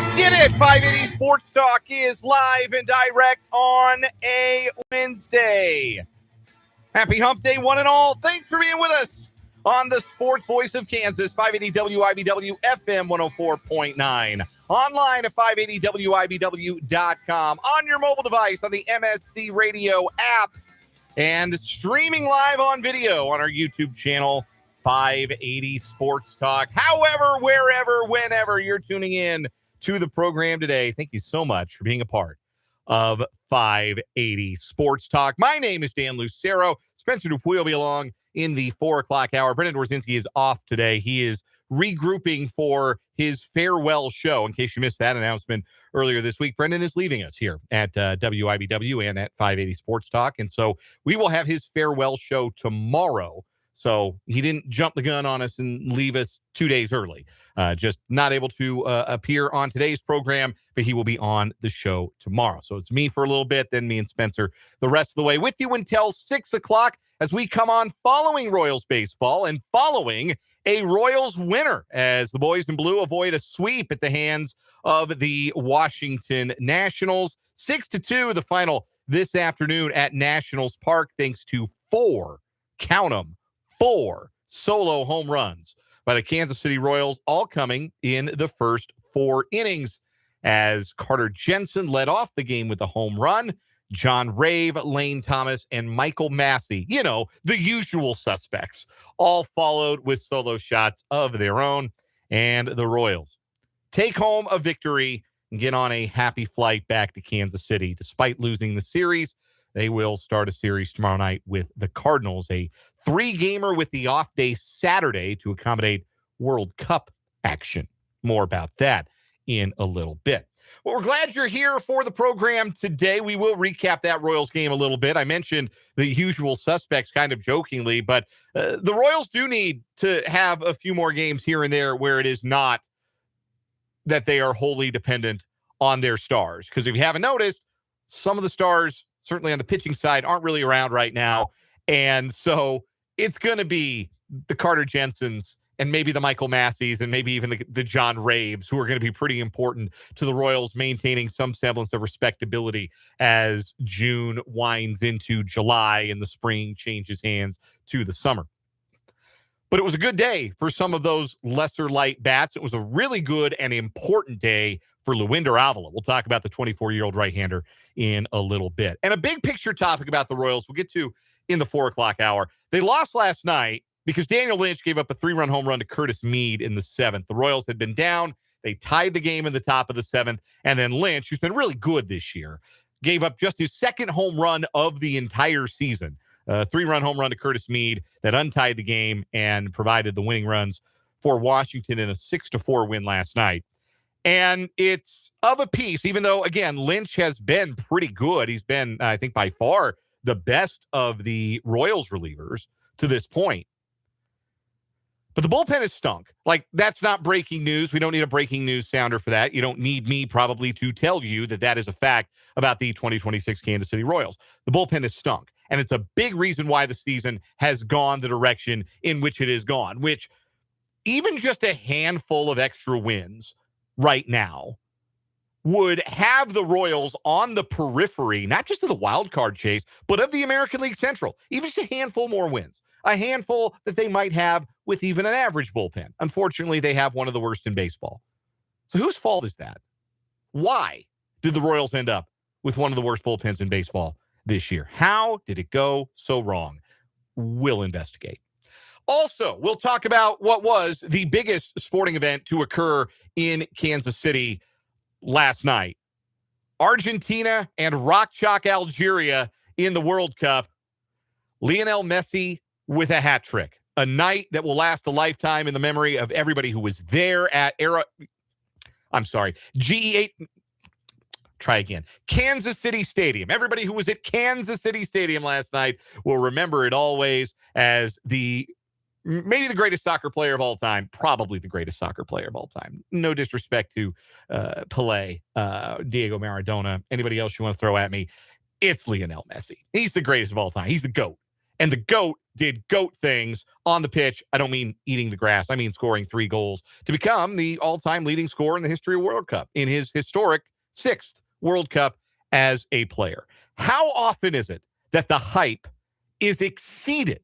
Let's get it. 580 Sports Talk is live and direct on a Wednesday. Happy Hump Day, one and all. Thanks for being with us on the Sports Voice of Kansas, 580 WIBW FM 104.9. Online at 580WIBW.com. On your mobile device, on the MSC Radio app, and streaming live on video on our YouTube channel, 580 Sports Talk. However, wherever, whenever you're tuning in to the program today, thank you so much for being a part of 580 Sports Talk. My name is Dan Lucero. Spencer Dupuy will be along in the 4 o'clock hour. Brendan Dworzinski is off today. He is regrouping for his farewell show. In case you missed that announcement earlier this week, Brendan is leaving us here at WIBW and at 580 Sports Talk. And so we will have his farewell show tomorrow. So he didn't jump the gun on us and leave us 2 days early. Just not able to appear on today's program, but he will be on the show tomorrow. So it's me for a little bit, then me and Spencer the rest of the way with you until 6 o'clock as we come on following Royals baseball and following a Royals winner as the boys in blue avoid a sweep at the hands of the Washington Nationals. 6-2, the final this afternoon at Nationals Park, thanks to count them, 4 solo home runs by the Kansas City Royals, all coming in the first 4 innings as Carter Jensen led off the game with a home run. John Rave, Lane Thomas, and Michael Massey, the usual suspects, all followed with solo shots of their own. And the Royals take home a victory and get on a happy flight back to Kansas City. Despite losing the series, they will start a series tomorrow night with the Cardinals, a 3-gamer with the off day Saturday to accommodate World Cup action. More about that in a little bit. Well, we're glad you're here for the program today. We will recap that Royals game a little bit. I mentioned the usual suspects kind of jokingly, but the Royals do need to have a few more games here and there where it is not that they are wholly dependent on their stars. Because if you haven't noticed, some of the stars, certainly on the pitching side, aren't really around right now. And so it's going to be the Carter Jensens and maybe the Michael Masseys and maybe even the John Raves, who are going to be pretty important to the Royals maintaining some semblance of respectability as June winds into July and the spring changes hands to the summer. But it was a good day for some of those lesser light bats. It was a really good and important day for Luinder Avila. We'll talk about the 24-year-old right-hander in a little bit. And a big picture topic about the Royals we'll get to in the 4 o'clock hour. They lost last night because Daniel Lynch gave up a 3-run home run to Curtis Mead in the 7th. The Royals had been down. They tied the game in the top of the 7th. And then Lynch, who's been really good this year, gave up just his 2nd home run of the entire season. A 3-run home run to Curtis Mead that untied the game and provided the winning runs for Washington in a 6-4 win last night. And it's of a piece, even though, again, Lynch has been pretty good. He's been, I think, by far the best of the Royals relievers to this point. But the bullpen has stunk. Like, that's not breaking news. We don't need a breaking news sounder for that. You don't need me probably to tell you that that is a fact about the 2026 Kansas City Royals. The bullpen has stunk. And it's a big reason why the season has gone the direction in which it has gone, which even just a handful of extra wins right now would have the Royals on the periphery, not just of the wild card chase, but of the American League Central. Even just a handful more wins. A handful that they might have with even an average bullpen. Unfortunately, they have one of the worst in baseball. So whose fault is that? Why did the Royals end up with one of the worst bullpens in baseball this year? How did it go so wrong? We'll investigate. Also, we'll talk about what was the biggest sporting event to occur in Kansas City last night. Argentina and Rock Chalk Algeria in the World Cup. Lionel Messi with a hat trick. A night that will last a lifetime in the memory of everybody who was there at GE8. Try again. Kansas City Stadium. Everybody who was at Kansas City Stadium last night will remember it always as maybe the greatest soccer player of all time, probably the greatest soccer player of all time. No disrespect to Pelé, Diego Maradona, anybody else you want to throw at me. It's Lionel Messi. He's the greatest of all time. He's the GOAT. And the GOAT did GOAT things on the pitch. I don't mean eating the grass. I mean scoring 3 goals to become the all-time leading scorer in the history of World Cup in his historic 6th World Cup as a player. How often is it that the hype is exceeded,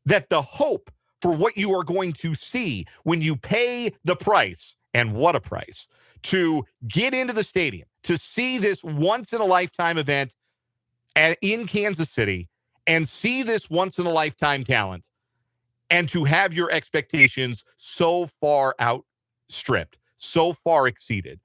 that the hope for what you are going to see when you pay the price, and what a price, to get into the stadium, to see this once-in-a-lifetime event in Kansas City and see this once-in-a-lifetime talent, and to have your expectations so far outstripped, so far exceeded.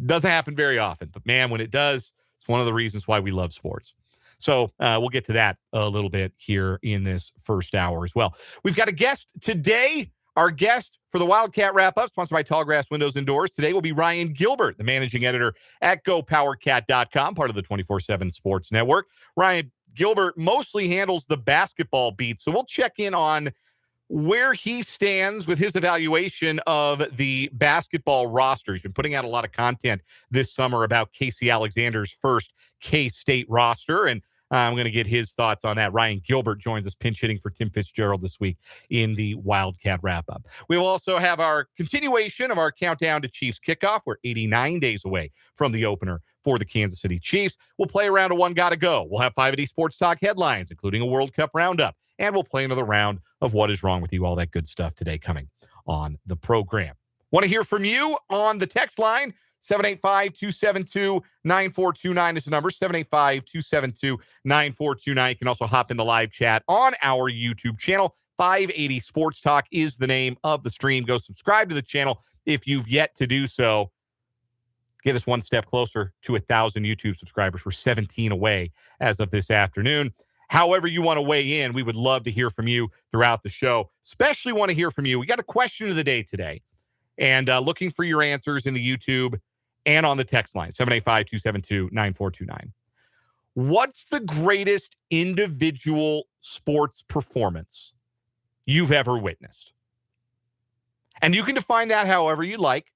Doesn't happen very often, but man, when it does, it's one of the reasons why we love sports. So we'll get to that a little bit here in this first hour as well. We've got a guest today. Our guest for the Wildcat Wrap-Up, sponsored by Tallgrass Windows and Doors. Today will be Ryan Gilbert, the managing editor at GoPowerCat.com, part of the 24/7 Sports Network. Ryan Gilbert mostly handles the basketball beat, so we'll check in on where he stands with his evaluation of the basketball roster. He's been putting out a lot of content this summer about Casey Alexander's first K-State roster, and I'm going to get his thoughts on that. Ryan Gilbert joins us pinch hitting for Tim Fitzgerald this week in the Wildcat Wrap-Up. We will also have our continuation of our countdown to Chiefs Kickoff. We're 89 days away from the opener for the Kansas City Chiefs. We'll play a round of One Gotta Go. We'll have 580 Sports Talk headlines, including a World Cup roundup. And we'll play another round of What Is Wrong With You, all that good stuff today coming on the program. Want to hear from you on the text line? 785-272-9429 is the number, 785-272-9429. You can also hop in the live chat on our YouTube channel. 580 Sports Talk is the name of the stream. Go subscribe to the channel if you've yet to do so. Get us one step closer to 1,000 YouTube subscribers. We're 17 away as of this afternoon. However you want to weigh in, we would love to hear from you throughout the show. Especially want to hear from you. We got a question of the day today. And looking for your answers in the YouTube and on the text line, 785-272-9429. What's the greatest individual sports performance you've ever witnessed? And you can define that however you like.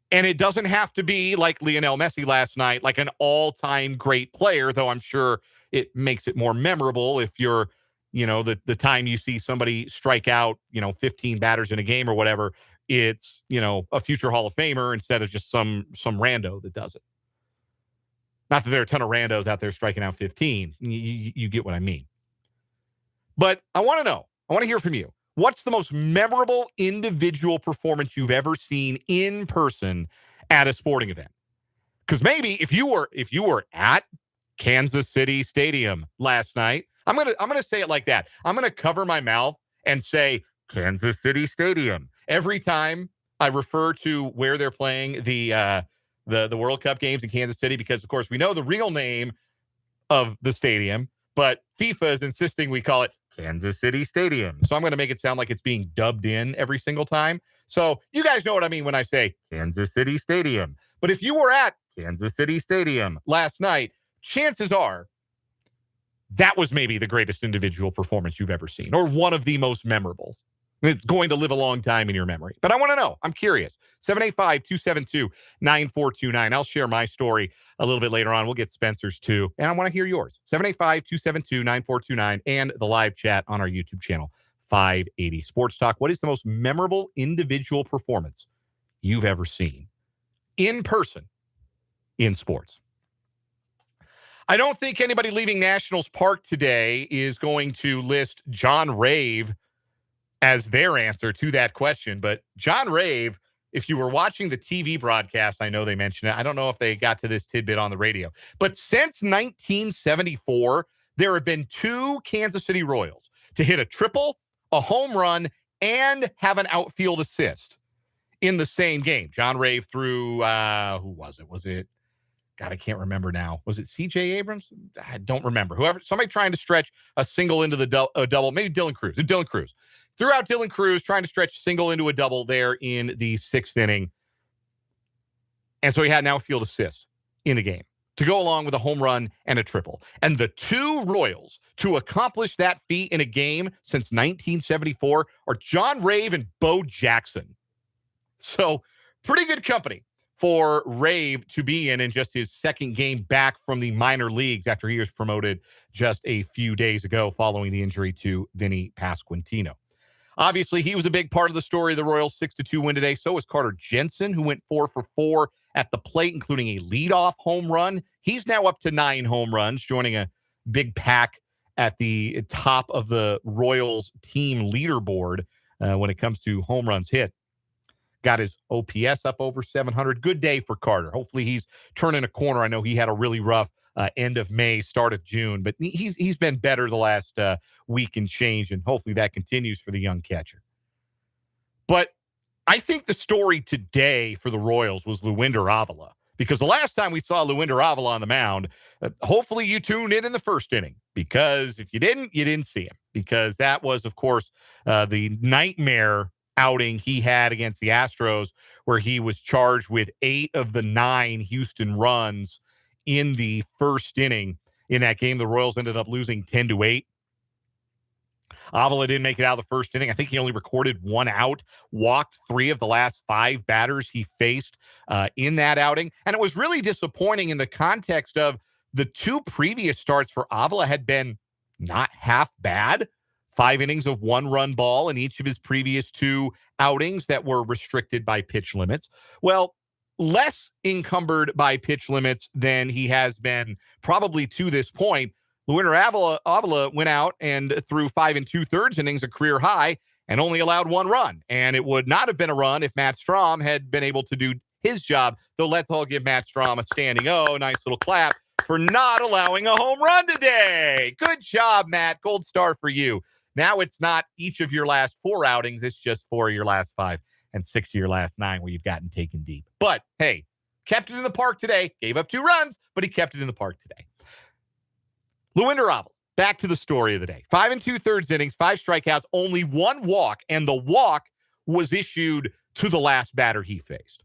And it doesn't have to be like Lionel Messi last night, like an all-time great player, though I'm sure it makes it more memorable if you're, the time you see somebody strike out, 15 batters in a game or whatever, it's, a future Hall of Famer instead of just some rando that does it. Not that there are a ton of randos out there striking out 15. You get what I mean. But I want to know. I want to hear from you. What's the most memorable individual performance you've ever seen in person at a sporting event? Because maybe if you were at Kansas City Stadium last night, I'm gonna say it like that. I'm gonna cover my mouth and say Kansas City Stadium every time I refer to where they're playing the World Cup games in Kansas City, because of course we know the real name of the stadium, but FIFA is insisting we call it Kansas City Stadium. So I'm going to make it sound like it's being dubbed in every single time. So you guys know what I mean when I say Kansas City Stadium. But if you were at Kansas City Stadium last night, chances are that was maybe the greatest individual performance you've ever seen, or one of the most memorable. It's going to live a long time in your memory. But I want to know. I'm curious. 785-272-9429. I'll share my story a little bit later on. We'll get Spencer's too. And I want to hear yours. 785-272-9429 and the live chat on our YouTube channel, 580 Sports Talk. What is the most memorable individual performance you've ever seen in person in sports? I don't think anybody leaving Nationals Park today is going to list John Rave as their answer to that question. But John Rave, if you were watching the TV broadcast, I know they mentioned it. I don't know if they got to this tidbit on the radio. But since 1974, there have been 2 Kansas City Royals to hit a triple, a home run, and have an outfield assist in the same game. John Rave threw, who was it? Was it? God, I can't remember now. Was it C.J. Abrams? I don't remember. Somebody trying to stretch a single into the double. Maybe Dylan Cruz. Dylan Cruz. Threw out Dylan Cruz, trying to stretch single into a double there in the 6th inning. And so he had an outfield assist in the game to go along with a home run and a triple. And the 2 Royals to accomplish that feat in a game since 1974 are John Rave and Bo Jackson. So pretty good company for Rave to be in just his second game back from the minor leagues after he was promoted just a few days ago following the injury to Vinny Pasquantino. Obviously, he was a big part of the story of the Royals' 6-2 win today. So was Carter Jensen, who went 4 for 4 at the plate, including a leadoff home run. He's now up to 9 home runs, joining a big pack at the top of the Royals team leaderboard when it comes to home runs hit. Got his OPS up over 700. Good day for Carter. Hopefully he's turning a corner. I know he had a really rough end of May, start of June, but he's been better the last week and change, and hopefully that continues for the young catcher. But I think the story today for the Royals was Luinder Avila, because the last time we saw Luinder Avila on the mound, hopefully you tuned in the first inning, because if you didn't see him, because that was, of course, the nightmare outing he had against the Astros, where he was charged with 8 of the 9 Houston runs in the first inning. In that game, the Royals ended up losing 10-8. Avila didn't make it out of the first inning. I think he only recorded 1 out, walked 3 of the last 5 batters he faced in that outing. And it was really disappointing in the context of the 2 previous starts for Avila had been not half bad. 5 innings of 1-run ball in each of his previous 2 outings that were restricted by pitch limits. Well, less encumbered by pitch limits than he has been probably to this point. Luinder Avila went out and threw 5 2/3 innings, a career high, and only allowed 1 run. And it would not have been a run if Matt Strahm had been able to do his job. Though let's all give Matt Strahm a standing O, nice little clap for not allowing a home run today. Good job, Matt. Gold star for you. Now it's not each of your last 4 outings. It's just 4 of your last 5 and 6 of your last 9 where you've gotten taken deep. But, hey, kept it in the park today. Gave up 2 runs, but he kept it in the park today. Luinder Avila, back to the story of the day. 5 2/3 innings, 5 strikeouts, only 1 walk, and the walk was issued to the last batter he faced.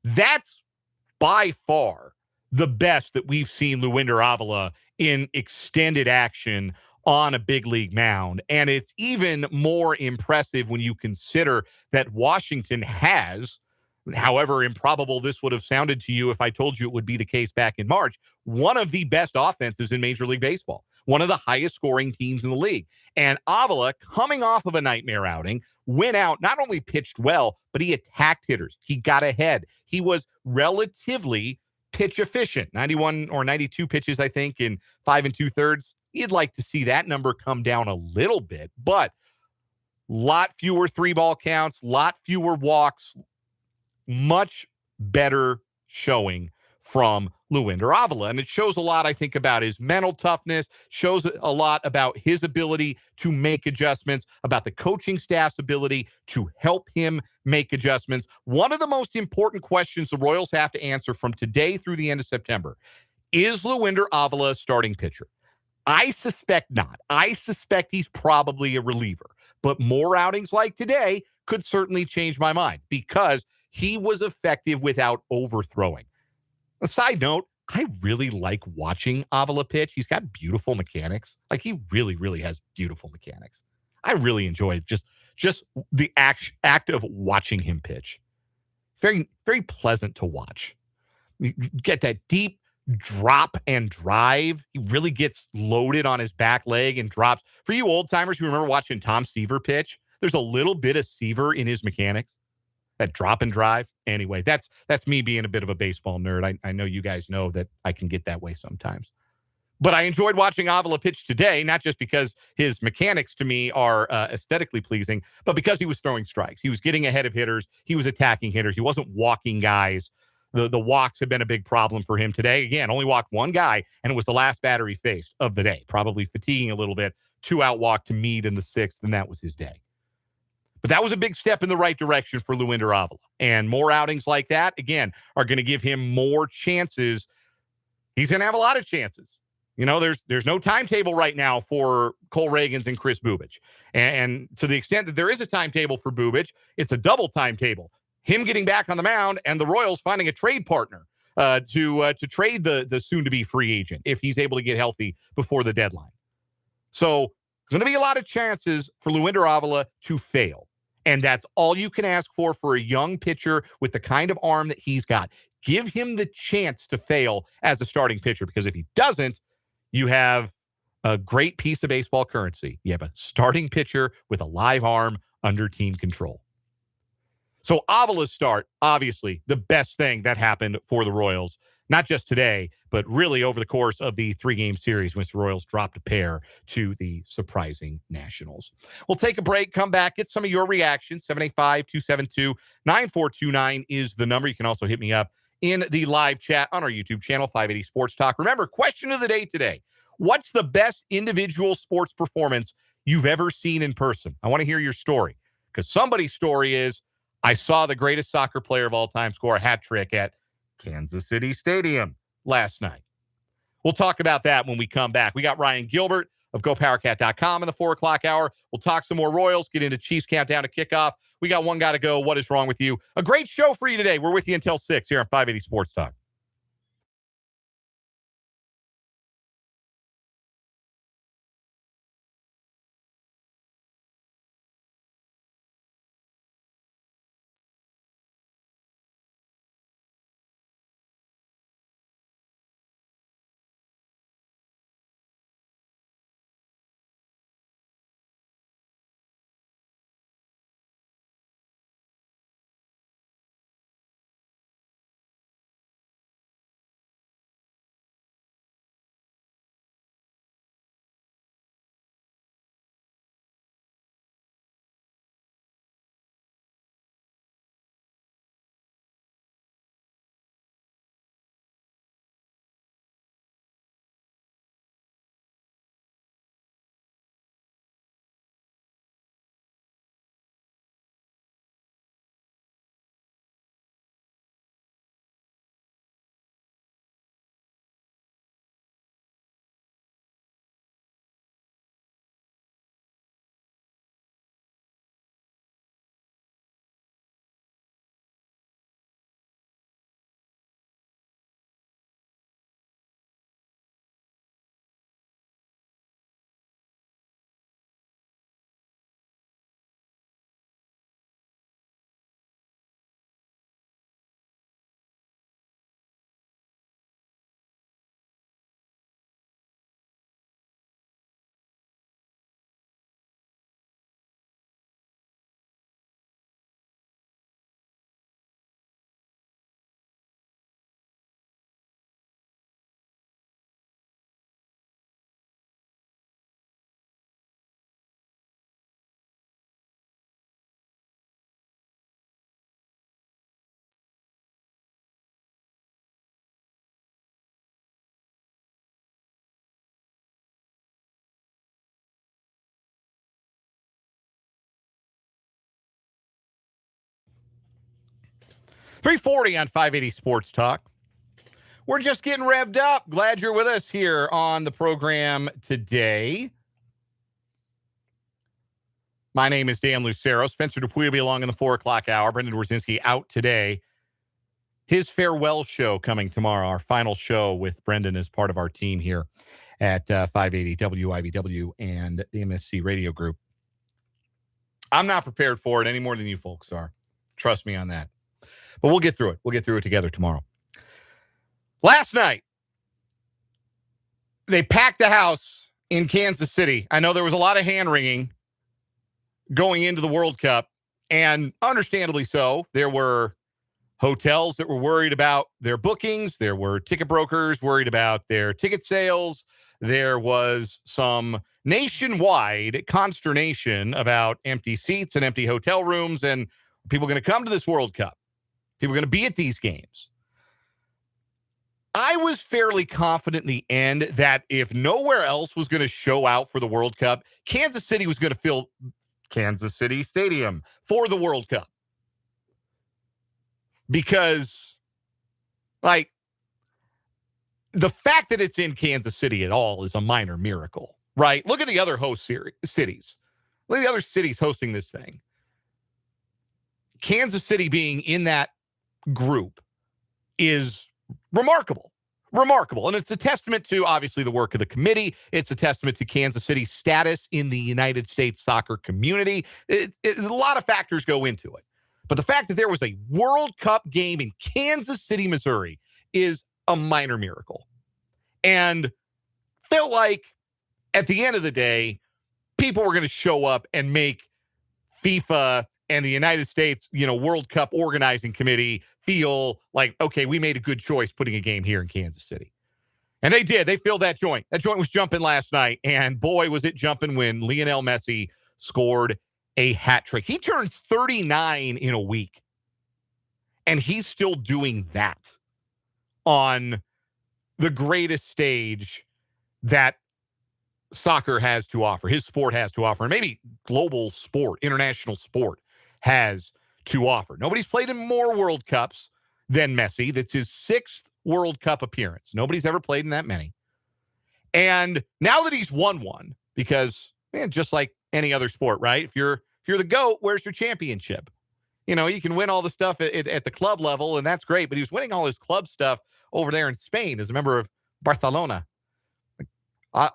That's by far the best that we've seen Luinder Avila in extended action on a big league mound. And it's even more impressive when you consider that Washington has, however improbable this would have sounded to you if I told you it would be the case back in March, one of the best offenses in Major League Baseball, one of the highest scoring teams in the league. And Avila, coming off of a nightmare outing, went out, not only pitched well, but he attacked hitters. He got ahead. He was relatively pitch efficient, 91 or 92 pitches, I think, in 5 2/3. You'd like to see that number come down a little bit, but lot fewer 3-ball counts, lot fewer walks, much better showing from Luinder Avila. And it shows a lot, I think, about his mental toughness, shows a lot about his ability to make adjustments, about the coaching staff's ability to help him make adjustments. One of the most important questions the Royals have to answer from today through the end of September: is Luinder Avila a starting pitcher? I suspect not. I suspect he's probably a reliever. But more outings like today could certainly change my mind, because he was effective without overthrowing. A side note, I really like watching Avila pitch. He's got beautiful mechanics. Like, he really, really has beautiful mechanics. I really enjoy just the act of watching him pitch. Very, very pleasant to watch. You get that deep drop and drive. He really gets loaded on his back leg and drops. For you old timers who remember watching Tom Seaver pitch, there's a little bit of Seaver in his mechanics. That drop and drive. Anyway, that's me being a bit of a baseball nerd. I know you guys know that I can get that way sometimes. But I enjoyed watching Avila pitch today, not just because his mechanics to me are aesthetically pleasing, but because he was throwing strikes. He was getting ahead of hitters. He was attacking hitters. He wasn't walking guys. The walks have been a big problem for him today. Again, only walked 1 guy, and it was the last batter he faced of the day. Probably fatiguing a little bit. 2-out walk to Meade in the 6th, and that was his day. But that was a big step in the right direction for Luinder Avila. And more outings like that, again, are going to give him more chances. He's going to have a lot of chances. You know, there's no timetable right now for Cole Reagans and Chris Bubich. And to the extent that there is a timetable for Bubich, it's a double timetable. Him getting back on the mound and the Royals finding a trade partner to trade the soon-to-be free agent if he's able to get healthy before the deadline. So going to be a lot of chances for Luinder Avila to fail. And that's all you can ask for a young pitcher with the kind of arm that he's got. Give him the chance to fail as a starting pitcher, because if he doesn't, you have a great piece of baseball currency. You have a starting pitcher with a live arm under team control. So Avila's start, obviously, the best thing that happened for the Royals, not just today, but really over the course of the 3-game series, which the Royals dropped a pair to the surprising Nationals. We'll take a break, come back, get some of your reactions. 785-272-9429 is the number. You can also hit me up in the live chat on our YouTube channel, 580 Sports Talk. Remember, question of the day today: what's the best individual sports performance you've ever seen in person? I want to hear your story, because somebody's story is, I saw the greatest soccer player of all time score a hat trick at Kansas City Stadium last night. We'll talk about that when we come back. We got Ryan Gilbert of GoPowerCat.com in the 4 o'clock hour. We'll talk some more Royals, get into Chiefs countdown to kickoff. We got one guy to go. What is wrong with you? A great show for you today. We're with you until 6 here on 580 Sports Talk. .340 on 580 Sports Talk. We're just getting revved up. Glad you're with us here on the program today. My name is Dan Lucero. Spencer Dupuy will be along in the 4 o'clock hour. Brendan Wrzynski out today. His farewell show coming tomorrow, our final show with Brendan as part of our team here at 580 WIBW and the MSC Radio Group. I'm not prepared for it any more than you folks are. Trust me on that. But we'll get through it. We'll get through it together tomorrow. Last night, they packed the house in Kansas City. I know there was a lot of hand-wringing going into the World Cup, and understandably so. There were hotels that were worried about their bookings. There were ticket brokers worried about their ticket sales. There was some nationwide consternation about empty seats and empty hotel rooms, and people going to come to this World Cup. People are going to be at these games. I was fairly confident in the end that if nowhere else was going to show out for the World Cup, Kansas City was going to fill Kansas City Stadium for the World Cup. Because, like, the fact that it's in Kansas City at all is a minor miracle, right? Look at the other host cities. Look at the other cities hosting this thing. Kansas City being in that group is remarkable. remarkable. And it's a testament to, obviously, the work of the committee. It's a testament to Kansas City's status in the United States soccer community. A lot of factors go into it. But the fact that there was a World Cup game in Kansas City, Missouri is a minor miracle. And felt like at the end of the day, people were going to show up and make FIFA and the United States, World Cup organizing committee feel like, okay, we made a good choice putting a game here in Kansas City. And they did. They filled that joint. That joint was jumping last night. And boy, was it jumping when Lionel Messi scored a hat trick. He turns 39 in a week. And he's still doing that on the greatest stage that soccer has to offer, his sport has to offer, and maybe global sport, international sport has to offer. Nobody's played in more World Cups than Messi. That's his 6th World Cup appearance. Nobody's ever played in that many. And now that he's won one, because, man, just like any other sport, right? If you're the GOAT, where's your championship? You can win all the stuff at the club level, and that's great, but he was winning all his club stuff over there in Spain as a member of Barcelona.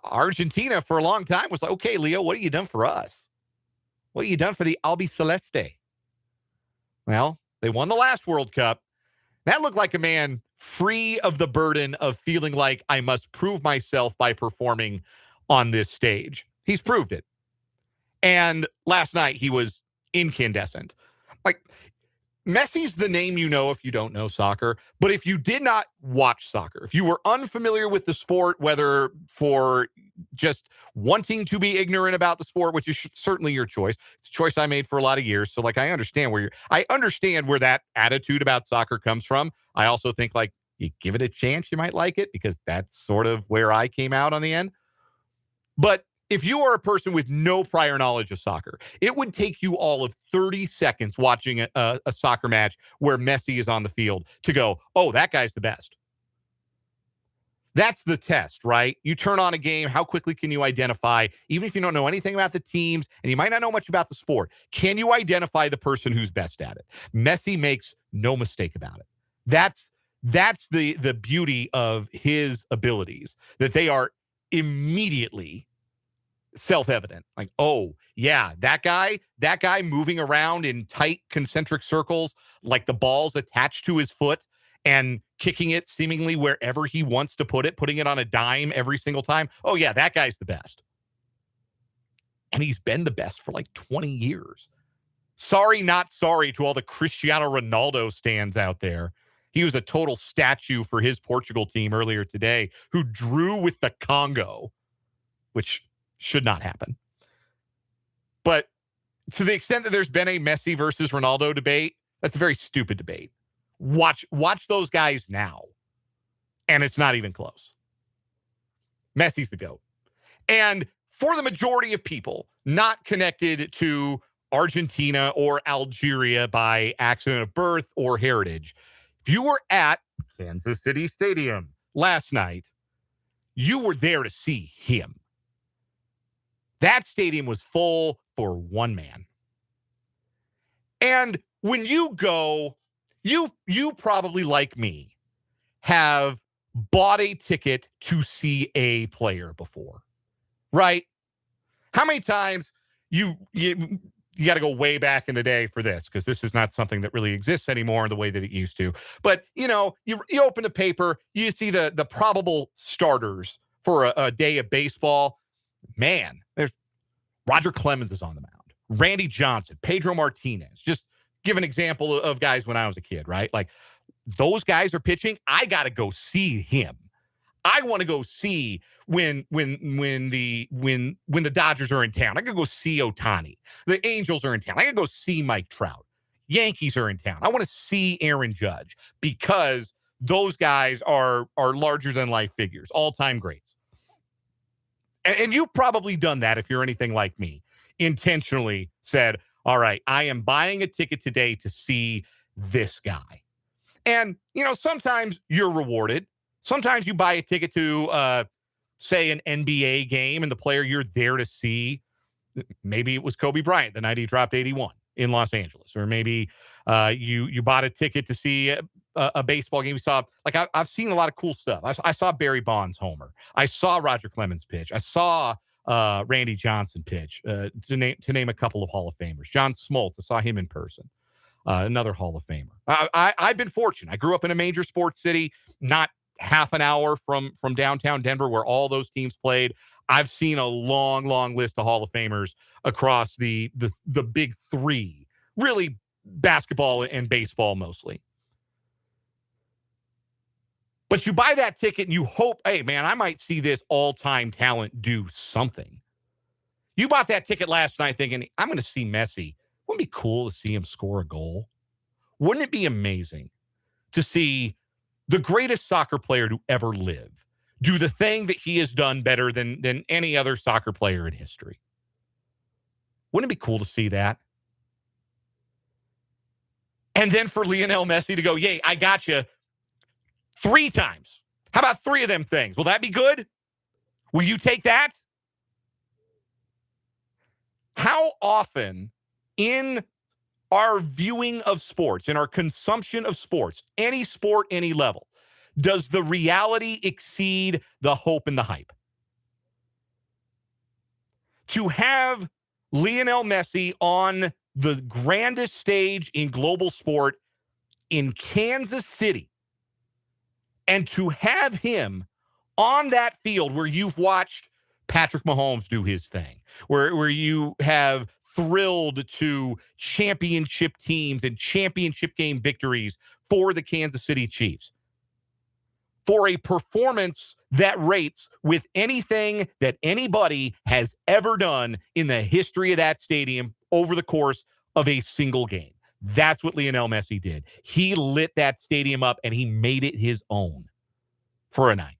Argentina for a long time was like, okay, Leo, what have you done for us? What have you done for the Albiceleste? Well, they won the last World Cup. That looked like a man free of the burden of feeling like I must prove myself by performing on this stage. He's proved it. And last night he was incandescent. Like, Messi's the name you know if you don't know soccer. But if you did not watch soccer, if you were unfamiliar with the sport, whether for just wanting to be ignorant about the sport, which is certainly your choice. It's a choice I made for a lot of years. So, I understand where that attitude about soccer comes from. I also think, you give it a chance, you might like it, because that's sort of where I came out on the end. But if you are a person with no prior knowledge of soccer, it would take you all of 30 seconds watching a soccer match where Messi is on the field to go, oh, that guy's the best. That's the test, right? You turn on a game, how quickly can you identify, even if you don't know anything about the teams and you might not know much about the sport, can you identify the person who's best at it? Messi makes no mistake about it. That's the beauty of his abilities, that they are immediately self-evident. Like, oh, yeah, that guy moving around in tight concentric circles, like the ball's attached to his foot and kicking it seemingly wherever he wants to put it, putting it on a dime every single time. Oh, yeah, that guy's the best. And he's been the best for 20 years. Sorry, not sorry to all the Cristiano Ronaldo stands out there. He was a total statue for his Portugal team earlier today, who drew with the Congo, which should not happen. But to the extent that there's been a Messi versus Ronaldo debate, that's a very stupid debate. Watch those guys now, and it's not even close. Messi's the GOAT. And for the majority of people not connected to Argentina or Algeria by accident of birth or heritage, if you were at Kansas City Stadium last night, you were there to see him. That stadium was full for one man. And when you go, you probably, like me, have bought a ticket to see a player before, right? How many times you got to go way back in the day for this, because this is not something that really exists anymore in the way that it used to. But, you open a paper, you see the probable starters for a day of baseball. Man, there's Roger Clemens is on the mound. Randy Johnson, Pedro Martinez. Just give an example of guys when I was a kid, right? Those guys are pitching. I got to go see him. I want to go see when the Dodgers are in town. I can go see Ohtani. The Angels are in town. I can go see Mike Trout. Yankees are in town. I want to see Aaron Judge, because those guys are larger than life figures, all-time greats. And you've probably done that if you're anything like me. Intentionally said, all right, I am buying a ticket today to see this guy. And, sometimes you're rewarded. Sometimes you buy a ticket to, say, an NBA game, and the player you're there to see, maybe it was Kobe Bryant the night he dropped 81 in Los Angeles. Or maybe you bought a ticket to see a baseball game. We saw, like, I've seen a lot of cool stuff. I saw Barry Bonds homer. I saw Roger Clemens pitch. I saw Randy Johnson pitch, to name a couple of Hall of Famers. John Smoltz, I saw him in person. Another Hall of Famer. I've been fortunate. I grew up in a major sports city, not half an hour from downtown Denver, where all those teams played. I've seen a long, long list of Hall of Famers across the big three, really basketball and baseball mostly. But you buy that ticket and you hope, hey, man, I might see this all-time talent do something. You bought that ticket last night thinking, I'm going to see Messi. Wouldn't it be cool to see him score a goal? Wouldn't it be amazing to see the greatest soccer player to ever live do the thing that he has done better than any other soccer player in history? Wouldn't it be cool to see that? And then for Lionel Messi to go, yay, I got you 3 times. How about 3 of them things? Will that be good? Will you take that? How often in our viewing of sports, in our consumption of sports, any sport, any level, does the reality exceed the hope and the hype? To have Lionel Messi on the grandest stage in global sport in Kansas City, and to have him on that field where you've watched Patrick Mahomes do his thing, where you have thrilled to championship teams and championship game victories for the Kansas City Chiefs, for a performance that rates with anything that anybody has ever done in the history of that stadium over the course of a single game. That's what Lionel Messi did. He lit that stadium up and he made it his own for a night.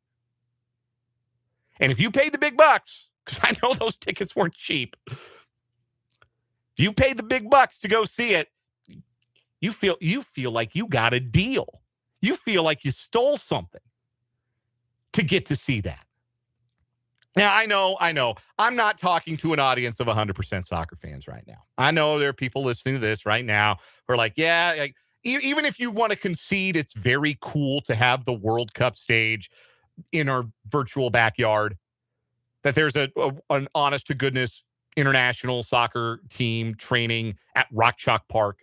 And if you paid the big bucks, because I know those tickets weren't cheap, if you paid the big bucks to go see it, you feel like you got a deal. You feel like you stole something to get to see that. Now, I know. I'm not talking to an audience of 100% soccer fans right now. I know there are people listening to this right now who are like, yeah, like, even if you want to concede it's very cool to have the World Cup stage in our virtual backyard, that there's an honest-to-goodness international soccer team training at Rock Chalk Park.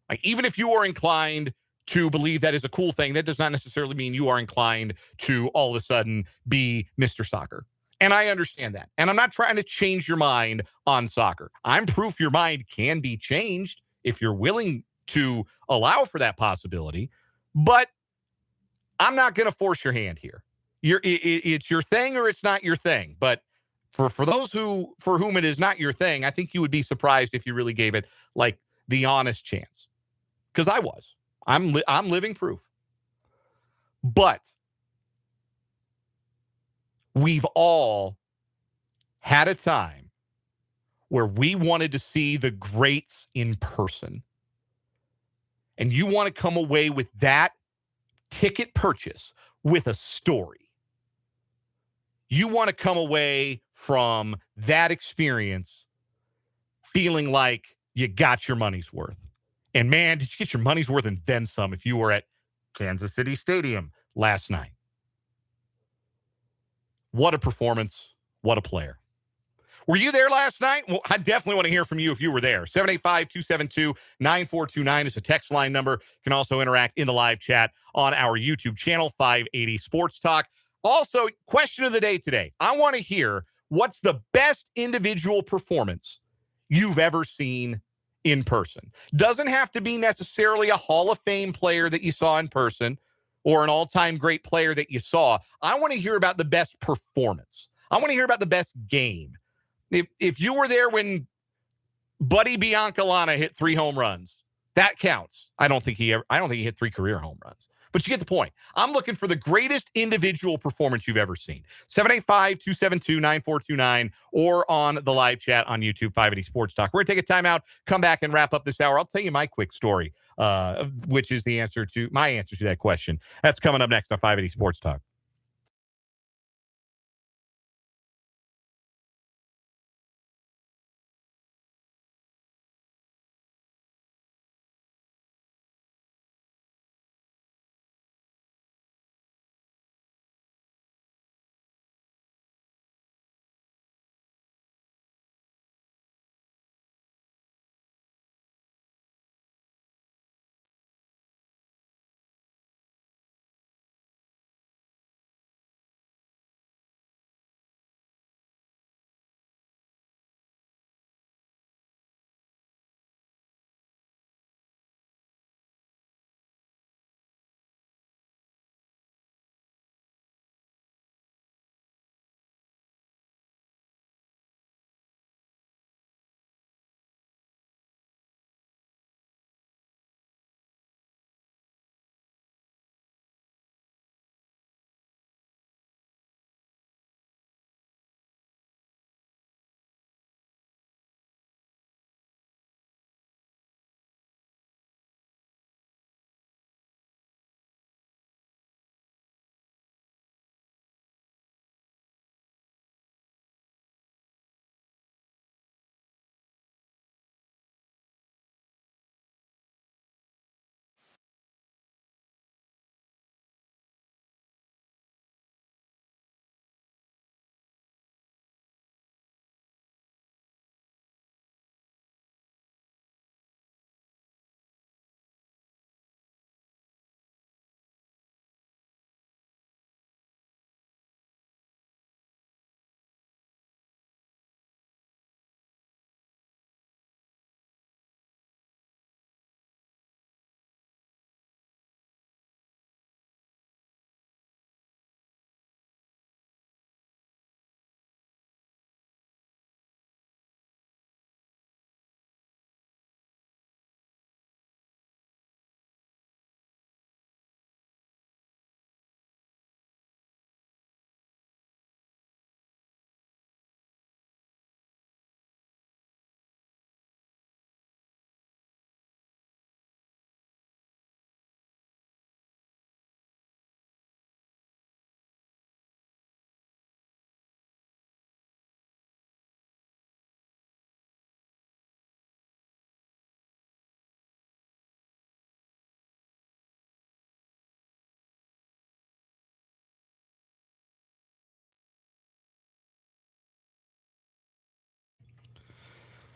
Like, even if you are inclined to believe that is a cool thing, that does not necessarily mean you are inclined to all of a sudden be Mr. Soccer. And I understand that. And I'm not trying to change your mind on soccer. I'm proof your mind can be changed if you're willing to allow for that possibility. But I'm not going to force your hand here. It's your thing or it's not your thing. But for those for whom it is not your thing, I think you would be surprised if you really gave it like the honest chance. Because I was. I'm living proof. But we've all had a time where we wanted to see the greats in person. And you want to come away with that ticket purchase with a story. You want to come away from that experience feeling like you got your money's worth. And man, did you get your money's worth and then some if you were at Kansas City Stadium last night. What a performance. What a player. Were you there last night? Well, I definitely want to hear from you if you were there. 785-272-9429 is the text line number. You can also interact in the live chat on our YouTube channel, 580 Sports Talk. Also, question of the day today. I want to hear what's the best individual performance you've ever seen in person. Doesn't have to be necessarily a Hall of Fame player that you saw in person or an all-time great player that you saw. I want to hear about the best performance. I want to hear about the best game. If you were there when Buddy Biancalana hit 3 home runs, that counts. I don't think he hit 3 career home runs. But you get the point. I'm looking for the greatest individual performance you've ever seen. 785-272-9429 or on the live chat on YouTube, 580 Sports Talk. We're going to take a timeout, come back and wrap up this hour. I'll tell you my quick story, which is my answer to that question. That's coming up next on 580 Sports Talk.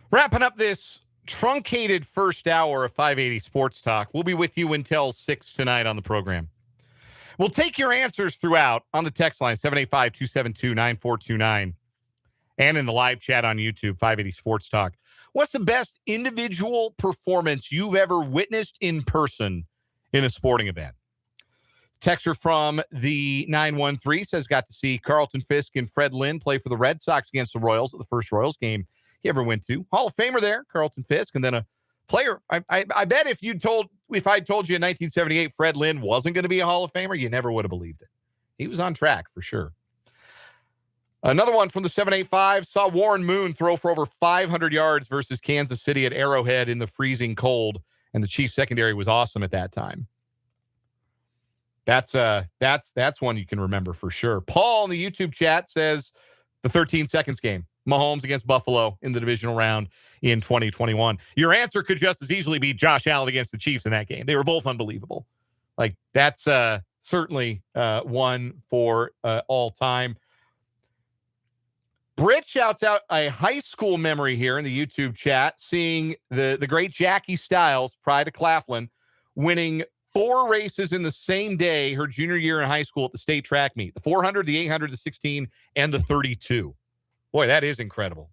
Wrapping up this truncated first hour of 580 Sports Talk. We'll be with you until 6 tonight on the program. We'll take your answers throughout on the text line, 785-272-9429, and in the live chat on YouTube, 580 Sports Talk. What's the best individual performance you've ever witnessed in person in a sporting event? Texter from the 913 says, got to see Carlton Fisk and Fred Lynn play for the Red Sox against the Royals at the first Royals game he ever went to. Hall of Famer there, Carlton Fisk, and then a player. I bet if I told you in 1978 Fred Lynn wasn't going to be a Hall of Famer, you never would have believed it. He was on track for sure. Another one from the 785 saw Warren Moon throw for over 500 yards versus Kansas City at Arrowhead in the freezing cold, and the Chiefs secondary was awesome at that time. That's one you can remember for sure. Paul in the YouTube chat says the 13 seconds game, Mahomes against Buffalo in the divisional round in 2021. Your answer could just as easily be Josh Allen against the Chiefs in that game. They were both unbelievable. Like that's certainly one for all time. Britt shouts out a high school memory here in the YouTube chat, seeing the great Jackie Stiles, pride of Claflin, winning 4 races in the same day her junior year in high school at the state track meet. The 400, the 800, the 16, and the 32. Boy, that is incredible.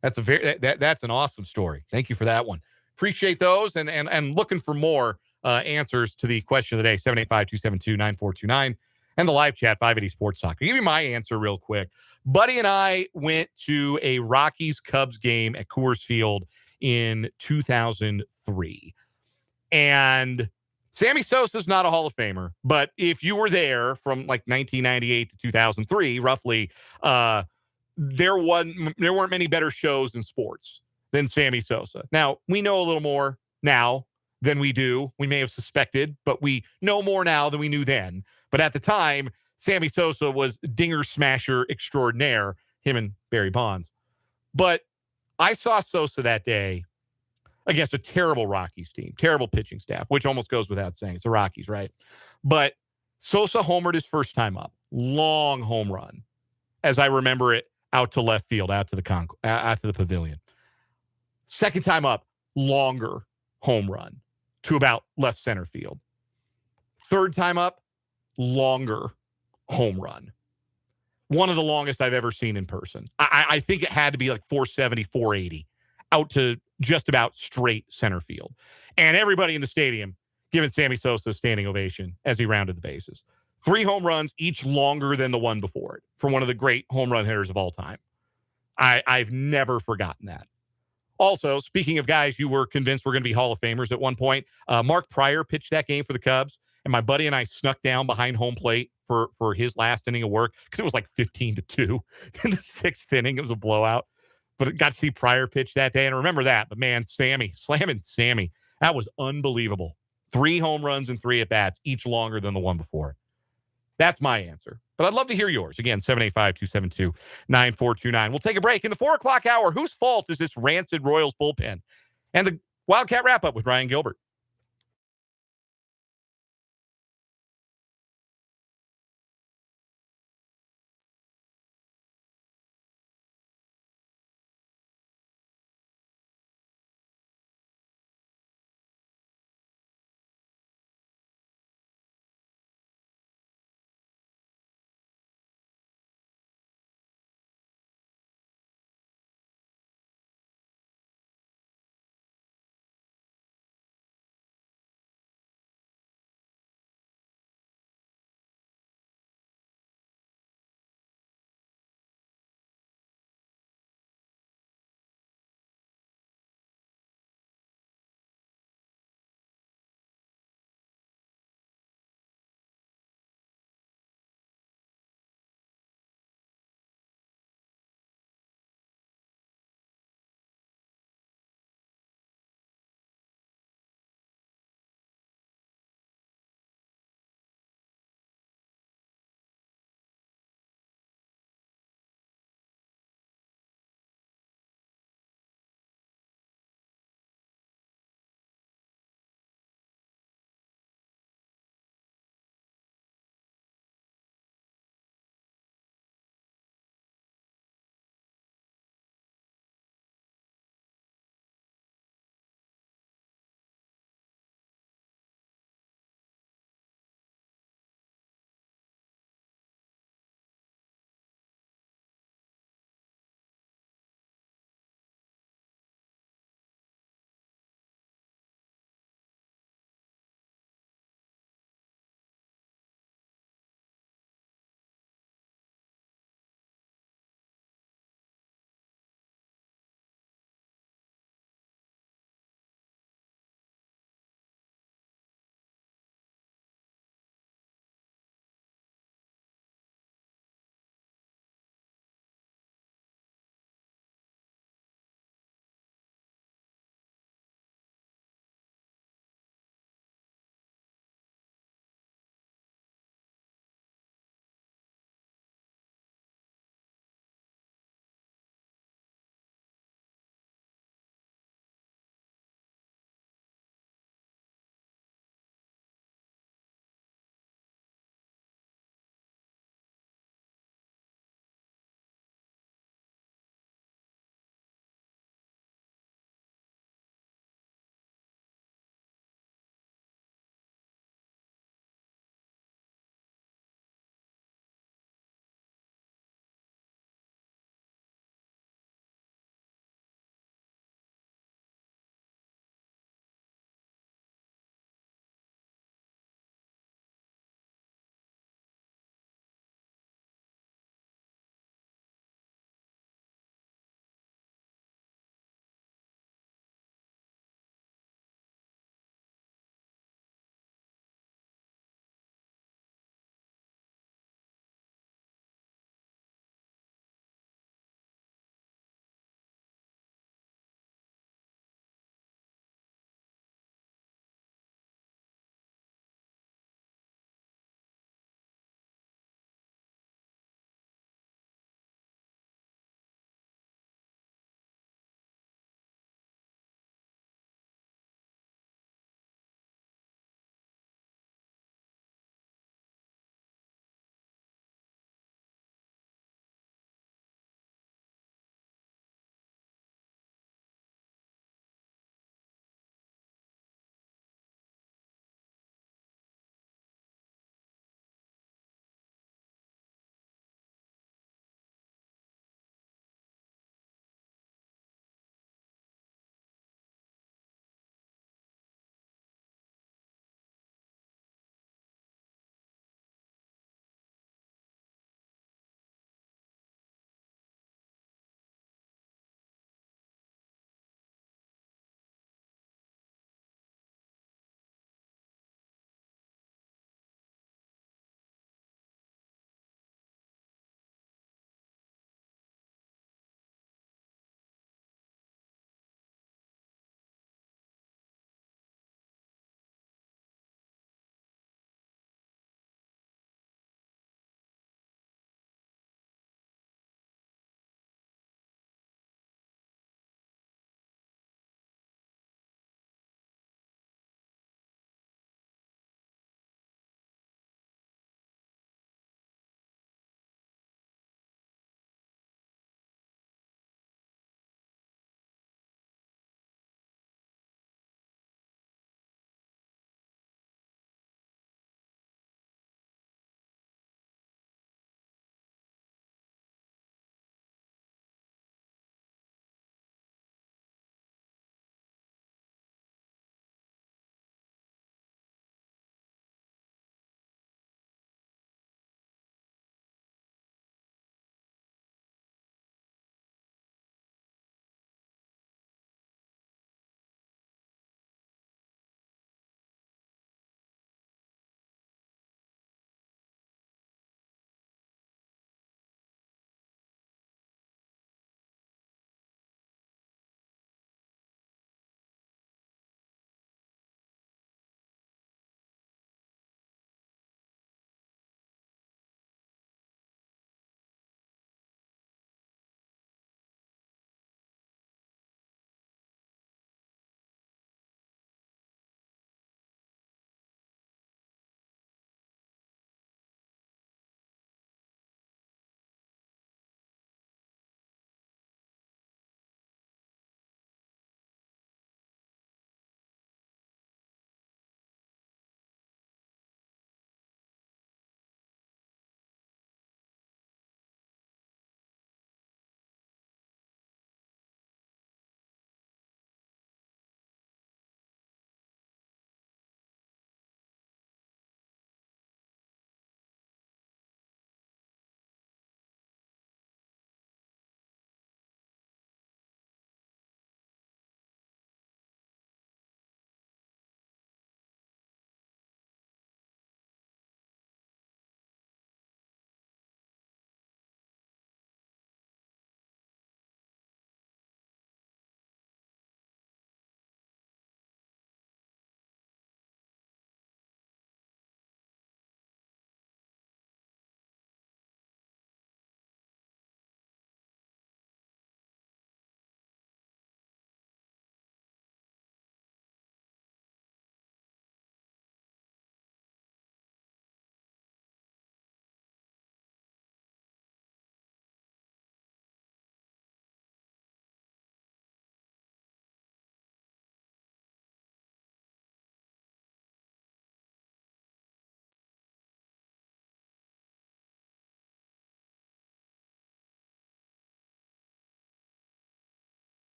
That's that's an awesome story. Thank you for that one. Appreciate those and looking for more answers to the question of the day, 785-272-9429, and the live chat, 580 Sports Talk. I'll give you my answer real quick. Buddy and I went to a Rockies-Cubs game at Coors Field in 2003. And Sammy Sosa's not a Hall of Famer, but if you were there from like 1998 to 2003, roughly, there weren't many better shows in sports than Sammy Sosa. Now, we know a little more now than we do. We may have suspected, but we know more now than we knew then. But at the time, Sammy Sosa was dinger smasher extraordinaire, him and Barry Bonds. But I saw Sosa that day against a terrible Rockies team, terrible pitching staff, which almost goes without saying. It's the Rockies, right? But Sosa homered his first time up. Long home run, as I remember it, out to left field, out to the pavilion. Second time up, longer home run to about left center field. Third time up, longer home run. One of the longest I've ever seen in person. I think it had to be like 470, 480 out to just about straight center field. And everybody in the stadium giving Sammy Sosa a standing ovation as he rounded the bases. 3 home runs, each longer than the one before it, from one of the great home run hitters of all time. I've never forgotten that. Also, speaking of guys you were convinced were going to be Hall of Famers at one point, Mark Pryor pitched that game for the Cubs, and my buddy and I snuck down behind home plate for his last inning of work because it was like 15-2 in the 6th inning. It was a blowout. But I got to see Pryor pitch that day, and I remember that. But, man, slamming Sammy, that was unbelievable. 3 home runs and 3 at-bats, each longer than the one before. That's my answer. But I'd love to hear yours. Again, 785-272-9429. We'll take a break. In the 4 o'clock hour, whose fault is this rancid Royals bullpen? And the Wildcat wrap-up with Ryan Gilbert.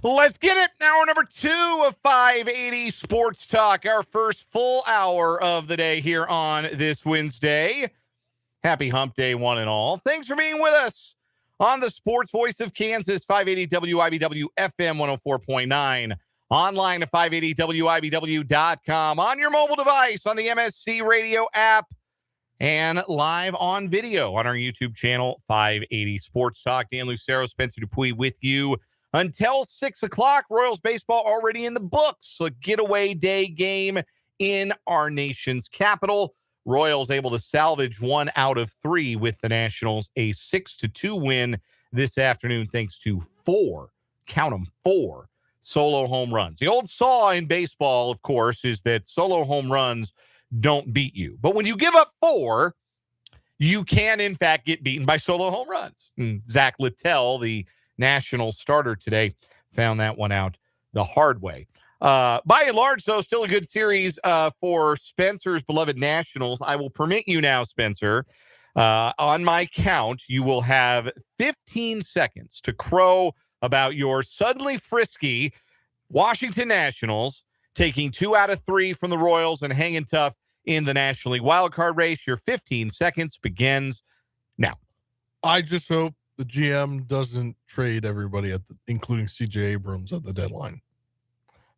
Let's get it. Hour number 2 of 580 Sports Talk, our first full hour of the day here on this Wednesday. Happy hump day, one and all. Thanks for being with us on the Sports Voice of Kansas, 580 WIBW FM 104.9. Online at 580WIBW.com, on your mobile device, on the MSC radio app, and live on video on our YouTube channel, 580 Sports Talk. Dan Lucero, Spencer Dupuis with you until 6 o'clock. Royals baseball already in the books. A getaway day game in our nation's capital. Royals able to salvage 1 out of 3 with the Nationals. A 6-2 win this afternoon thanks to 4, count them, 4 solo home runs. The old saw in baseball, of course, is that solo home runs don't beat you. But when you give up 4, you can, in fact, get beaten by solo home runs. And Zach Littell, the National starter today, found that one out the hard way. By and large, though, still a good series for Spencer's beloved Nationals. I will permit you now, Spencer, on my count, you will have 15 seconds to crow about your suddenly frisky Washington Nationals taking 2 out of 3 from the Royals and hanging tough in the National League wildcard race. Your 15 seconds begins now. I just hope the GM doesn't trade everybody including CJ Abrams at the deadline.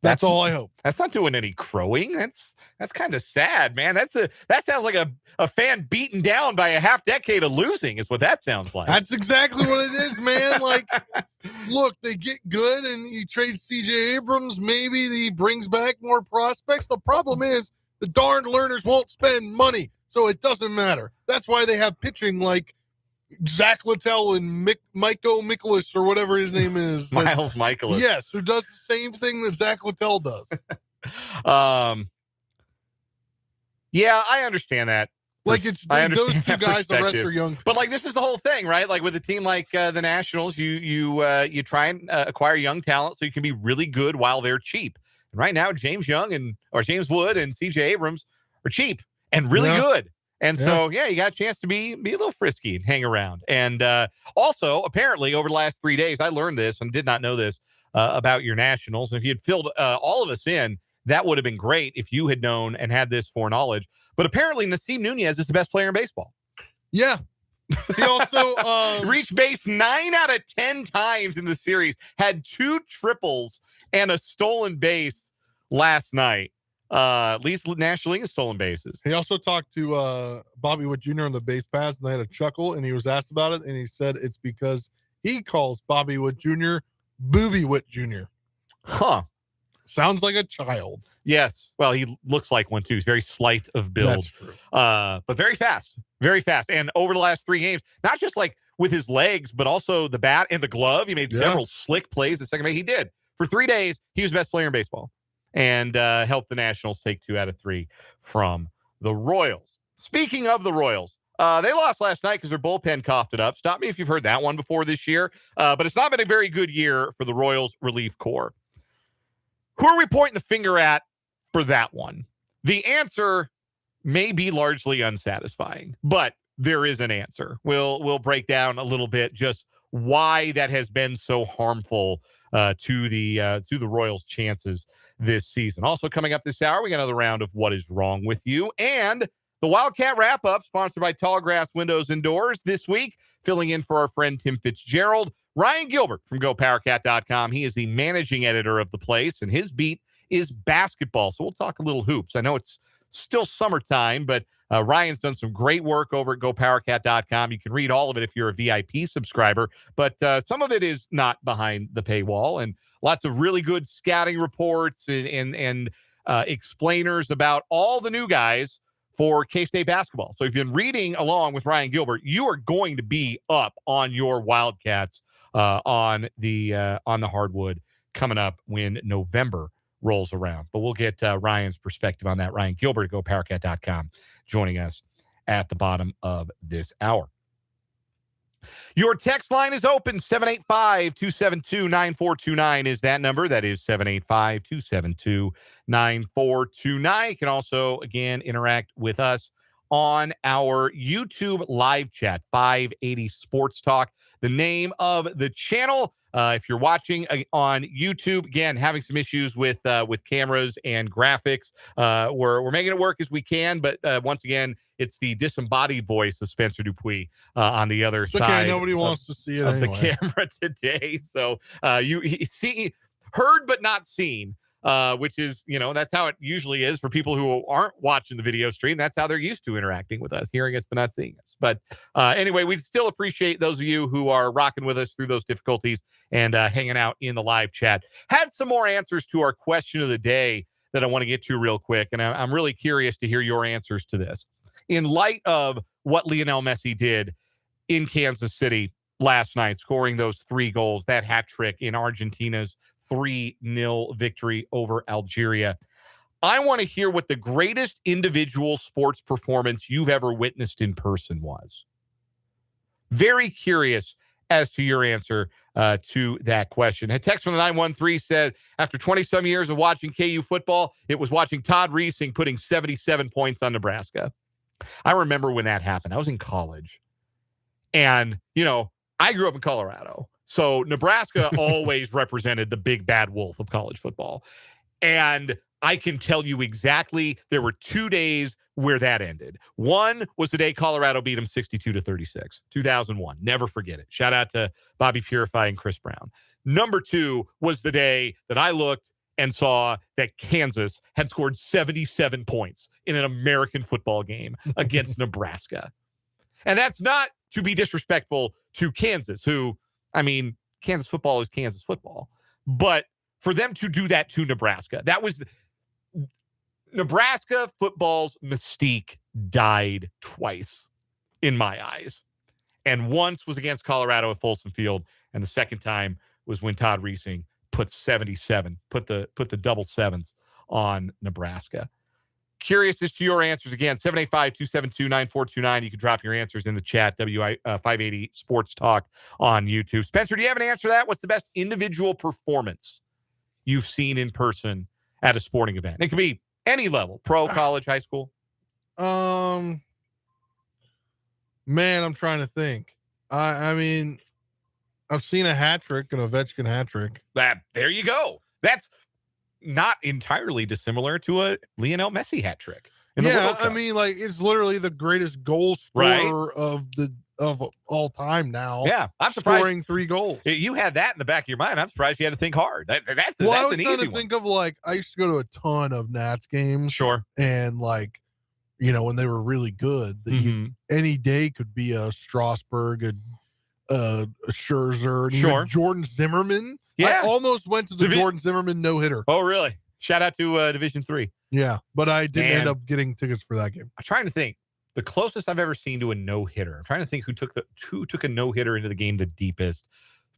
That's all I hope. That's not doing any crowing. That's kind of sad, man. That sounds like a fan beaten down by a half decade of losing is what that sounds like. That's exactly what it is, man. Like, look, they get good and you trade CJ Abrams. Maybe he brings back more prospects. The problem is the darn learners won't spend money, so it doesn't matter. That's why they have pitching like Zach Littell and Michael Mikolas or whatever his name is. Miles Mikolas. Yes, who does the same thing that Zach Littell does. Yeah, I understand that. Like those two guys, the rest are young. But like this is the whole thing, right? Like with a team like the Nationals, you try and acquire young talent so you can be really good while they're cheap. And right now, James Wood and CJ Abrams are cheap and really good. And so, you got a chance to be a little frisky and hang around. And also, apparently, over the last 3 days, I learned this and did not know this about your Nationals. And if you had filled all of us in, that would have been great if you had known and had this foreknowledge. But apparently, Nasim Nunez is the best player in baseball. Yeah. He also reached base 9 out of 10 times in the series, had 2 triples and a stolen base last night. Least National League in stolen bases. He also talked to Bobby Witt Jr. on the base pass, and they had a chuckle, and he was asked about it, and he said it's because he calls Bobby Witt Jr. Booby Witt Jr. Huh. Sounds like a child. Yes. Well, he looks like one, too. He's very slight of build. That's true. But very fast. Very fast. And over the last 3 games, not just like with his legs, but also the bat and the glove. He made several slick plays the second base. He did. For 3 days, he was the best player in baseball. And helped the Nationals take 2 out of 3 from the Royals. Speaking of the Royals, they lost last night because their bullpen coughed it up. Stop me if you've heard that one before this year. But it's not been a very good year for the Royals relief corps. Who are we pointing the finger at for that one? The answer may be largely unsatisfying, but there is an answer. We'll break down a little bit just why that has been so harmful to the Royals' chances this season. Also coming up this hour, we got another round of What Is Wrong With You, and the Wildcat Wrap-Up, sponsored by Tallgrass Windows and Doors. This week, filling in for our friend Tim Fitzgerald, Ryan Gilbert from GoPowerCat.com. He is the managing editor of the place, and his beat is basketball. So we'll talk a little hoops. I know it's still summertime, but Ryan's done some great work over at GoPowerCat.com. You can read all of it if you're a VIP subscriber, but some of it is not behind the paywall, and lots of really good scouting reports and explainers about all the new guys for K-State basketball. So if you've been reading along with Ryan Gilbert, you are going to be up on your Wildcats on the hardwood coming up when November rolls around. But we'll get Ryan's perspective on that. Ryan Gilbert at GoPowerCat.com joining us at the bottom of this hour. Your text line is open. 785-272-9429 is that number. That is 785-272-9429. You can also, again, interact with us on our YouTube live chat, 580 Sports Talk, the name of the channel. If you're watching on YouTube, again, having some issues with cameras and graphics, we're making it work as we can. But once again, it's the disembodied voice of Spencer Dupuis on the other side. Okay, nobody wants to see it of anyway. The camera today. So you heard but not seen. Which is, that's how it usually is for people who aren't watching the video stream. That's how they're used to interacting with us, hearing us but not seeing us. But anyway, we still appreciate those of you who are rocking with us through those difficulties and hanging out in the live chat. Had some more answers to our question of the day that I want to get to real quick, and I'm really curious to hear your answers to this. In light of what Lionel Messi did in Kansas City last night, scoring those 3 goals, that hat trick in Argentina's 3-0 victory over Algeria. I want to hear what the greatest individual sports performance you've ever witnessed in person was. Very curious as to your answer to that question. A text from the 913 said, after 20-some years of watching KU football, it was watching Todd Reesing putting 77 points on Nebraska. I remember when that happened. I was in college. And, I grew up in Colorado. So Nebraska always represented the big bad wolf of college football. And I can tell you exactly, there were 2 days where that ended. One was the day Colorado beat them 62-36, 2001. Never forget it. Shout out to Bobby Purify and Chris Brown. Number 2 was the day that I looked and saw that Kansas had scored 77 points in an American football game against Nebraska. And that's not to be disrespectful to Kansas, who, Kansas football is Kansas football. But for them to do that to Nebraska, that was Nebraska football's mystique died twice in my eyes. And once was against Colorado at Folsom Field. And the second time was when Todd Reesing put 77, put the double sevens on Nebraska. Curious as to your answers. Again, 785-272-9429. You can drop your answers in the chat, WI580 Sports Talk on YouTube. Spencer, do you have an answer to that? What's the best individual performance you've seen in person at a sporting event? It could be any level, pro, college, high school. Man, I'm trying to think. I've seen a hat trick, an Ovechkin hat trick. There you go. That's not entirely dissimilar to a Lionel Messi hat trick. It's literally the greatest goal scorer of all time now. Yeah, I'm surprised. Scoring 3 goals. You had that in the back of your mind. I'm surprised you had to think hard. That's I was an trying easy to one. think of I used to go to a ton of Nats games. Sure. And when they were really good, any day could be a Strasburg, a Scherzer, and even Jordan Zimmerman. Yeah. I almost went to the Jordan Zimmerman no-hitter. Oh, really? Shout out to Division III. Yeah, but I didn't end up getting tickets for that game. I'm trying to think. The closest I've ever seen to a no-hitter. I'm trying to think who took a no-hitter into the game the deepest.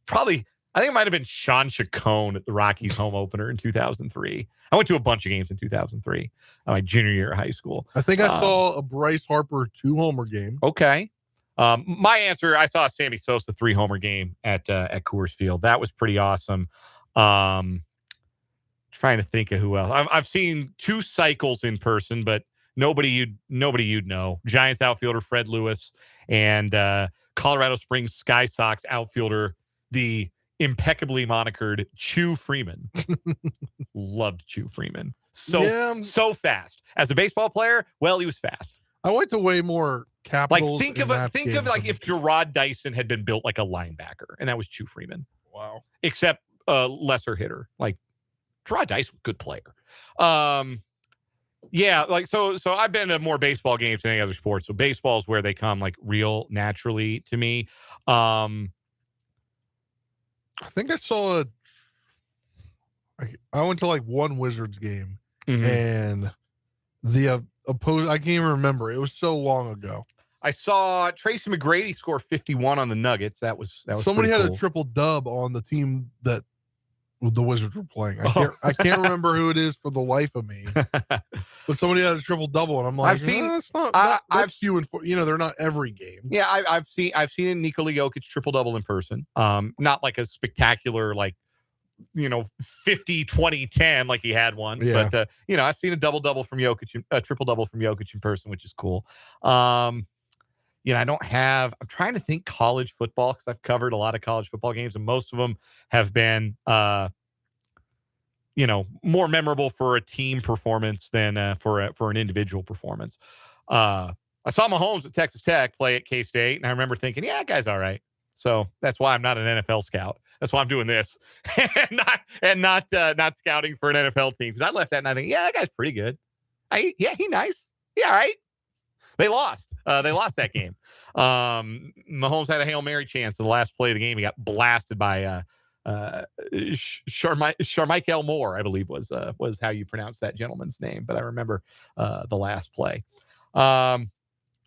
Probably, I think it might have been Sean Chacon at the Rockies home opener in 2003. I went to a bunch of games in 2003, my junior year of high school. I think I saw a Bryce Harper 2-homer game. Okay. My answer, I saw a Sammy Sosa 3-homer game at Coors Field. That was pretty awesome. Trying to think of who else. I've seen 2 cycles in person, but nobody you'd know. Giants outfielder Fred Lewis and Colorado Springs Sky Sox outfielder, the impeccably monikered Chew Freeman. Loved Chew Freeman. So fast. As a baseball player, well, he was fast. I went to way more Capitals. Think of if Gerard Dyson had been built like a linebacker, and that was Chew Freeman. Wow. Except lesser hitter. Gerard Dyson, good player. So I've been to more baseball games than any other sports. So baseball is where they come real naturally to me. I think I saw I went to one Wizards game, and the I can't even remember. It was so long ago. I saw Tracy McGrady score 51 on the Nuggets. That was somebody had cool. a triple dub on the team that the Wizards were playing. I can't remember who it is for the life of me. But somebody had a triple double, and I'm like, that's few and far. They're not every game. Yeah, I've seen Nikola Jokic triple double in person. Not like a spectacular 50, 20, 10 like he had one. Yeah. But I've seen a double double from Jokic, a triple double from Jokic in person, which is cool. I don't have, I'm trying to think college football because I've covered a lot of college football games and most of them have been, more memorable for a team performance than for an individual performance. I saw Mahomes at Texas Tech play at K-State, and I remember thinking, yeah, that guy's all right. So that's why I'm not an NFL scout. That's why I'm doing this and not scouting for an NFL team. Because I left that and I think, yeah, that guy's pretty good. He nice. Yeah, all right. They lost. They lost that game. Mahomes had a Hail Mary chance in the last play of the game. He got blasted by Sharmichael Moore, I believe was how you pronounce that gentleman's name. But I remember the last play. From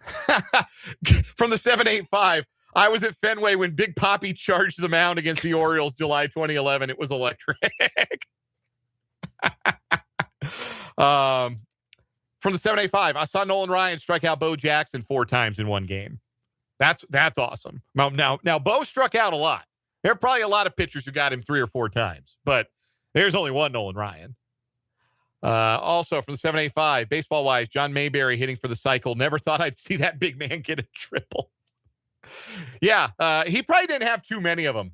the 785, I was at Fenway when Big Papi charged the mound against the Orioles July 2011. It was electric. From the 785, I saw Nolan Ryan strike out Bo Jackson 4 times in one game. That's awesome. Now Bo struck out a lot. There are probably a lot of pitchers who got him 3 or 4 times, but there's only one Nolan Ryan. Also from the 785, baseball-wise, John Mayberry hitting for the cycle. Never thought I'd see that big man get a triple. Yeah, he probably didn't have too many of them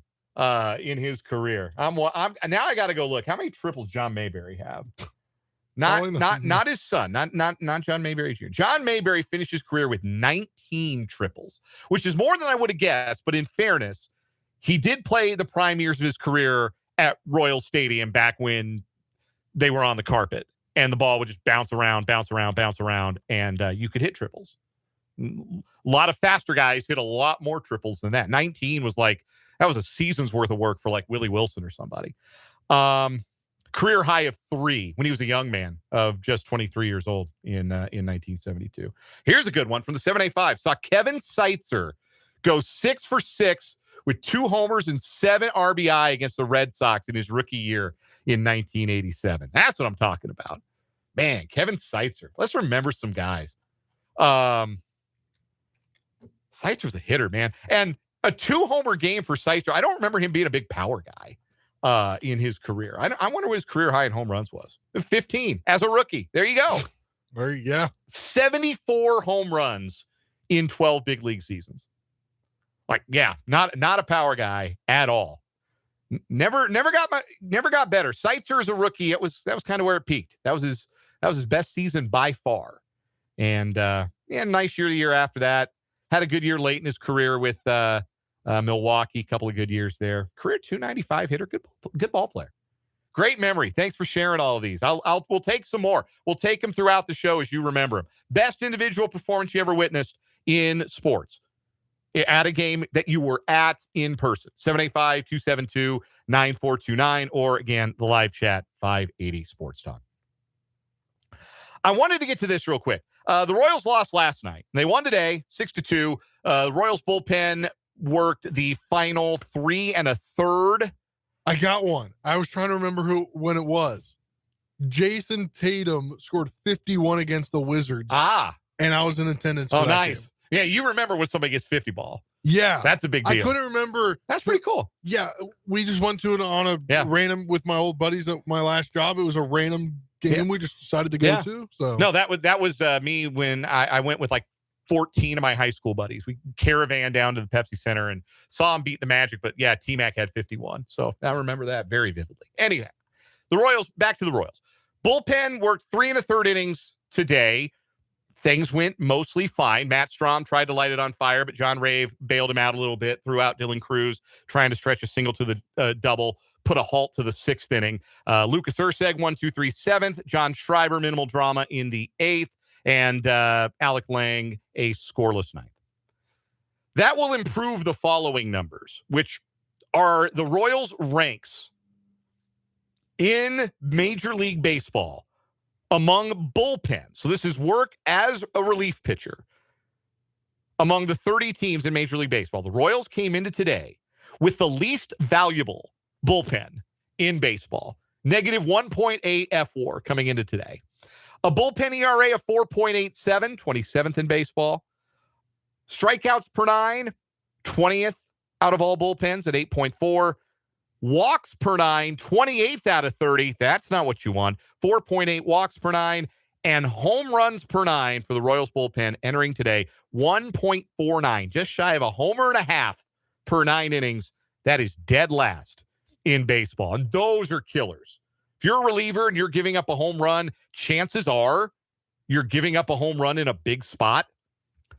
in his career. Now I got to go look. How many triples John Mayberry have? Not his son, not John Mayberry Jr. John Mayberry finished his career with 19 triples, which is more than I would have guessed. But in fairness, he did play the prime years of his career at Royal Stadium back when they were on the carpet and the ball would just bounce around, and you could hit triples. A lot of faster guys hit a lot more triples than that. 19 was that was a season's worth of work for like Willie Wilson or somebody. Career high of 3 when he was a young man of just 23 years old in 1972. Here's a good one from the 785. Saw Kevin Seitzer go 6 for 6 with 2 homers and 7 RBI against the Red Sox in his rookie year in 1987. That's what I'm talking about. Man, Kevin Seitzer. Let's remember some guys. Seitzer's a hitter, man. And a 2-homer game for Seitzer. I don't remember him being a big power guy in his career. I wonder what his career high in home runs was. 15 as a rookie. There you go. Yeah. 74 home runs in 12 big league seasons. Not a power guy at all. Never got better. Seitzer as a rookie, that was kind of where it peaked. That was his best season by far. And nice year the year after that. Had a good year late in his career with Milwaukee, couple of good years there. Career 295 hitter, good ball player. Great memory. Thanks for sharing all of these. We'll take some more. We'll take them throughout the show as you remember them. Best individual performance you ever witnessed in sports at a game that you were at in person. 785-272-9429 or again, the live chat 580 Sports Talk. I wanted to get to this real quick. The Royals lost last night. They won today, 6-2. The Royals bullpen worked the final 3 1/3. I got one. I was trying to remember when it was. Jason Tatum scored 51 against the Wizards. And I was in attendance for that nice. game. Yeah, you remember when somebody gets 50 ball. Yeah. That's a big deal. I couldn't remember. That's pretty cool. Yeah. We just went to it on a random with my old buddies at my last job. It was a random game we just decided to go to. So no, that was me when I went with like 14 of my high school buddies. We caravan down to the Pepsi Center and saw him beat the Magic. But yeah, T-Mac had 51. So I remember that very vividly. Anyway, back to the Royals. Bullpen worked 3 1/3 innings today. Things went mostly fine. Matt Strom tried to light it on fire, but John Rave bailed him out a little bit, threw out Dylan Cruz, trying to stretch a single to the double, put a halt to the 6th inning. Lucas Urseg, 1-2-3, 7th. John Schreiber, minimal drama in the 8th. And Alec Lang, a scoreless 9th. That will improve the following numbers, which are the Royals' ranks in Major League Baseball among bullpens. So this is work as a relief pitcher. Among the 30 teams in Major League Baseball, the Royals came into today with the least valuable bullpen in baseball. Negative 1.8 F WAR coming into today. A bullpen ERA of 4.87, 27th in baseball. Strikeouts per 9, 20th out of all bullpens at 8.4. Walks per 9, 28th out of 30. That's not what you want. 4.8 walks per 9. And home runs per 9 for the Royals bullpen entering today 1.49, just shy of a homer and a half per 9 innings. That is dead last in baseball, and those are killers. If you're a reliever and you're giving up a home run, chances are you're giving up a home run in a big spot.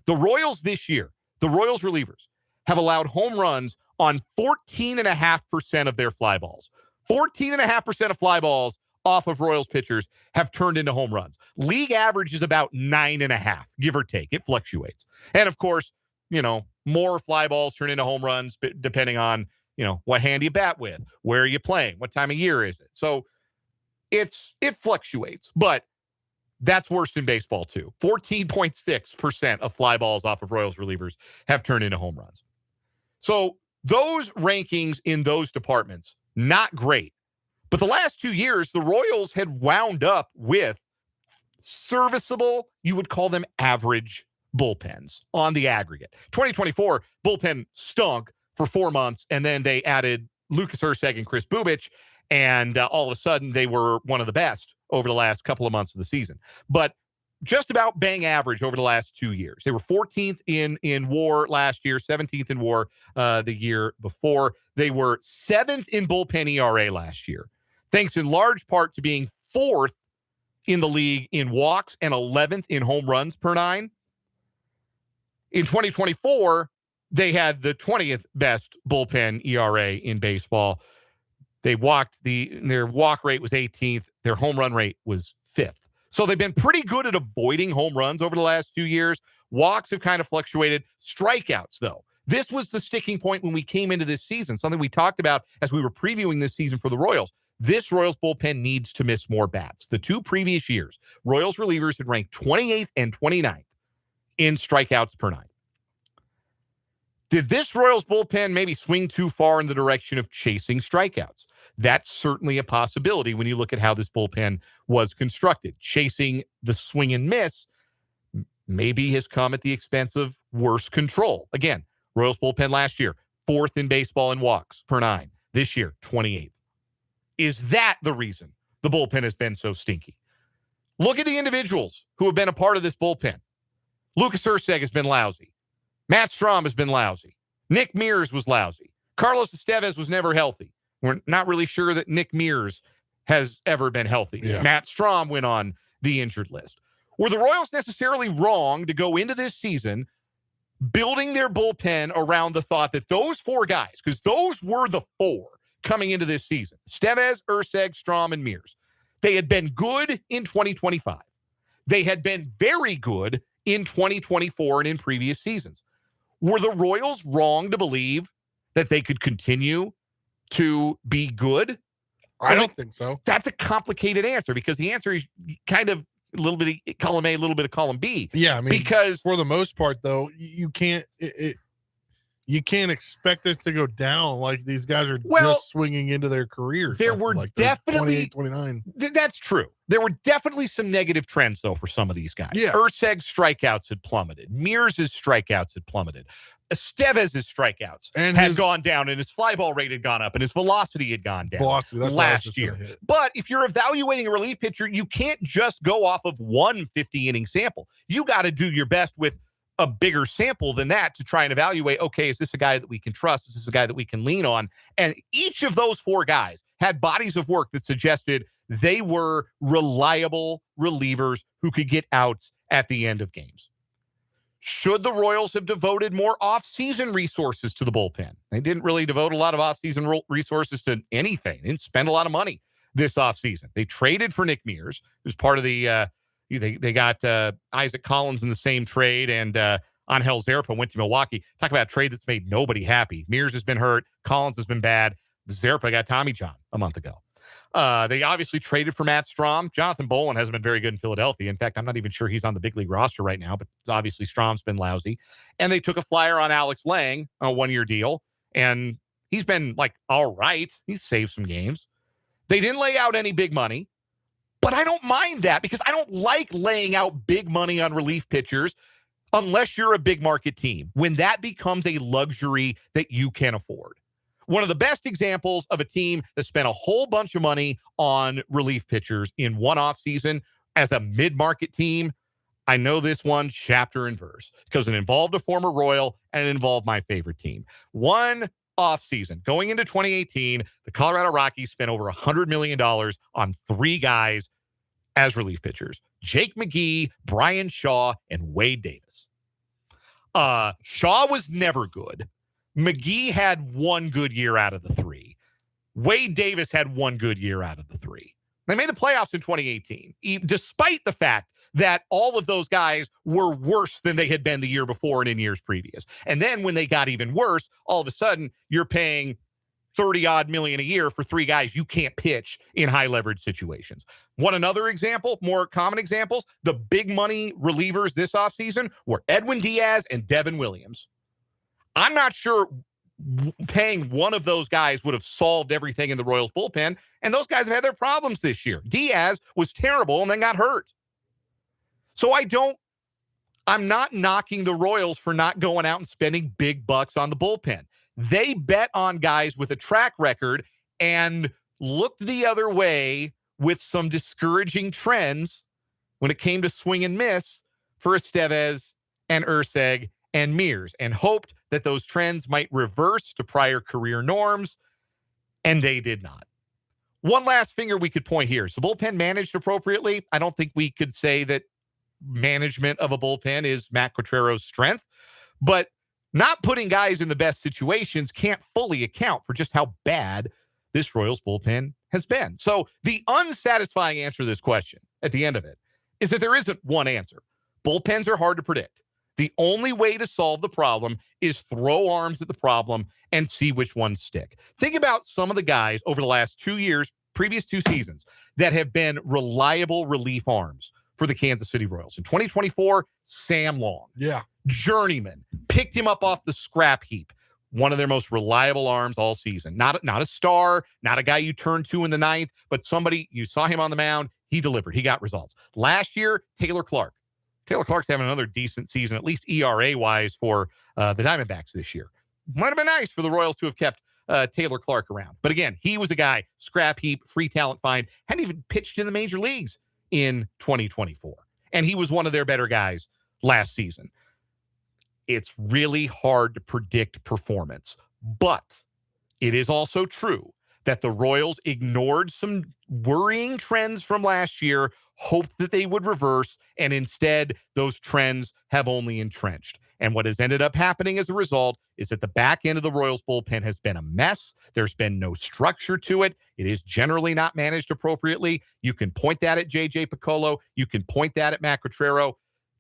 The Royals this year, the Royals relievers, have allowed home runs on 14.5% of their fly balls. 14.5% of fly balls off of Royals pitchers have turned into home runs. League average is about 9.5, give or take. It fluctuates. And of course, more fly balls turn into home runs depending on, what hand you bat with, where are you playing, what time of year is it. So it fluctuates, but that's worse in baseball too. 14.6% of fly balls off of Royals relievers have turned into home runs. So those rankings in those departments, not great. But the last 2 years, the Royals had wound up with serviceable, you would call them average bullpens on the aggregate. 2024, bullpen stunk for 4 months, and then they added Lucas Erceg and Chris Bubich, and all of a sudden they were one of the best over the last couple of months of the season. But just about bang average over the last 2 years. They were 14th in WAR last year, 17th in WAR the year before. They were 7th in bullpen ERA last year, thanks in large part to being 4th in the league in walks and 11th in home runs per 9. In 2024, they had the 20th best bullpen ERA in baseball. They their walk rate was 18th. Their home run rate was 5th. So they've been pretty good at avoiding home runs over the last 2 years. Walks have kind of fluctuated. Strikeouts, though. This was the sticking point when we came into this season, something we talked about as we were previewing this season for the Royals. This Royals bullpen needs to miss more bats. The 2 previous years, Royals relievers had ranked 28th and 29th in strikeouts per 9. Did this Royals bullpen maybe swing too far in the direction of chasing strikeouts? That's certainly a possibility when you look at how this bullpen was constructed. Chasing the swing and miss maybe has come at the expense of worse control. Again, Royals bullpen last year, 4th in baseball in walks per 9. This year, 28th. Is that the reason the bullpen has been so stinky? Look at the individuals who have been a part of this bullpen. Lucas Erceg has been lousy. Matt Strahm has been lousy. Nick Mears was lousy. Carlos Estevez was never healthy. We're not really sure that Nick Mears has ever been healthy. Yeah. Matt Strahm went on the injured list. Were the Royals necessarily wrong to go into this season building their bullpen around the thought that those 4 guys, because those were the 4 coming into this season, Estevez, Erceg, Strahm, and Mears, they had been good in 2025. They had been very good in 2024 and in previous seasons. Were the Royals wrong to believe that they could continue to be good? I don't think so. That's a complicated answer because the answer is kind of a little bit of column A, a little bit of column B. Yeah, I mean, because for the most part, though, you can't expect it to go down like these guys are just swinging into their careers. There were definitely 29. That's true. There were definitely some negative trends, though, for some of these guys. Yeah. Erceg's strikeouts had plummeted. Mears' strikeouts had plummeted. Estevez's strikeouts had gone down, and his fly ball rate had gone up, and his velocity had gone down last year. But if you're evaluating a relief pitcher, you can't just go off of one 50-inning sample. You got to do your best with a bigger sample than that to try and evaluate, okay, is this a guy that we can trust? Is this a guy that we can lean on? And each of those 4 guys had bodies of work that suggested they were reliable relievers who could get outs at the end of games. Should the Royals have devoted more off-season resources to the bullpen? They didn't really devote a lot of off-season resources to anything. They didn't spend a lot of money this offseason. They traded for Nick Mears, who's part of the they got Isaac Collins in the same trade, and Angel Zerpa went to Milwaukee. Talk about a trade that's made nobody happy. Mears has been hurt. Collins has been bad. Zerpa got Tommy John a month ago. They obviously traded for Matt Strahm. Jonathan Bolin hasn't been very good in Philadelphia. In fact, I'm not even sure he's on the big league roster right now, but obviously Strahm's been lousy. And they took a flyer on Alex Lang on a 1-year deal, and he's been all right. He's saved some games. They didn't lay out any big money, but I don't mind that because I don't like laying out big money on relief pitchers unless you're a big market team, when that becomes a luxury that you can afford. One of the best examples of a team that spent a whole bunch of money on relief pitchers in one offseason as a mid-market team, I know this one chapter and verse because it involved a former Royal and it involved my favorite team. One offseason, going into 2018, the Colorado Rockies spent over $100 million on 3 guys as relief pitchers: Jake McGee, Brian Shaw, and Wade Davis. Shaw was never good. McGee had 1 good year out of the 3. Wade Davis had 1 good year out of the 3. They made the playoffs in 2018, despite the fact that all of those guys were worse than they had been the year before and in years previous. And then when they got even worse, all of a sudden you're paying 30-odd million a year for 3 guys you can't pitch in high leverage situations. Want another example, more common examples? The big money relievers this offseason were Edwin Diaz and Devin Williams. I'm not sure paying one of those guys would have solved everything in the Royals bullpen, and those guys have had their problems this year. Diaz was terrible and then got hurt. So I'm not knocking the Royals for not going out and spending big bucks on the bullpen. They bet on guys with a track record and looked the other way with some discouraging trends when it came to swing and miss for Estevez and Urseg and Mears, and hoped that those trends might reverse to prior career norms, and they did not. One last finger we could point here. Is the bullpen managed appropriately? I don't think we could say that management of a bullpen is Matt Quatrero's strength, but not putting guys in the best situations can't fully account for just how bad this Royals bullpen has been. So the unsatisfying answer to this question at the end of it is that there isn't one answer. Bullpens are hard to predict. The only way to solve the problem is throw arms at the problem and see which ones stick. Think about some of the guys over the last 2 years, previous 2 seasons, that have been reliable relief arms for the Kansas City Royals. In 2024, Sam Long. Yeah. Journeyman. Picked him up off the scrap heap. One of their most reliable arms all season. Not a star, not a guy you turn to in the 9th, but somebody, you saw him on the mound, he delivered. He got results. Last year, Taylor Clark. Taylor Clark's having another decent season, at least ERA-wise, for the Diamondbacks this year. Might have been nice for the Royals to have kept Taylor Clark around. But again, he was a guy, scrap heap, free talent find, hadn't even pitched in the major leagues in 2024. And he was one of their better guys last season. It's really hard to predict performance. But it is also true that the Royals ignored some worrying trends from last year, hoped that they would reverse, and instead those trends have only entrenched. And what has ended up happening as a result is that the back end of the Royals bullpen has been a mess. There's been no structure to it. It is generally not managed appropriately. You can point that at J.J. Piccolo. You can point that at Matt Quatrero.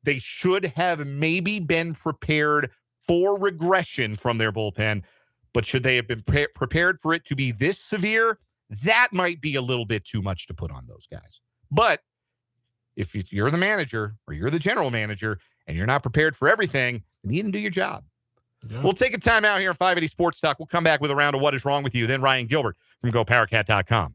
They should have maybe been prepared for regression from their bullpen, but should they have been prepared for it to be this severe? That might be a little bit too much to put on those guys. But if you're the manager or you're the general manager and you're not prepared for everything, then you didn't do your job. Yeah. We'll take a time out here on 580 Sports Talk. We'll come back with a round of What Is Wrong With You. Then Ryan Gilbert from GoPowerCat.com.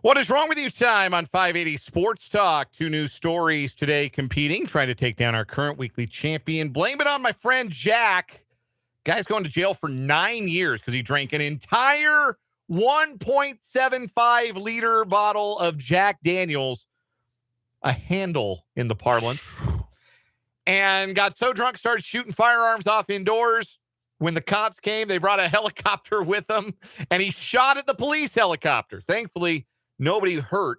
What is wrong with you time on 580 Sports Talk? 2 news stories today competing, trying to take down our current weekly champion. Blame it on my friend Jack. Guy's going to jail for 9 years because he drank an entire 1.75 liter bottle of Jack Daniels, a handle in the parlance, and got so drunk, started shooting firearms off indoors. When the cops came, they brought a helicopter with them, and he shot at the police helicopter. Thankfully, nobody hurt,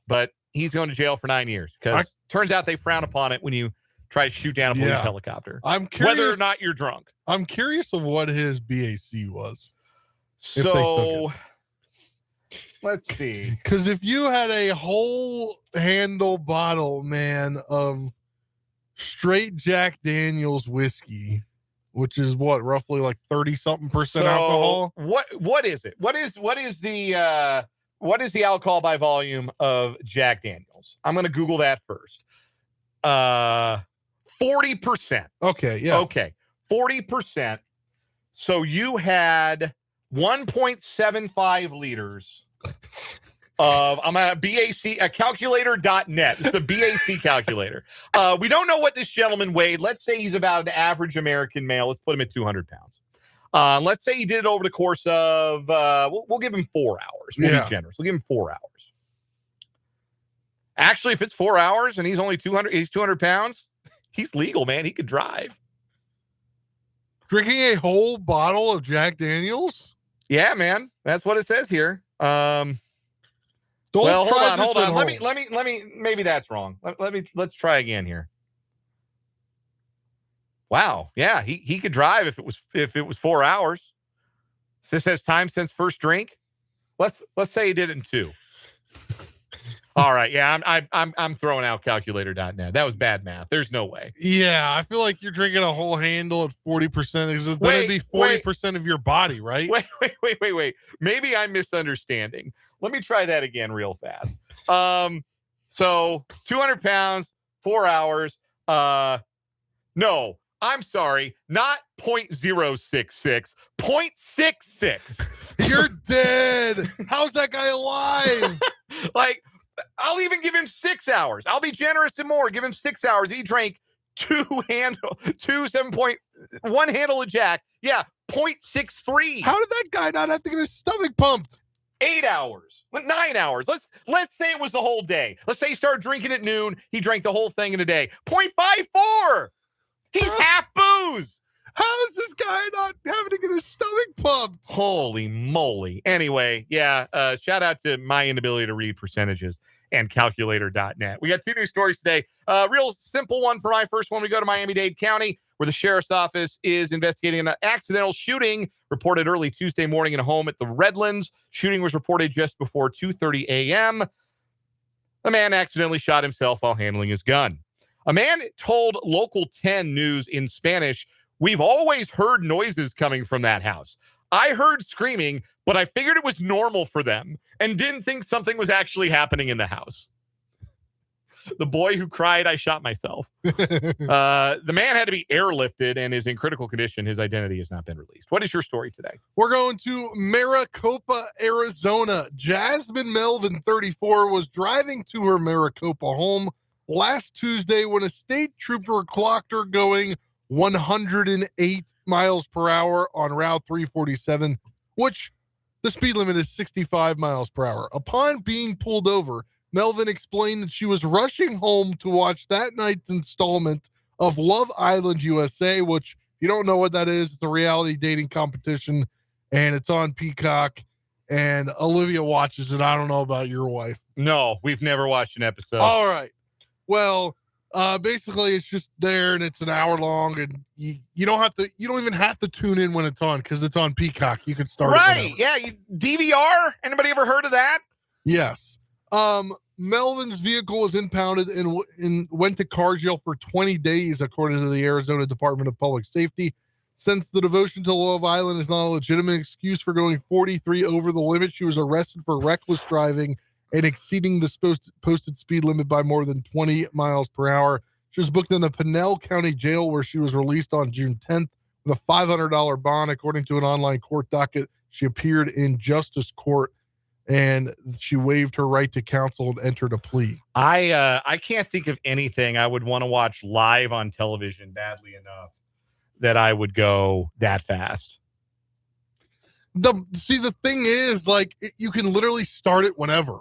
but he's going to jail for 9 years because turns out they frown upon it when you try to shoot down a police helicopter. I'm curious, whether or not you're drunk. I'm curious of what his BAC was. So let's see. Because if you had a whole handle bottle, man, of straight Jack Daniels whiskey, which is what, roughly like 30-something% alcohol. What is it? What is the alcohol by volume of Jack Daniels? I'm going to Google that first. 40%. Okay, yeah. Okay, 40%. So you had 1.75 liters of, I'm at BAC, calculator.net. It's the BAC calculator. We don't know what this gentleman weighed. Let's say he's about an average American male. Let's put him at 200 pounds. Let's say he did it over the course of, we'll give him 4 hours. We'll be generous. We'll give him 4 hours. Actually, if it's 4 hours and he's only 200 pounds, he's legal, man. He could drive. Drinking a whole bottle of Jack Daniels? Yeah, man. That's what it says here. Hold on. Let me, maybe that's wrong. Let's try again here. Wow. Yeah, he could drive if it was 4 hours. This says time since first drink. Let's say he did it in 2. All right. Yeah, I'm throwing out calculator.net. That was bad math. There's no way. Yeah, I feel like you're drinking a whole handle at 40% because then it'd be 40% of your body, right? Wait. Maybe I'm misunderstanding. Let me try that again real fast. So 200 pounds, 4 hours. No, I'm sorry, not 0.066, 0.66. You're dead. How's that guy alive? Like, I'll even give him 6 hours. I'll be generous and more. Give him 6 hours. He drank 1 handle of Jack. Yeah, 0.63. How did that guy not have to get his stomach pumped? 8 hours, 9 hours. Let's say it was the whole day. Let's say he started drinking at noon. He drank the whole thing in a day. 0.54. He's half booze. How is this guy not having to get his stomach pumped? Holy moly. Anyway, yeah, shout out to my inability to read percentages and calculator.net. We got 2 news stories today. Real simple one for my first one. We go to Miami-Dade County, where the sheriff's office is investigating an accidental shooting reported early Tuesday morning in a home at the Redlands. Shooting was reported just before 2:30 a.m. The man accidentally shot himself while handling his gun. A man told Local 10 News in Spanish, "We've always heard noises coming from that house. I heard screaming, but I figured it was normal for them and didn't think something was actually happening in the house." The boy who cried, "I shot myself." The man had to be airlifted and is in critical condition. His identity has not been released. What is your story today? We're going to Maricopa, Arizona. Jasmine Melvin, 34, was driving to her Maricopa home last Tuesday when a state trooper clocked her going 108 miles per hour on Route 347, which the speed limit is 65 miles per hour. Upon being pulled over, Melvin explained that she was rushing home to watch that night's installment of Love Island USA, which, if you don't know what that is, it's a reality dating competition, and it's on Peacock, and Olivia watches it. I don't know about your wife. No, we've never watched an episode. All right. Well, basically it's just there and it's an hour long, and you don't even have to tune in when it's on because it's on Peacock. You can start right. Yeah. DVR. Anybody ever heard of that? Yes. Melvin's vehicle was impounded and went to car jail for 20 days, according to the Arizona Department of Public Safety. Since the devotion to Love Island is not a legitimate excuse for going 43 over the limit, she was arrested for reckless driving and exceeding the posted speed limit by more than 20 miles per hour. She was booked in the Pinell County Jail, where she was released on June 10th with a $500 bond. According to an online court docket, she appeared in justice court. and she waived her right to counsel and entered a plea. I can't think of anything I would want to watch live on television badly enough that I would go that fast. The thing is, like, you can literally start it whenever.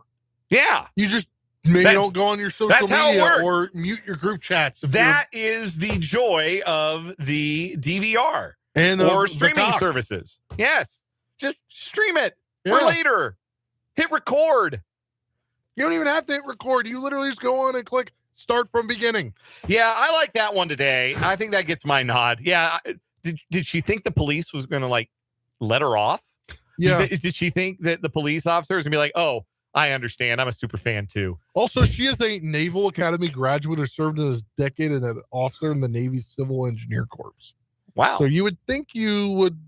Yeah. You just don't go on your social media or mute your group chats. That is the joy of the DVR and or streaming services. Yes. Just stream it for later. Hit record. You don't even have to hit record. You literally just go on and click start from beginning. Yeah, I like that one today. I think that gets my nod. Yeah. Did she think the police was going to, like, let her off? Yeah. Did she think that the police officer was going to be like, oh, I understand. I'm a super fan too. Also, she is a Naval Academy graduate who served as a decade as an officer in the Navy Civil Engineer Corps. Wow. So you would think you would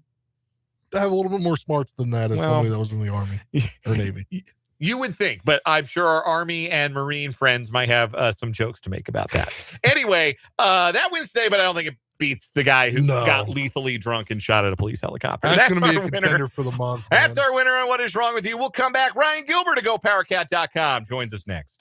have a little bit more smarts than that as somebody that was in the Army or Navy. You would think, but I'm sure our Army and Marine friends might have some jokes to make about that. Anyway, that wins today, but I don't think it beats the guy who got lethally drunk and shot at a police helicopter. That's going to be a contender for the month. That's our winner on What Is Wrong With You. We'll come back. Ryan Gilbert of GoPowerCat.com joins us next.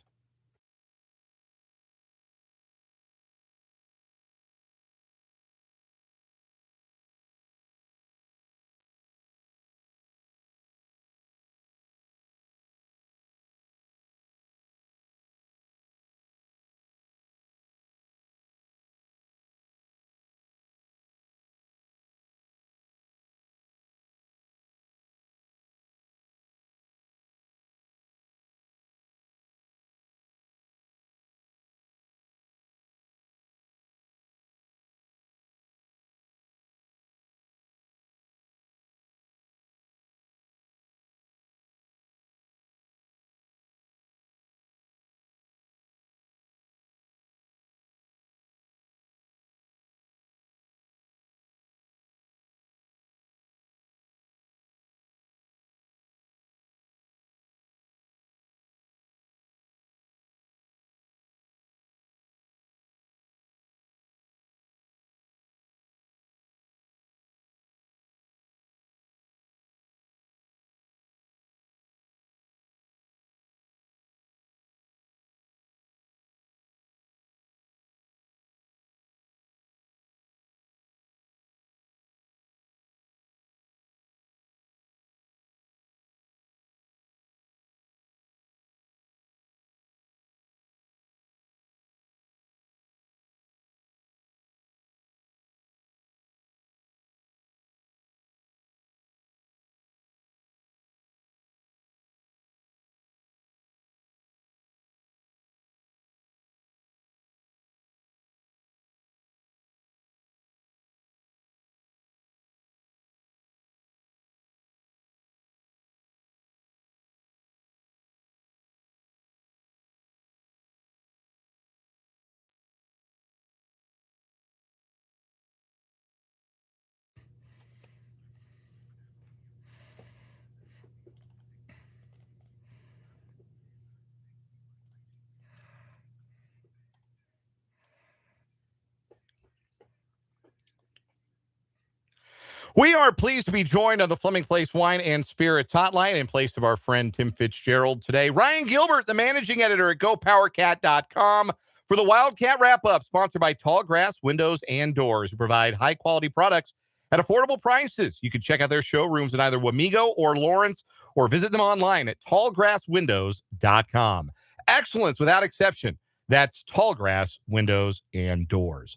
We are pleased to be joined on the Fleming Place Wine and Spirits Hotline in place of our friend Tim Fitzgerald today. Ryan Gilbert, the managing editor at GoPowerCat.com for the Wildcat Wrap-Up, sponsored by Tallgrass Windows and Doors, who provide high-quality products at affordable prices. You can check out their showrooms in either Wamego or Lawrence, or visit them online at tallgrasswindows.com. Excellence without exception. That's Tallgrass Windows and Doors.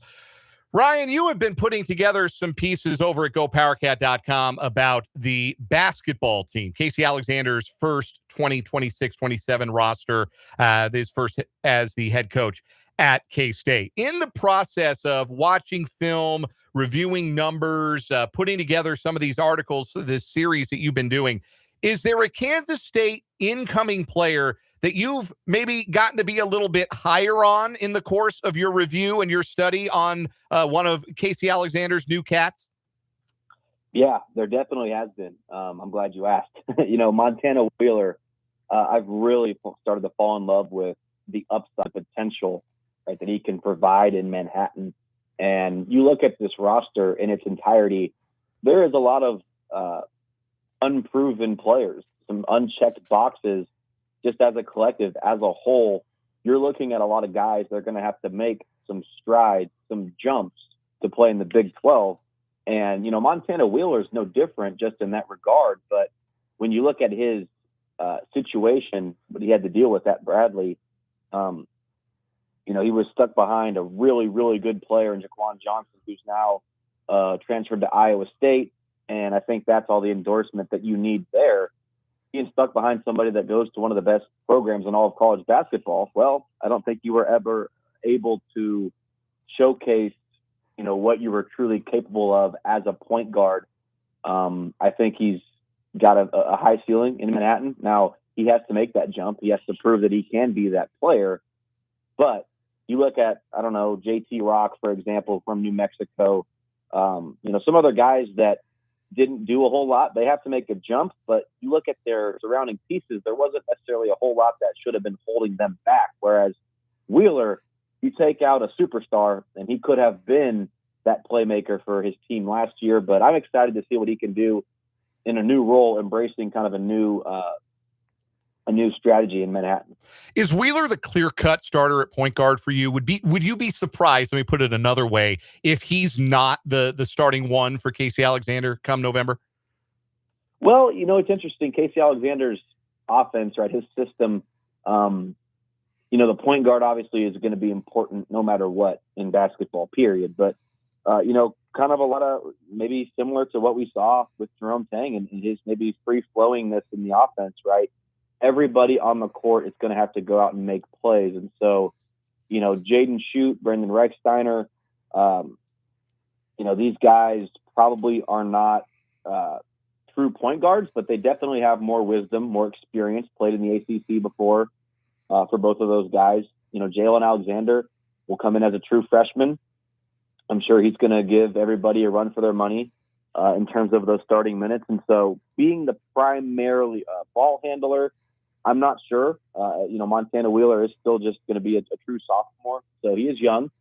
Ryan, you have been putting together some pieces over at GoPowerCat.com about the basketball team, Casey Alexander's first 2026-27 roster, his first as the head coach at K-State. In the process of watching film, reviewing numbers, putting together some of these articles, this series that you've been doing, is there a Kansas State incoming player that you've maybe gotten to be a little bit higher on in the course of your review and your study on one of Casey Alexander's new Cats? Yeah, there definitely has been. I'm glad you asked. Montana Wheeler, I've really started to fall in love with the upside potential, right, that he can provide in Manhattan. And you look at this roster in its entirety, there is a lot of unproven players some unchecked boxes just as a collective, as a whole. You're looking at a lot of guys that are going to have to make some strides, some jumps to play in the Big 12. And, Montana Wheeler is no different just in that regard. But when you look at his situation, what he had to deal with at Bradley, he was stuck behind a really, really good player in Jaquan Johnson, who's now transferred to Iowa State. And I think that's all the endorsement that you need there. Being stuck behind somebody that goes to one of the best programs in all of college basketball, well, I don't think you were ever able to showcase, what you were truly capable of as a point guard. I think he's got a high ceiling in Manhattan. Now, he has to make that jump. He has to prove that he can be that player. But you look at, JT Rock, for example, from New Mexico, some other guys that didn't do a whole lot. They have to make a jump, but you look at their surrounding pieces, there wasn't necessarily a whole lot that should have been holding them back. Whereas Wheeler, you take out a superstar, and he could have been that playmaker for his team last year. But I'm excited to see what he can do in a new role, embracing kind of a new strategy in Manhattan. Is Wheeler the clear-cut starter at point guard for you? Would you be surprised, let me put it another way, if he's not the starting one for Casey Alexander come November? Well, it's interesting. Casey Alexander's offense, right, his system, the point guard obviously is going to be important no matter what in basketball, period. But, kind of a lot of maybe similar to what we saw with Jerome Tang and his maybe free-flowingness in the offense, right? Everybody on the court is going to have to go out and make plays. And so, Jaden Shute, Brendan Reichsteiner, these guys probably are not true point guards, but they definitely have more wisdom, more experience, played in the ACC before for both of those guys. Jalen Alexander will come in as a true freshman. I'm sure he's going to give everybody a run for their money in terms of those starting minutes. And so being the primarily ball handler, I'm not sure. Montana Wheeler is still just going to be a true sophomore, so he is young.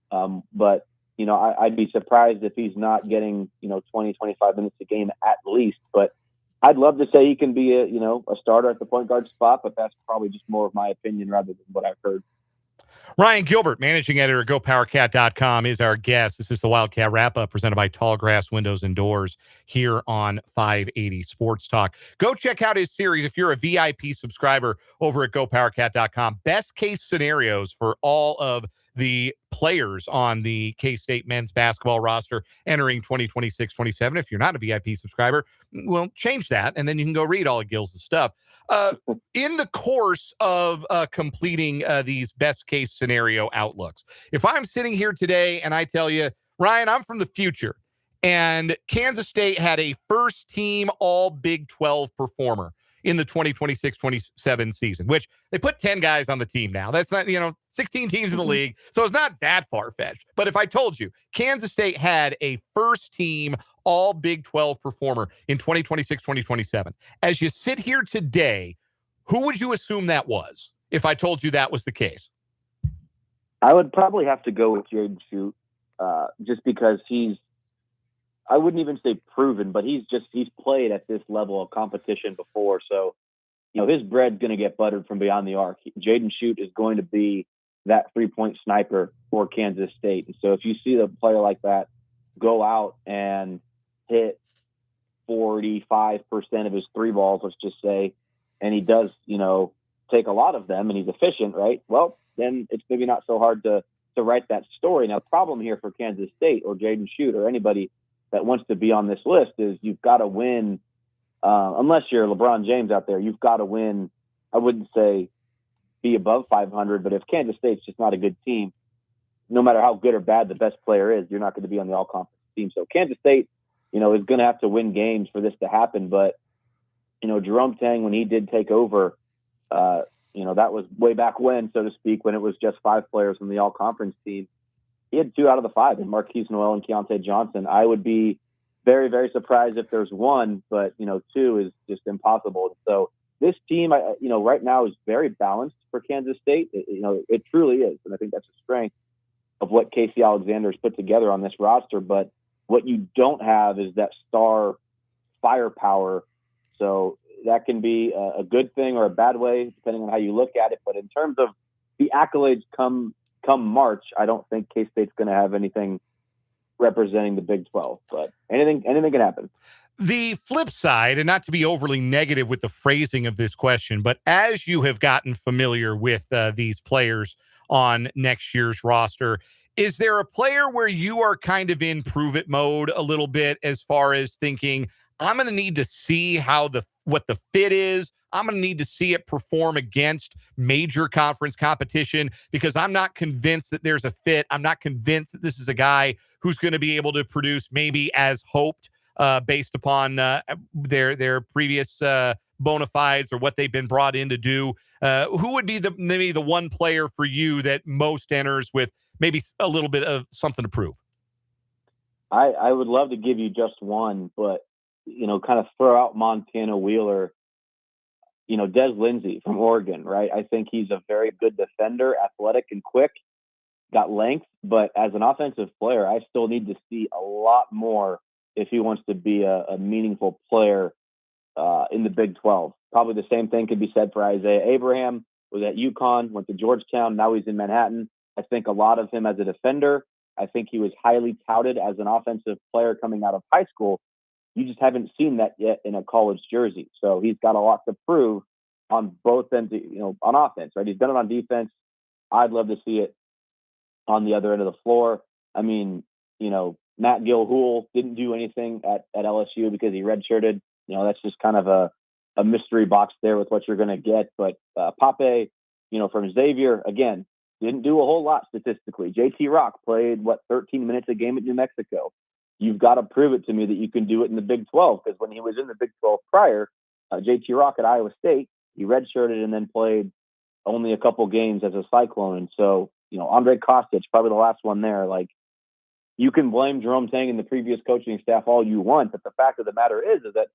But, I'd be surprised if he's not getting, 20, 25 minutes a game at least. But I'd love to say he can be a starter at the point guard spot, but that's probably just more of my opinion rather than what I've heard. Ryan Gilbert, managing editor at GoPowerCat.com, is our guest. This is the Wildcat Wrap-Up presented by Tallgrass Windows and Doors here on 580 Sports Talk. Go check out his series if you're a VIP subscriber over at GoPowerCat.com. Best case scenarios for all of the players on the K-State men's basketball roster entering 2026-27. If you're not a VIP subscriber, well, change that, and then you can go read all of Gil's stuff. In the course of completing these best case scenario outlooks, if I'm sitting here today and I tell you, Ryan, I'm from the future, and Kansas State had a first team all Big 12 performer in the 2026-27 season, which they put 10 guys on the team now. That's not, 16 teams in the league, so it's not that far-fetched. But if I told you Kansas State had a first team all Big 12 performer in 2026-2027, as you sit here today, who would you assume that was if I told you that was the case? I would probably have to go with Jaden Shute, just because I wouldn't even say proven, but he's played at this level of competition before. So, his bread's going to get buttered from beyond the arc. Jaden Shute is going to be that 3-point sniper for Kansas State. And so if you see a player like that go out and hit 45% of his three balls, let's just say, and he does, take a lot of them and he's efficient, right? Well, then it's maybe not so hard to write that story. Now, the problem here for Kansas State or Jaden Shute or anybody that wants to be on this list is you've got to win. Unless you're LeBron James out there, you've got to win. I wouldn't say be above 500, but if Kansas State's just not a good team, no matter how good or bad the best player is, you're not going to be on the all-conference team. So Kansas State, is going to have to win games for this to happen. But, Jerome Tang, when he did take over, that was way back when, so to speak, when it was just 5 players from the all-conference team. He had 2 out of the 5, and Marquise Noel and Keontae Johnson. I would be very, very surprised if there's 1, but, 2 is just impossible. So this team, right now is very balanced for Kansas State. It truly is, and I think that's a strength of what Casey Alexander's put together on this roster. But what you don't have is that star firepower. So, that can be a good thing or a bad way, depending on how you look at it. But in terms of the accolades come March, I don't think K-State's going to have anything representing the Big 12. But anything can happen. The flip side, and not to be overly negative with the phrasing of this question, but as you have gotten familiar with these players on next year's roster, is there a player where you are kind of in prove it mode a little bit as far as thinking, I'm going to need to see what the fit is. I'm going to need to see it perform against major conference competition because I'm not convinced that there's a fit. I'm not convinced that this is a guy who's going to be able to produce maybe as hoped based upon their previous bona fides or what they've been brought in to do. Who would be maybe the one player for you that most enters with maybe a little bit of something to prove? I would love to give you just one, but, kind of throw out Montana Wheeler, Des Lindsey from Oregon, right? I think he's a very good defender, athletic and quick, got length, but as an offensive player, I still need to see a lot more if he wants to be a meaningful player in the Big 12. Probably the same thing could be said for Isaiah Abraham, was at UConn, went to Georgetown, now he's in Manhattan. I think a lot of him as a defender. I think he was highly touted as an offensive player coming out of high school. You just haven't seen that yet in a college jersey. So he's got a lot to prove on both ends, on offense, right? He's done it on defense. I'd love to see it on the other end of the floor. I mean, Matt Gilhool didn't do anything at LSU because he redshirted. That's just kind of a mystery box there with what you're going to get. But Pape, from Xavier, again, didn't do a whole lot statistically. JT Rock played, 13 minutes a game at New Mexico. You've got to prove it to me that you can do it in the Big 12, because when he was in the Big 12 prior, JT Rock at Iowa State, he redshirted and then played only a couple games as a Cyclone. And so, Andre Kostic, probably the last one there. Like, you can blame Jerome Tang and the previous coaching staff all you want, but the fact of the matter is that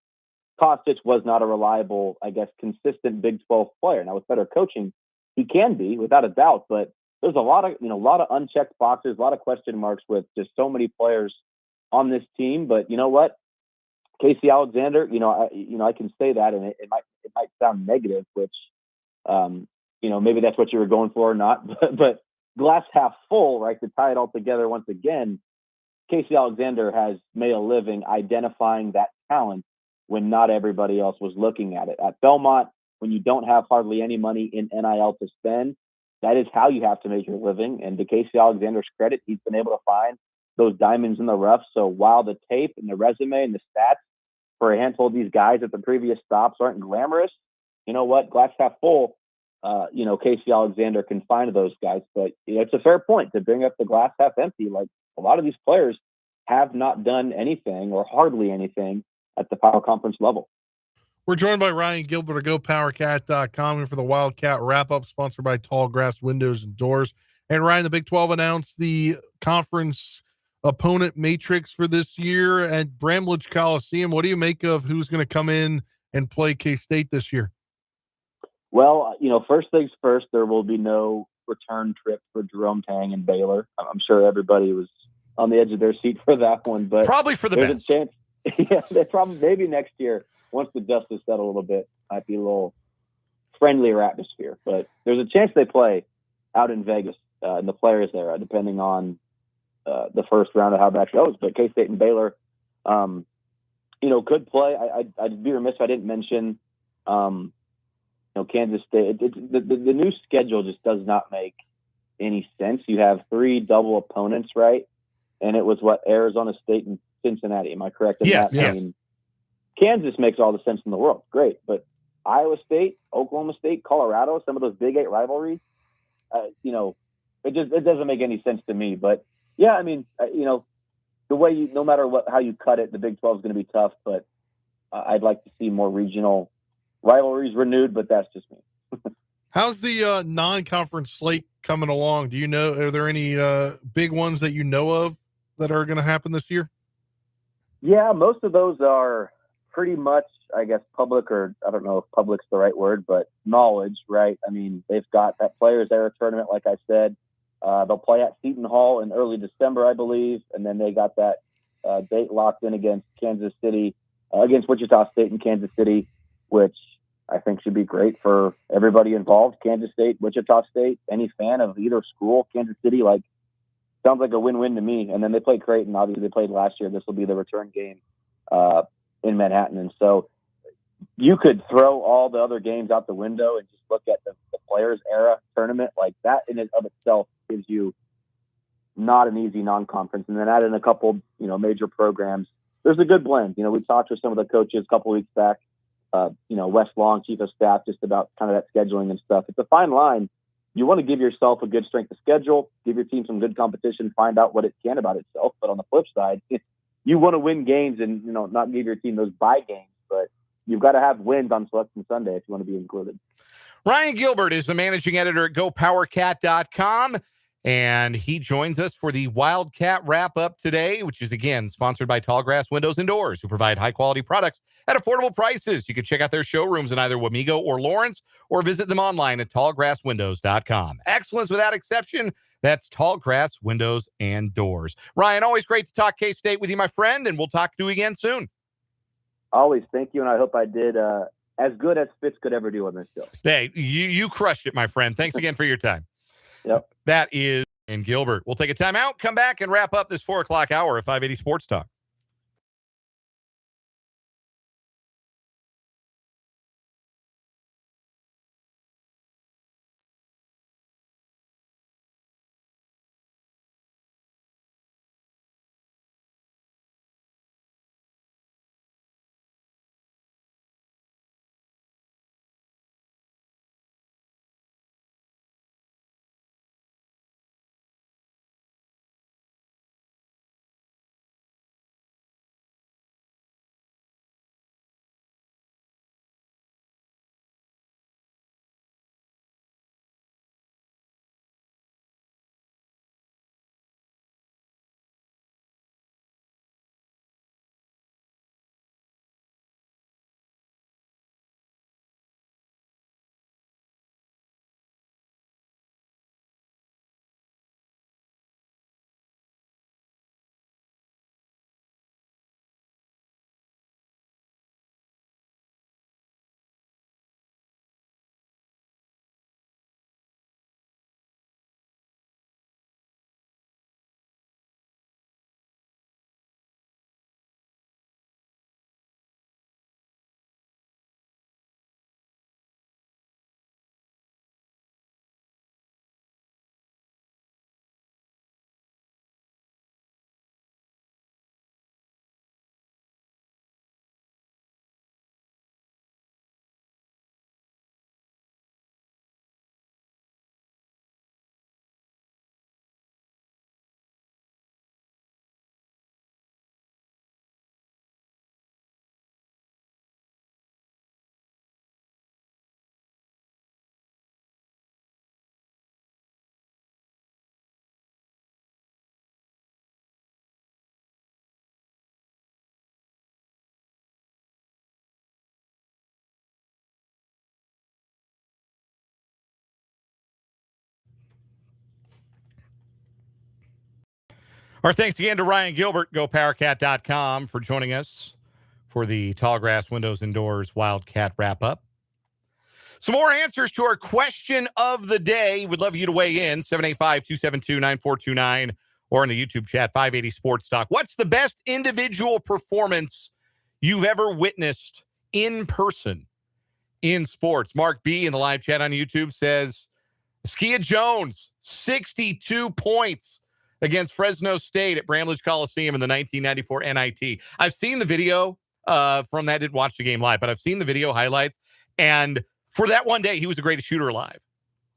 Kostic was not a reliable, consistent Big 12 player. Now, with better coaching, he can be, without a doubt, but there's a lot of unchecked boxes, a lot of question marks with just so many players on this team. But you know what? Casey Alexander, I can say that, and it might sound negative, which, maybe that's what you were going for or not, but glass half full, right? To tie it all together once again, Casey Alexander has made a living identifying that talent when not everybody else was looking at it. At Belmont, when you don't have hardly any money in NIL to spend, that is how you have to make your living. And to Casey Alexander's credit, he's been able to find those diamonds in the rough. So while the tape and the resume and the stats for a handful of these guys at the previous stops aren't glamorous, you know what? Glass half full, Casey Alexander can find those guys. But it's a fair point to bring up the glass half empty. Like, a lot of these players have not done anything or hardly anything at the Power Conference level. We're joined by Ryan Gilbert of GoPowerCat.com and for the Wildcat wrap-up, sponsored by Tall Grass Windows and Doors. And Ryan, the Big 12 announced the conference opponent matrix for this year at Bramlage Coliseum. What do you make of who's going to come in and play K-State this year? Well, first things first, there will be no return trip for Jerome Tang and Baylor. I'm sure everybody was on the edge of their seat for that one, but probably for the there's best. A chance. Yeah, they probably maybe next year, once the dust has settled a little bit, might be a little friendlier atmosphere. But there's a chance they play out in Vegas in the Players era, depending on the first round of how that goes. But K-State and Baylor, could play. I'd be remiss if I didn't mention, Kansas State. The new schedule just does not make any sense. You have 3 double opponents, right? And it was Arizona State and Cincinnati. Am I correct in that? Yes. I mean, Kansas makes all the sense in the world. Great. But Iowa State, Oklahoma State, Colorado, some of those Big 8 rivalries, it doesn't make any sense to me. But yeah, I mean, the way no matter how you cut it, the Big 12 is going to be tough, but I'd like to see more regional rivalries renewed, but that's just me. How's the non-conference slate coming along? Do you know, are there any big ones that you know of that are going to happen this year? Yeah, most of those are pretty much, I guess, public, or I don't know if public's the right word, but knowledge, right? I mean, they've got that Players Era tournament, like I said. They'll play at Seton Hall in early December, I believe, and then they got that date locked in against Kansas City, against Wichita State and Kansas City which I think should be great for everybody involved. Kansas State, Wichita State, any fan of either school, Kansas City, like, sounds like a win-win to me. And then they played Creighton. Obviously, they played last year. This will be the return game in Manhattan. And so you could throw all the other games out the window and just look at the Players Era tournament. Like, that in and of itself gives you not an easy non-conference. And then add in a couple, major programs. There's a good blend. We talked with some of the coaches a couple weeks back, Wes Long, chief of staff, just about kind of that scheduling and stuff. It's a fine line. You want to give yourself a good strength of schedule, give your team some good competition, find out what it can about itself. But on the flip side, you want to win games and, not give your team those bye games, but you've got to have wins on Selection Sunday if you want to be included. Ryan Gilbert is the managing editor at GoPowerCat.com, and he joins us for the Wildcat wrap-up today, which is, again, sponsored by Tallgrass Windows and Doors, who provide high-quality products at affordable prices. You can check out their showrooms in either Wamego or Lawrence, or visit them online at tallgrasswindows.com. Excellence without exception. That's Tallgrass Windows and Doors. Ryan, always great to talk K-State with you, my friend, and we'll talk to you again soon. Always. Thank you, and I hope I did as good as Fitz could ever do on this show. Hey, you crushed it, my friend. Thanks again for your time. Yep. That is Ryan Gilbert. We'll take a timeout, come back, and wrap up this 4 o'clock hour of 580 Sports Talk. Our thanks again to Ryan Gilbert, GoPowerCat.com, for joining us for the Tallgrass Windows and Doors Wildcat wrap-up. Some more answers to our question of the day. We'd love you to weigh in, 785-272-9429, or in the YouTube chat, 580 Sports Talk. What's the best individual performance you've ever witnessed in person in sports? Mark B. in the live chat on YouTube says, Skia Jones, 62 points against Fresno State at Bramlage Coliseum in the 1994 NIT. I've seen the video from that. I didn't watch the game live, but I've seen the video highlights. And for that one day, he was the greatest shooter alive.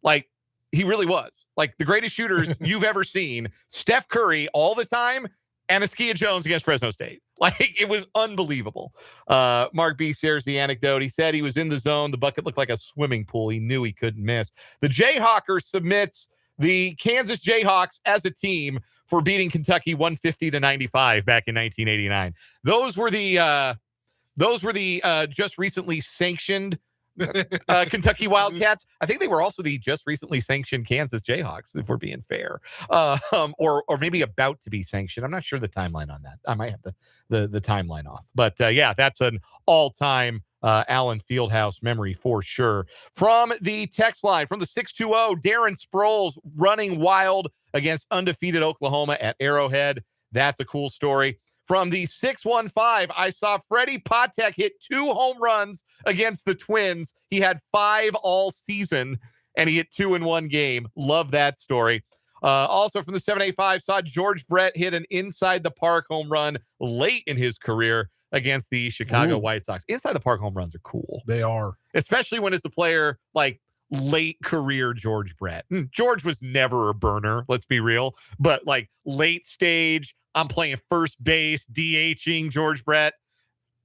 Like, he really was. Like, the greatest shooters you've ever seen. Steph Curry all the time, and Skia Jones against Fresno State. Like, it was unbelievable. Mark B. shares the anecdote. He said he was in the zone. The bucket looked like a swimming pool. He knew he couldn't miss. The Jayhawker submits the Kansas Jayhawks as a team for beating Kentucky 150-95 back in 1989. Those were the just recently sanctioned Kentucky Wildcats. I think they were also the just recently sanctioned Kansas Jayhawks, if we're being fair, or maybe about to be sanctioned. I'm not sure the timeline on that. I might have the timeline off, but yeah, that's an all-time Allen Fieldhouse memory for sure. From the text line, from the 620, Darren Sproles running wild against undefeated Oklahoma at Arrowhead. That's a cool story. From the 615, I saw Freddie Patek hit 2 home runs against the Twins. He had 5 all season, and he hit 2 in 1 game. Love that story. Also from the 785, saw George Brett hit an inside the park home run late in his career against the Chicago White Sox. Inside the park home runs are cool. They are. Especially when it's a player like late career George Brett. George was never a burner, let's be real. But like late stage, I'm playing first base, DHing George Brett.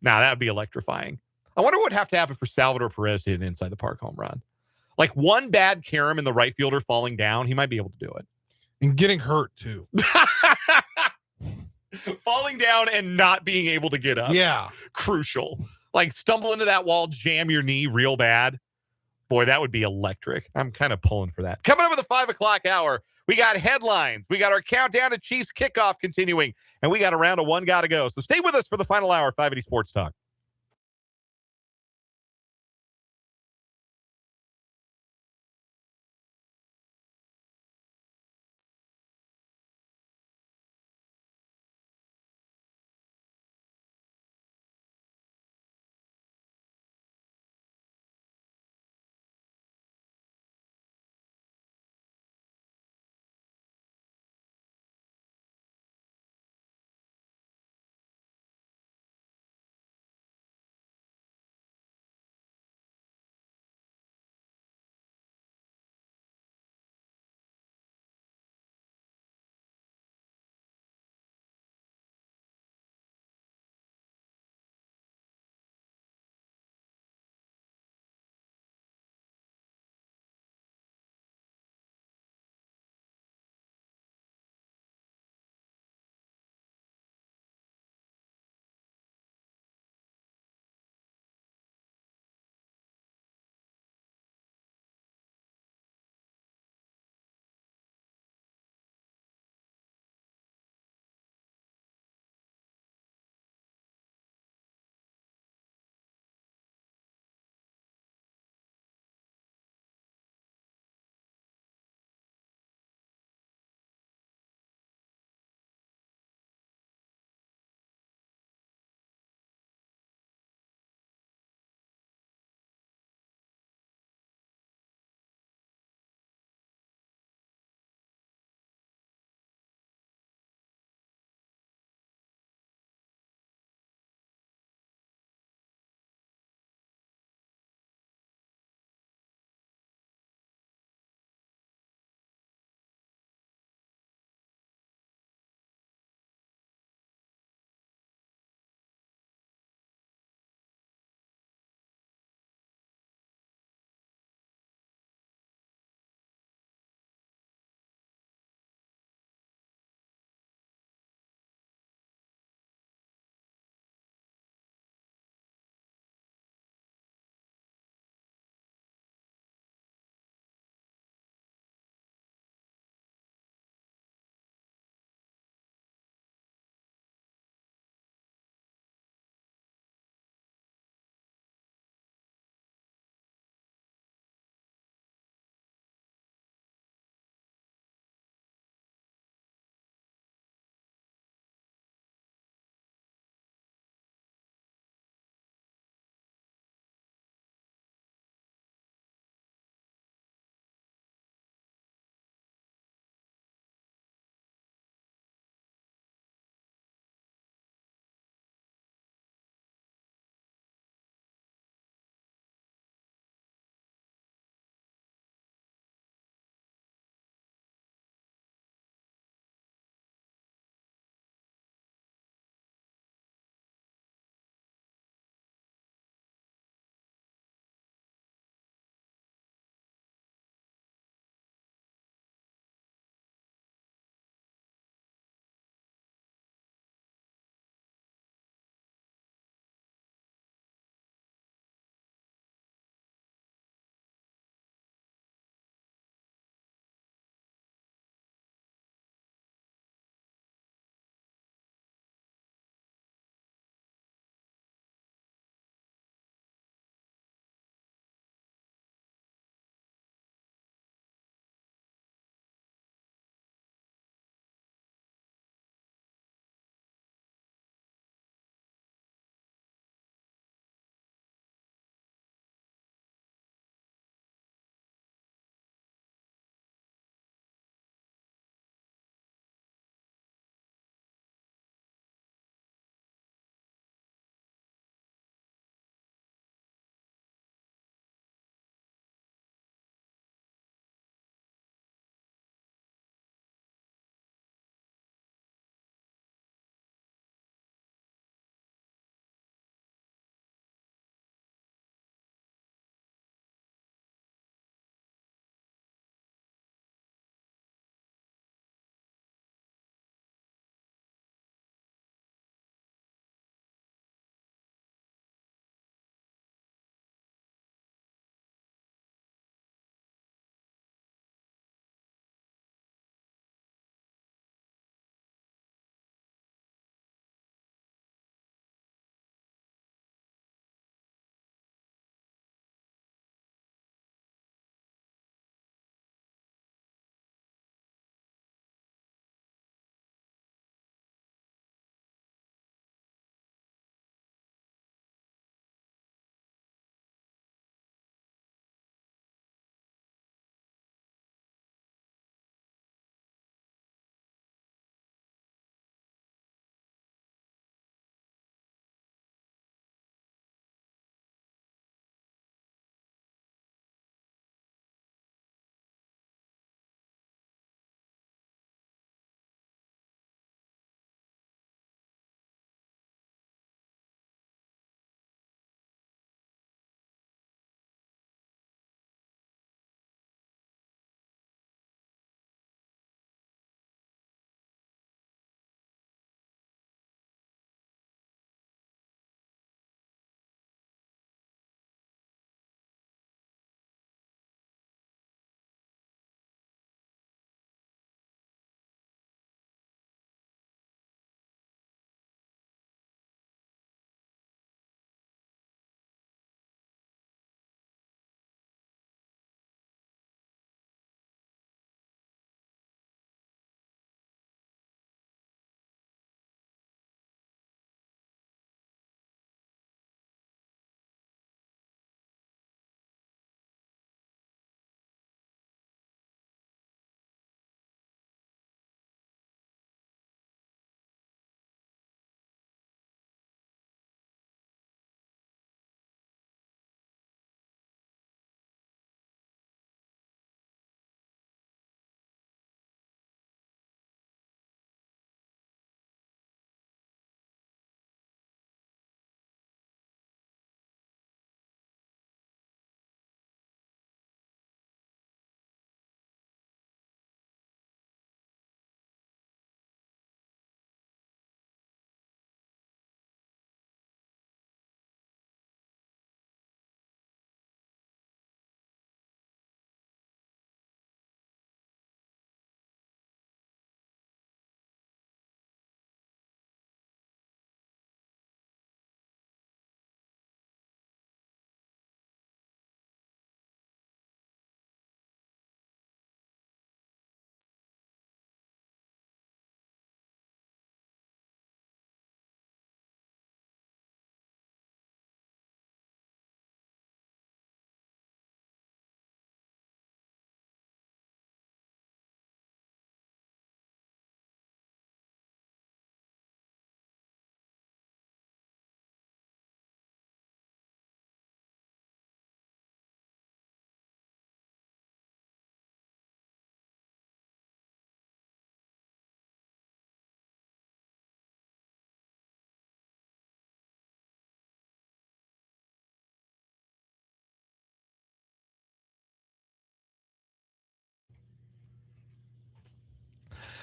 Now that would be electrifying. I wonder what would have to happen for Salvador Perez to hit an inside the park home run. Like one bad carom in the right fielder falling down, he might be able to do it. And getting hurt, too. Falling down and not being able to get up. Yeah. Crucial. Like stumble into that wall, jam your knee real bad. Boy, that would be electric. I'm kind of pulling for that. Coming up at the 5 o'clock hour, we got headlines. We got our countdown to Chiefs kickoff continuing. And we got a round of one got to go. So stay with us for the final hour of 580 Sports Talk.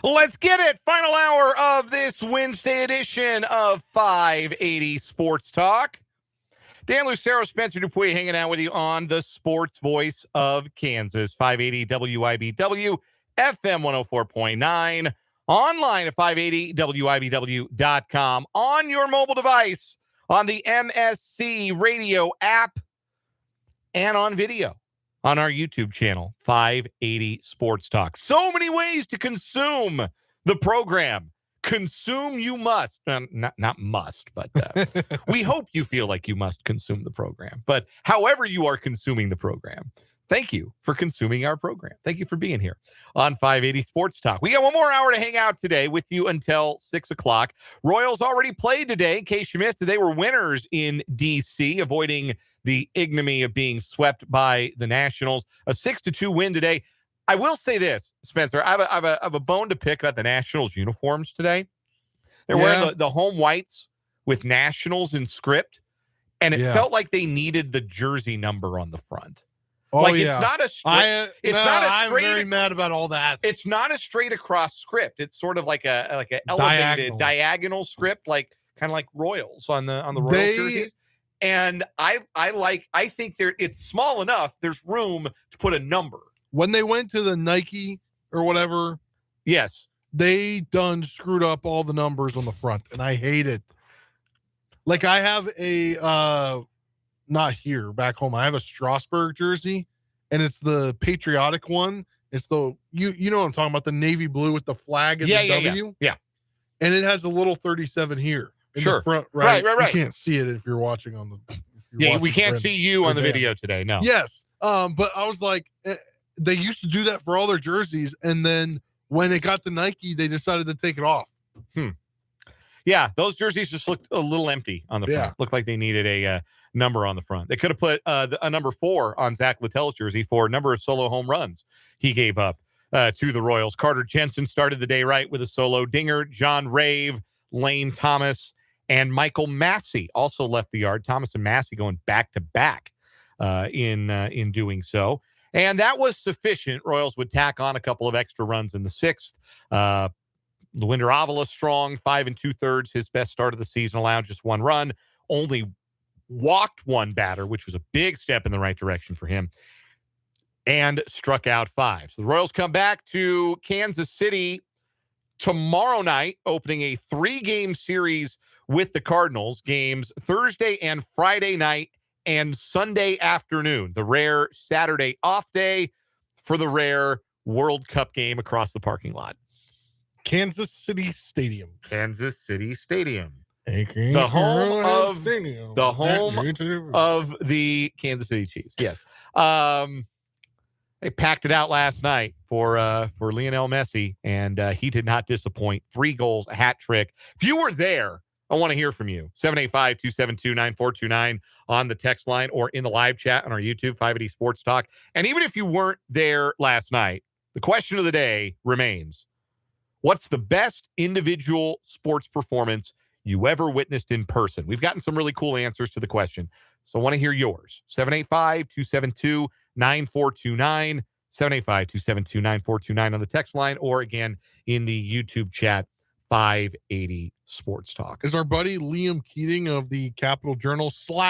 Let's get it. Final hour of this Wednesday edition of 580 Sports Talk. Dan Lucero, Spencer Dupuy hanging out with you on the sports voice of Kansas. 580 WIBW, FM 104.9, online at 580WIBW.com, on your mobile device, on the MSC radio app, and on video on our YouTube channel, 580 Sports Talk. So many ways to consume the program. Consume you must. Not must, but we hope you feel like you must consume the program. But however you are consuming the program, thank you for consuming our program. Thank you for being here on 580 Sports Talk. We got one more hour to hang out today with you until 6 o'clock. Royals already played today. In case you missed it, they were winners in D.C., avoiding the ignominy of being swept by the Nationals. A 6-2 win today. I will say this, Spencer. I have a bone to pick about the Nationals uniforms today. They're wearing the home whites with Nationals in script, and it felt like they needed the jersey number on the front. Oh, like it's not a straight. I'm very mad about all that. It's not a straight across script. It's sort of like a elevated diagonal script, like kind of like Royals on the Royal jerseys. And I think it's small enough. There's room to put a number. When they went to the Nike or whatever, yes, they done screwed up all the numbers on the front, and I hate it. Like I have a not here, back home, I have a Strasburg jersey, and it's the patriotic one. It's the you know what I'm talking about, the navy blue with the flag and the W. Yeah. And it has a little 37 here in the front, right. You can't see it if you're watching on the we can't see you on the video today. No. Yes. But I was like, they used to do that for all their jerseys, and then when it got to Nike, they decided to take it off. Yeah, those jerseys just looked a little empty on the front. Looked like they needed a number on the front. They could have put a number 4 on Zach Littell's jersey for a number of solo home runs he gave up to the Royals. Carter Jensen started the day right with a solo dinger. John Rave, Lane Thomas, and Michael Massey also left the yard. Thomas and Massey going back to back in doing so. And that was sufficient. Royals would tack on a couple of extra runs in the 6th. Lewin Avila strong, 5 2/3. His best start of the season, allowed just 1 run. Only walked 1 batter, which was a big step in the right direction for him. And struck out 5. So the Royals come back to Kansas City tomorrow night, opening a 3-game series with the Cardinals. Games Thursday and Friday night and Sunday afternoon, the rare Saturday off day for the rare World Cup game across the parking lot. Kansas City Stadium. The home of the Kansas City Chiefs. Yes. They packed it out last night for Lionel Messi, and he did not disappoint. 3 goals, a hat trick. If you were there, I want to hear from you. 785-272-9429 on the text line or in the live chat on our YouTube, 580 Sports Talk. And even if you weren't there last night, the question of the day remains, what's the best individual sports performance you ever witnessed in person? We've gotten some really cool answers to the question, so I want to hear yours. 785-272-9429, 785-272-9429 on the text line, or again in the YouTube chat, 580 Sports Talk. Is our buddy Liam Keating of the Capital Journal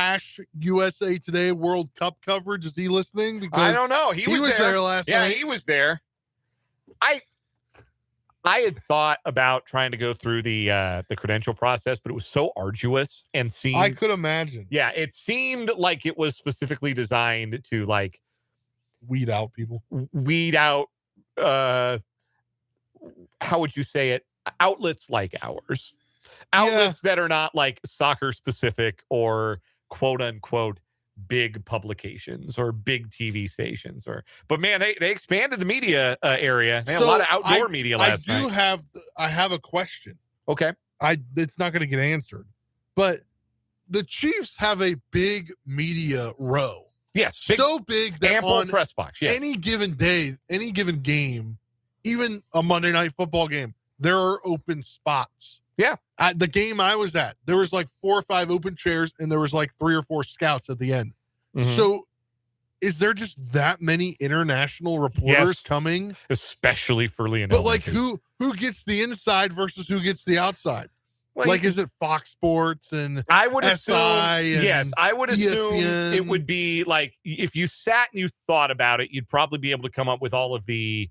/ USA Today World Cup coverage, is he listening? Because I don't know. He was there last night. Yeah, he was there. I had thought about trying to go through the credential process, but it was so arduous and seemed. I could imagine. Yeah, it seemed like it was specifically designed to like weed out people. Weed out. How would you say it? Outlets like ours. Outlets that are not like soccer specific or quote unquote big publications or big TV stations, but man, they expanded the media area. They had a lot of outdoor media last night. I have a question. Okay. It's not going to get answered, but the Chiefs have a big media row. Yes. So big that ample on press box. Yes. Any given day, any given game, even a Monday night football game, there are open spots. Yeah. At the game I was at, there was like 4 or 5 open chairs, and there was like 3 or 4 scouts at the end. Mm-hmm. So is there just that many international reporters coming? Especially for Lionel But like Messi. who gets the inside versus who gets the outside? Well, like, is it Fox Sports and I would SI assume, and I would assume ESPN? it would be like, if you sat and you thought about it, you'd probably be able to come up with all of the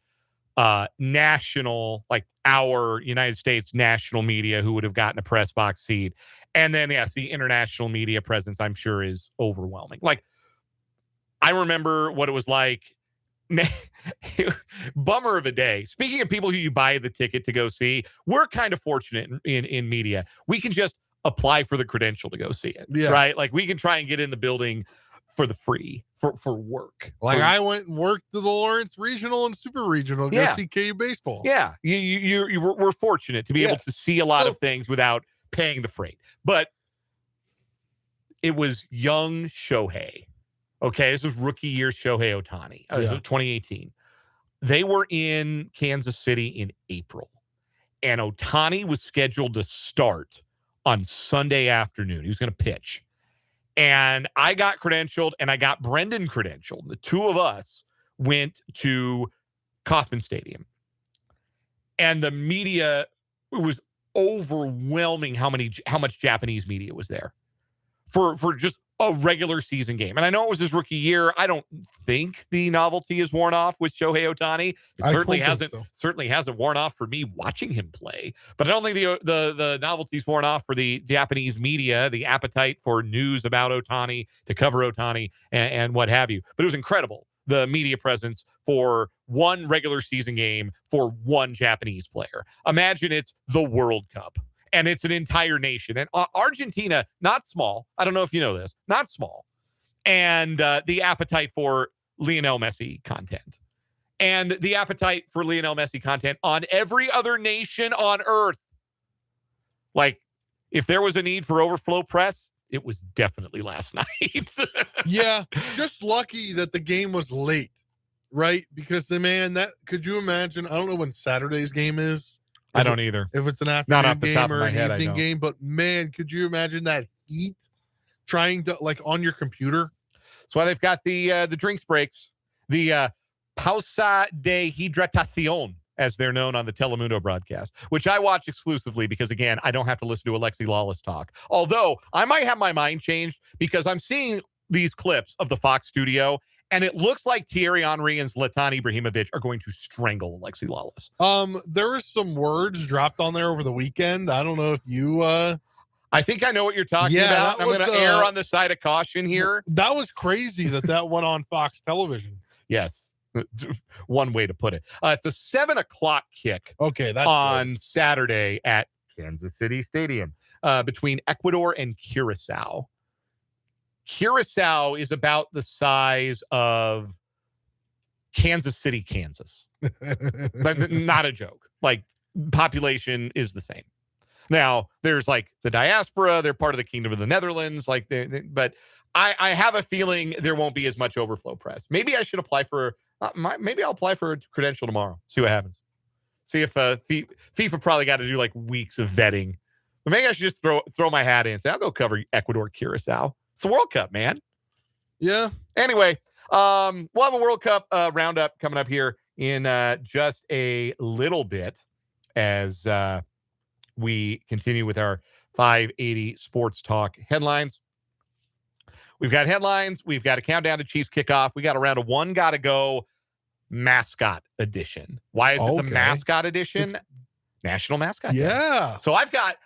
national, like our United States national media who would have gotten a press box seat. And then, yes, the international media presence, I'm sure, is overwhelming. Like, I remember what it was like. Bummer of a day. Speaking of people who you buy the ticket to go see, we're kind of fortunate in media. We can just apply for the credential to go see it, right? Like, we can try and get in the building for the free for work. Like, I went and worked to the Lawrence Regional and Super Regional to go see KU baseball. Yeah, we're fortunate to be able to see a lot of things without paying the freight. But it was young Shohei. Okay, this was rookie year Shohei Ohtani, 2018. They were in Kansas City in April, and Ohtani was scheduled to start on Sunday afternoon. He was going to pitch. And I got credentialed, and I got Brendan credentialed. The two of us went to Kauffman Stadium. And the media, it was overwhelming how much Japanese media was there for just a regular season game. And I know it was his rookie year. I don't think the novelty is worn off with Shohei Ohtani. It certainly hasn't worn off for me watching him play. But I don't think the novelty's worn off for the Japanese media, the appetite for news about Ohtani, to cover Ohtani and what have you. But it was incredible, the media presence for one regular season game for one Japanese player. Imagine it's the World Cup. And it's an entire nation. And Argentina, not small. I don't know if you know this. Not small. And the appetite for Lionel Messi content. And the appetite for Lionel Messi content on every other nation on earth. Like, if there was a need for overflow press, it was definitely last night. Yeah, just lucky that the game was late, right? Because could you imagine? I don't know when Saturday's game is. I don't either. If it's an afternoon game or an evening game, but man, could you imagine that heat trying to, like, on your computer? That's why they've got the drinks breaks, the pausa de hidratación, as they're known on the Telemundo broadcast, which I watch exclusively because, again, I don't have to listen to Alexi Lawless talk. Although I might have my mind changed because I'm seeing these clips of the Fox studio, and it looks like Thierry Henry and Zlatan Ibrahimovic are going to strangle Alexi Lawless. There was some words dropped on there over the weekend. I don't know if you... I think I know what you're talking about. I'm going to err on the side of caution here. That was crazy that went on Fox television. Yes. One way to put it. It's a 7 o'clock kick. Okay, that's on good. Saturday at Kansas City Stadium between Ecuador and Curacao. Curacao is about the size of Kansas City, Kansas. Not a joke. Like, population is the same. Now, there's like the diaspora. They're part of the Kingdom of the Netherlands. But I have a feeling there won't be as much overflow press. Maybe I should apply for. Maybe I'll apply for a credential tomorrow. See what happens. See if FIFA probably got to do like weeks of vetting. But maybe I should just throw my hat in and say I'll go cover Ecuador, Curacao. It's the World Cup, man. Yeah. Anyway, we'll have a World Cup roundup coming up here in just a little bit as we continue with our 580 Sports Talk headlines. We've got headlines. We've got a countdown to Chiefs kickoff. We got a round of one gotta go mascot edition. Why is it the mascot edition? National Mascot Day. Yeah. So I've got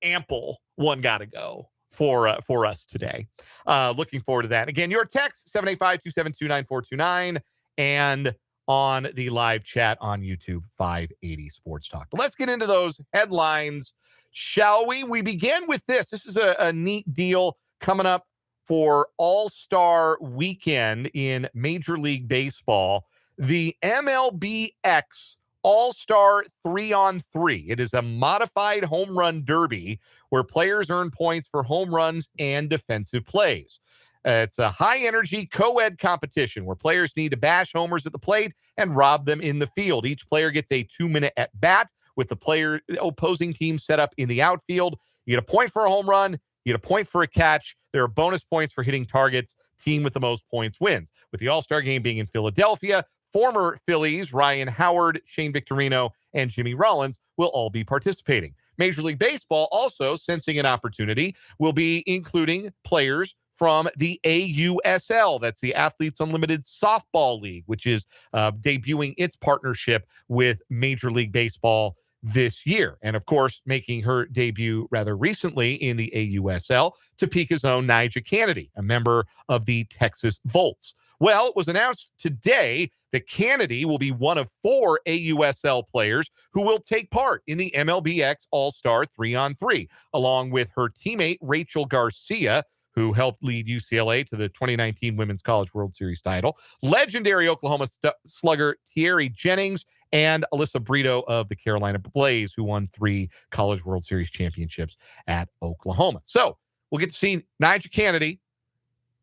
ample one gotta go for us today. Looking forward to that. Again, your text 785-272-9429 and on the live chat on YouTube 580 Sports Talk. But let's get into those headlines, shall we? We begin with this. This is a neat deal coming up for All-Star Weekend in Major League Baseball. The MLBX All-Star 3-on-3. It is a modified home run derby where players earn points for home runs and defensive plays. It's a high-energy co-ed competition where players need to bash homers at the plate and rob them in the field. Each player gets a 2-minute at-bat with the opposing team set up in the outfield. You get a point for a home run. You get a point for a catch. There are bonus points for hitting targets. Team with the most points wins. with the All-Star game being in Philadelphia. Former Phillies Ryan Howard, Shane Victorino, and Jimmy Rollins will all be participating. Major League Baseball, also sensing an opportunity, will be including players from the AUSL. That's the Athletes Unlimited Softball League, which is debuting its partnership with Major League Baseball this year. And of course, making her debut rather recently in the AUSL, Topeka's own Nyjah Kennedy, a member of the Texas Volts. Well, it was announced today that Kennedy will be one of 4 AUSL players who will take part in the MLBX All-Star 3-on-3, along with her teammate Rachel Garcia, who helped lead UCLA to the 2019 Women's College World Series title, legendary Oklahoma slugger Thierry Jennings, and Alyssa Brito of the Carolina Blaze, who won 3 College World Series championships at Oklahoma. So we'll get to see Nyjah Kennedy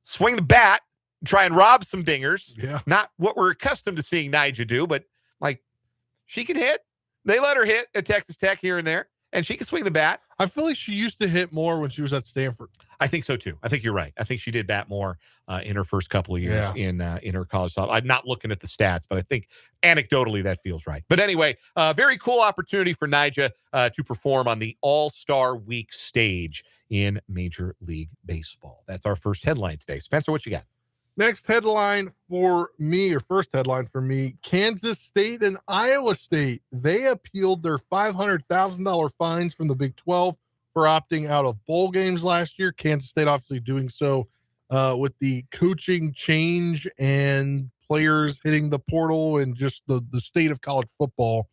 swing the bat, try and rob some dingers. Yeah. Not what we're accustomed to seeing Nyjah do, but like she can hit. They let her hit at Texas Tech here and there, and she can swing the bat. I feel like she used to hit more when she was at Stanford. I think so too. I think you're right. I think she did bat more in her first couple of years in her college. I'm not looking at the stats, but I think anecdotally that feels right. But anyway, very cool opportunity for Nyjah to perform on the All-Star Week stage in Major League Baseball. That's our first headline today. Spencer, what you got? Next headline for me, or first headline for me, Kansas State and Iowa State. They appealed their $500,000 fines from the Big 12 for opting out of bowl games last year. Kansas State obviously doing so with the coaching change and players hitting the portal and just the state of college football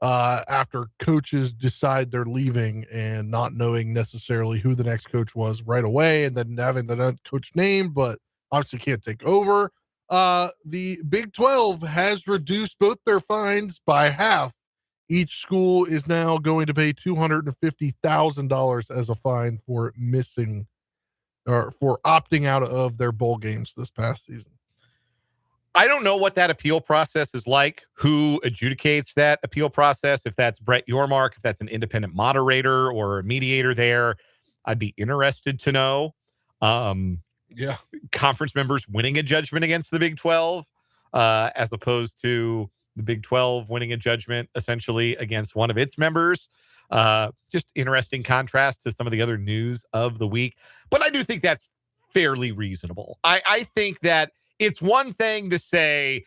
after coaches decide they're leaving and not knowing necessarily who the next coach was right away, and then having the coach named, but obviously can't take over. The Big 12 has reduced both their fines by half. Each school is now going to pay $250,000 as a fine for missing or for opting out of their bowl games this past season. I don't know what that appeal process is like, who adjudicates that appeal process, if that's Brett Yormark, if that's an independent moderator or a mediator there. I'd be interested to know. Conference members winning a judgment against the Big 12 as opposed to the Big 12 winning a judgment essentially against one of its members. Just interesting contrast to some of the other news of the week. But I do think that's fairly reasonable. I think that it's one thing to say,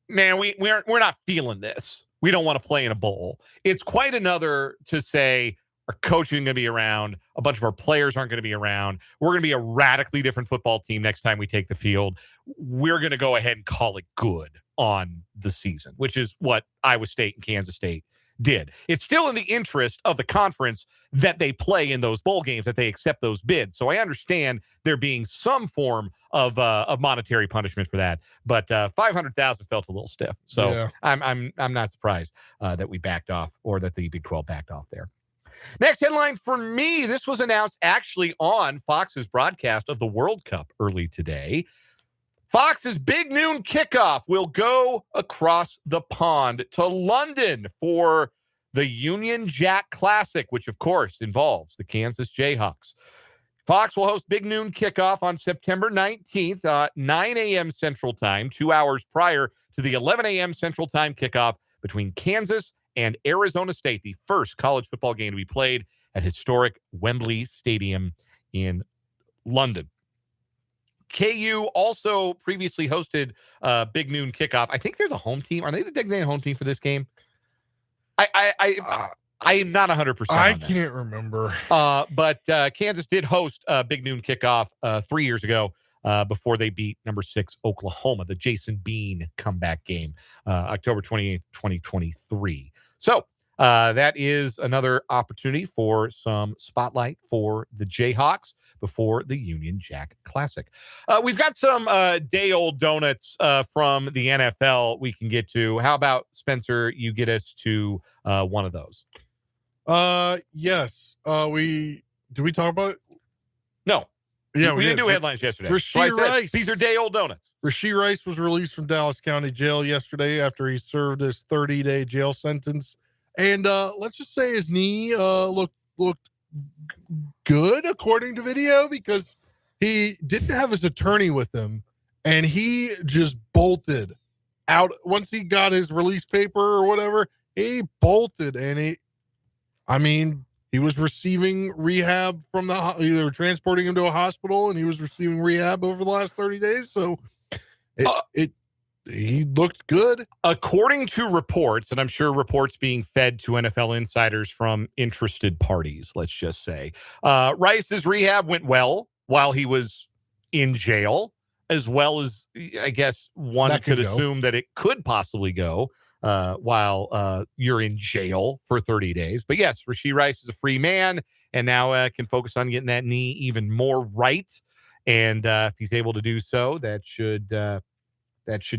man, we're not feeling this. We don't want to play in a bowl. It's quite another to say, our coaching going to be around. A bunch of our players aren't going to be around. We're going to be a radically different football team next time we take the field. We're going to go ahead and call it good on the season, which is what Iowa State and Kansas State did. It's still in the interest of the conference that they play in those bowl games, that they accept those bids. So I understand there being some form of monetary punishment for that, but $500,000 felt a little stiff. So yeah. I'm not surprised that we backed off, or that the Big 12 backed off there. Next headline for me, this was announced actually on Fox's broadcast of the World Cup early today. Fox's Big Noon Kickoff will go across the pond to London for the Union Jack Classic, which of course involves the Kansas Jayhawks. Fox will host Big Noon Kickoff on September 19th, 9 a.m. Central Time, 2 hours prior to the 11 a.m. Central Time kickoff between Kansas and Arizona State, the first college football game to be played at historic Wembley Stadium in London. KU also previously hosted Big Noon Kickoff. I think they're the home team. Are they the designated home team for this game? I am not 100%. I can't remember. But Kansas did host Big Noon Kickoff 3 years ago before they beat number 6 Oklahoma, the Jason Bean comeback game, October 28th, 2023. So that is another opportunity for some spotlight for the Jayhawks before the Union Jack Classic. We've got some day-old donuts from the NFL we can get to. How about, Spencer, you get us to one of those? Yes. Did we talk about it? No. Yeah, we didn't do headlines yesterday. Rasheed Rice. These are day-old donuts. Rasheed Rice was released from Dallas County Jail yesterday after he served his 30-day jail sentence. And let's just say his knee looked good according to video, because he didn't have his attorney with him, and he just bolted out once he got his release paper or whatever. He bolted, and he was receiving rehab from they were transporting him to a hospital, and he was receiving rehab over the last 30 days. So he looked good. According to reports, and I'm sure reports being fed to NFL insiders from interested parties, let's just say, Rice's rehab went well while he was in jail, as well as, I guess, one could assume that it could possibly go while you're in jail for 30 days. But yes, Rashee Rice is a free man and now can focus on getting that knee even more right. And if he's able to do so, that should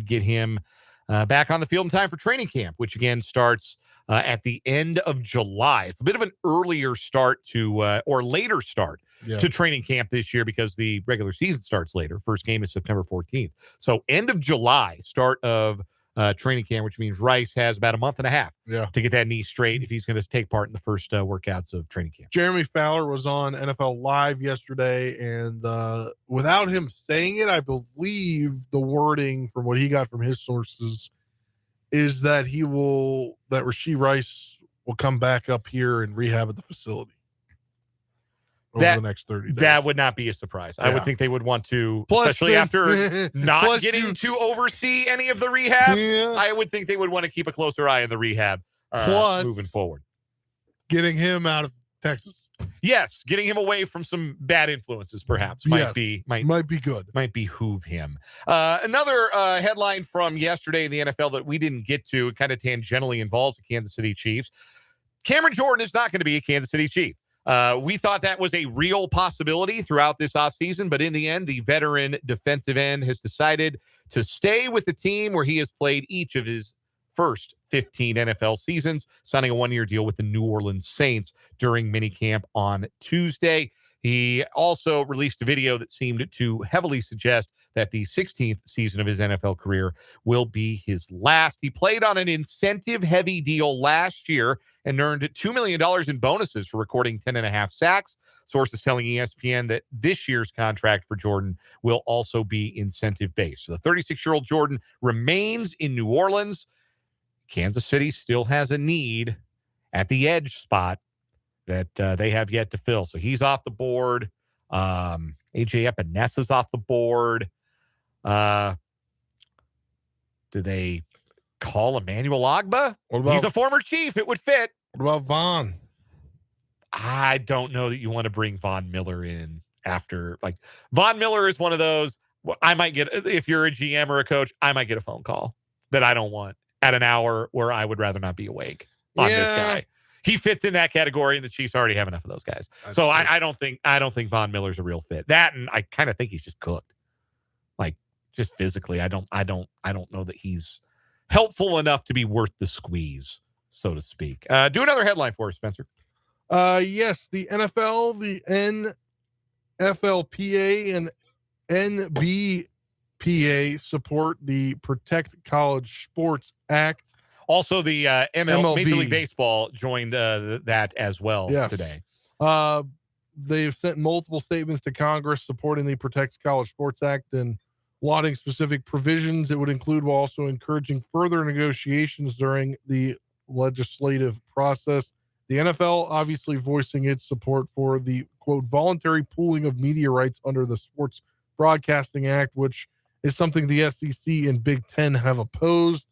get him back on the field in time for training camp, which again starts at the end of July. It's a bit of an earlier start or later start to training camp this year because the regular season starts later. First game is September 14th. So end of July, start of training camp, which means Rice has about a month and a half to get that knee straight if he's going to take part in the first workouts of training camp. Jeremy Fowler was on NFL Live yesterday, and without him saying it, I believe the wording from what he got from his sources is that Rashee Rice will come back up here and rehab at the facility over the next 30 days. That would not be a surprise. I would think they would want to, especially after not getting to oversee any of the rehab. I would think they would want to keep a closer eye on the rehab moving forward. Getting him out of Texas. Yes, getting him away from some bad influences perhaps might be good. Might behoove him. Another headline from yesterday in the NFL that we didn't get to, it kind of tangentially involves the Kansas City Chiefs. Cameron Jordan is not going to be a Kansas City Chief. We thought that was a real possibility throughout this offseason, but in the end, the veteran defensive end has decided to stay with the team where he has played each of his first 15 NFL seasons, signing a one-year deal with the New Orleans Saints during minicamp on Tuesday. He also released a video that seemed to heavily suggest that the 16th season of his NFL career will be his last. He played on an incentive-heavy deal last year and earned $2 million in bonuses for recording 10.5 sacks. Sources telling ESPN that this year's contract for Jordan will also be incentive-based. So the 36-year-old Jordan remains in New Orleans. Kansas City still has a need at the edge spot that they have yet to fill. So he's off the board. AJ Epenesa's off the board. Do they call Emmanuel Ogbah? He's a former Chief. It would fit. What about Von? I don't know that you want to bring Von Miller in after. Like, Von Miller is one of those. I might get, if you're a GM or a coach, I might get a phone call that I don't want at an hour where I would rather not be awake on this guy. He fits in that category, and the Chiefs already have enough of those guys. That's so I don't think Von Miller's a real fit. That, and I kind of think he's just cooked. Like, just physically, I don't know that he's helpful enough to be worth the squeeze, so to speak. Do another headline for us, Spencer. Yes, the NFL, the NFLPA, and NBPA support the Protect College Sports Act. Also, the MLB. Major League Baseball joined that as well today. They've sent multiple statements to Congress supporting the Protect College Sports Act and lauding specific provisions. It would include while also encouraging further negotiations during the legislative process. The NFL obviously voicing its support for the, quote, voluntary pooling of media rights under the Sports Broadcasting Act, which is something the SEC and Big Ten have opposed.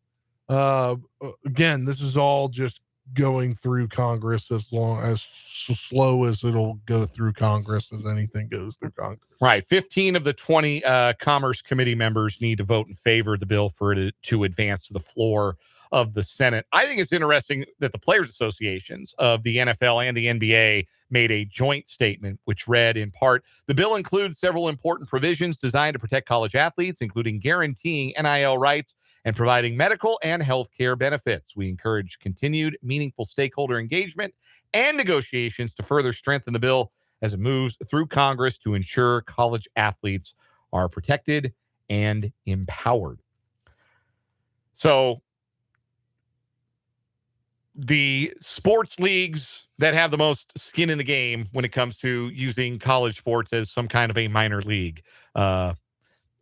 Again, this is all just going through Congress as slow as it'll go through Congress as anything goes through Congress. Right. 15 of the 20 Commerce Committee members need to vote in favor of the bill for it to advance to the floor of the Senate. I think it's interesting that the players associations of the NFL and the NBA made a joint statement, which read in part, the bill includes several important provisions designed to protect college athletes, including guaranteeing NIL rights and providing medical and health care benefits. We encourage continued meaningful stakeholder engagement and negotiations to further strengthen the bill as it moves through Congress to ensure college athletes are protected and empowered. So the sports leagues that have the most skin in the game when it comes to using college sports as some kind of a minor league,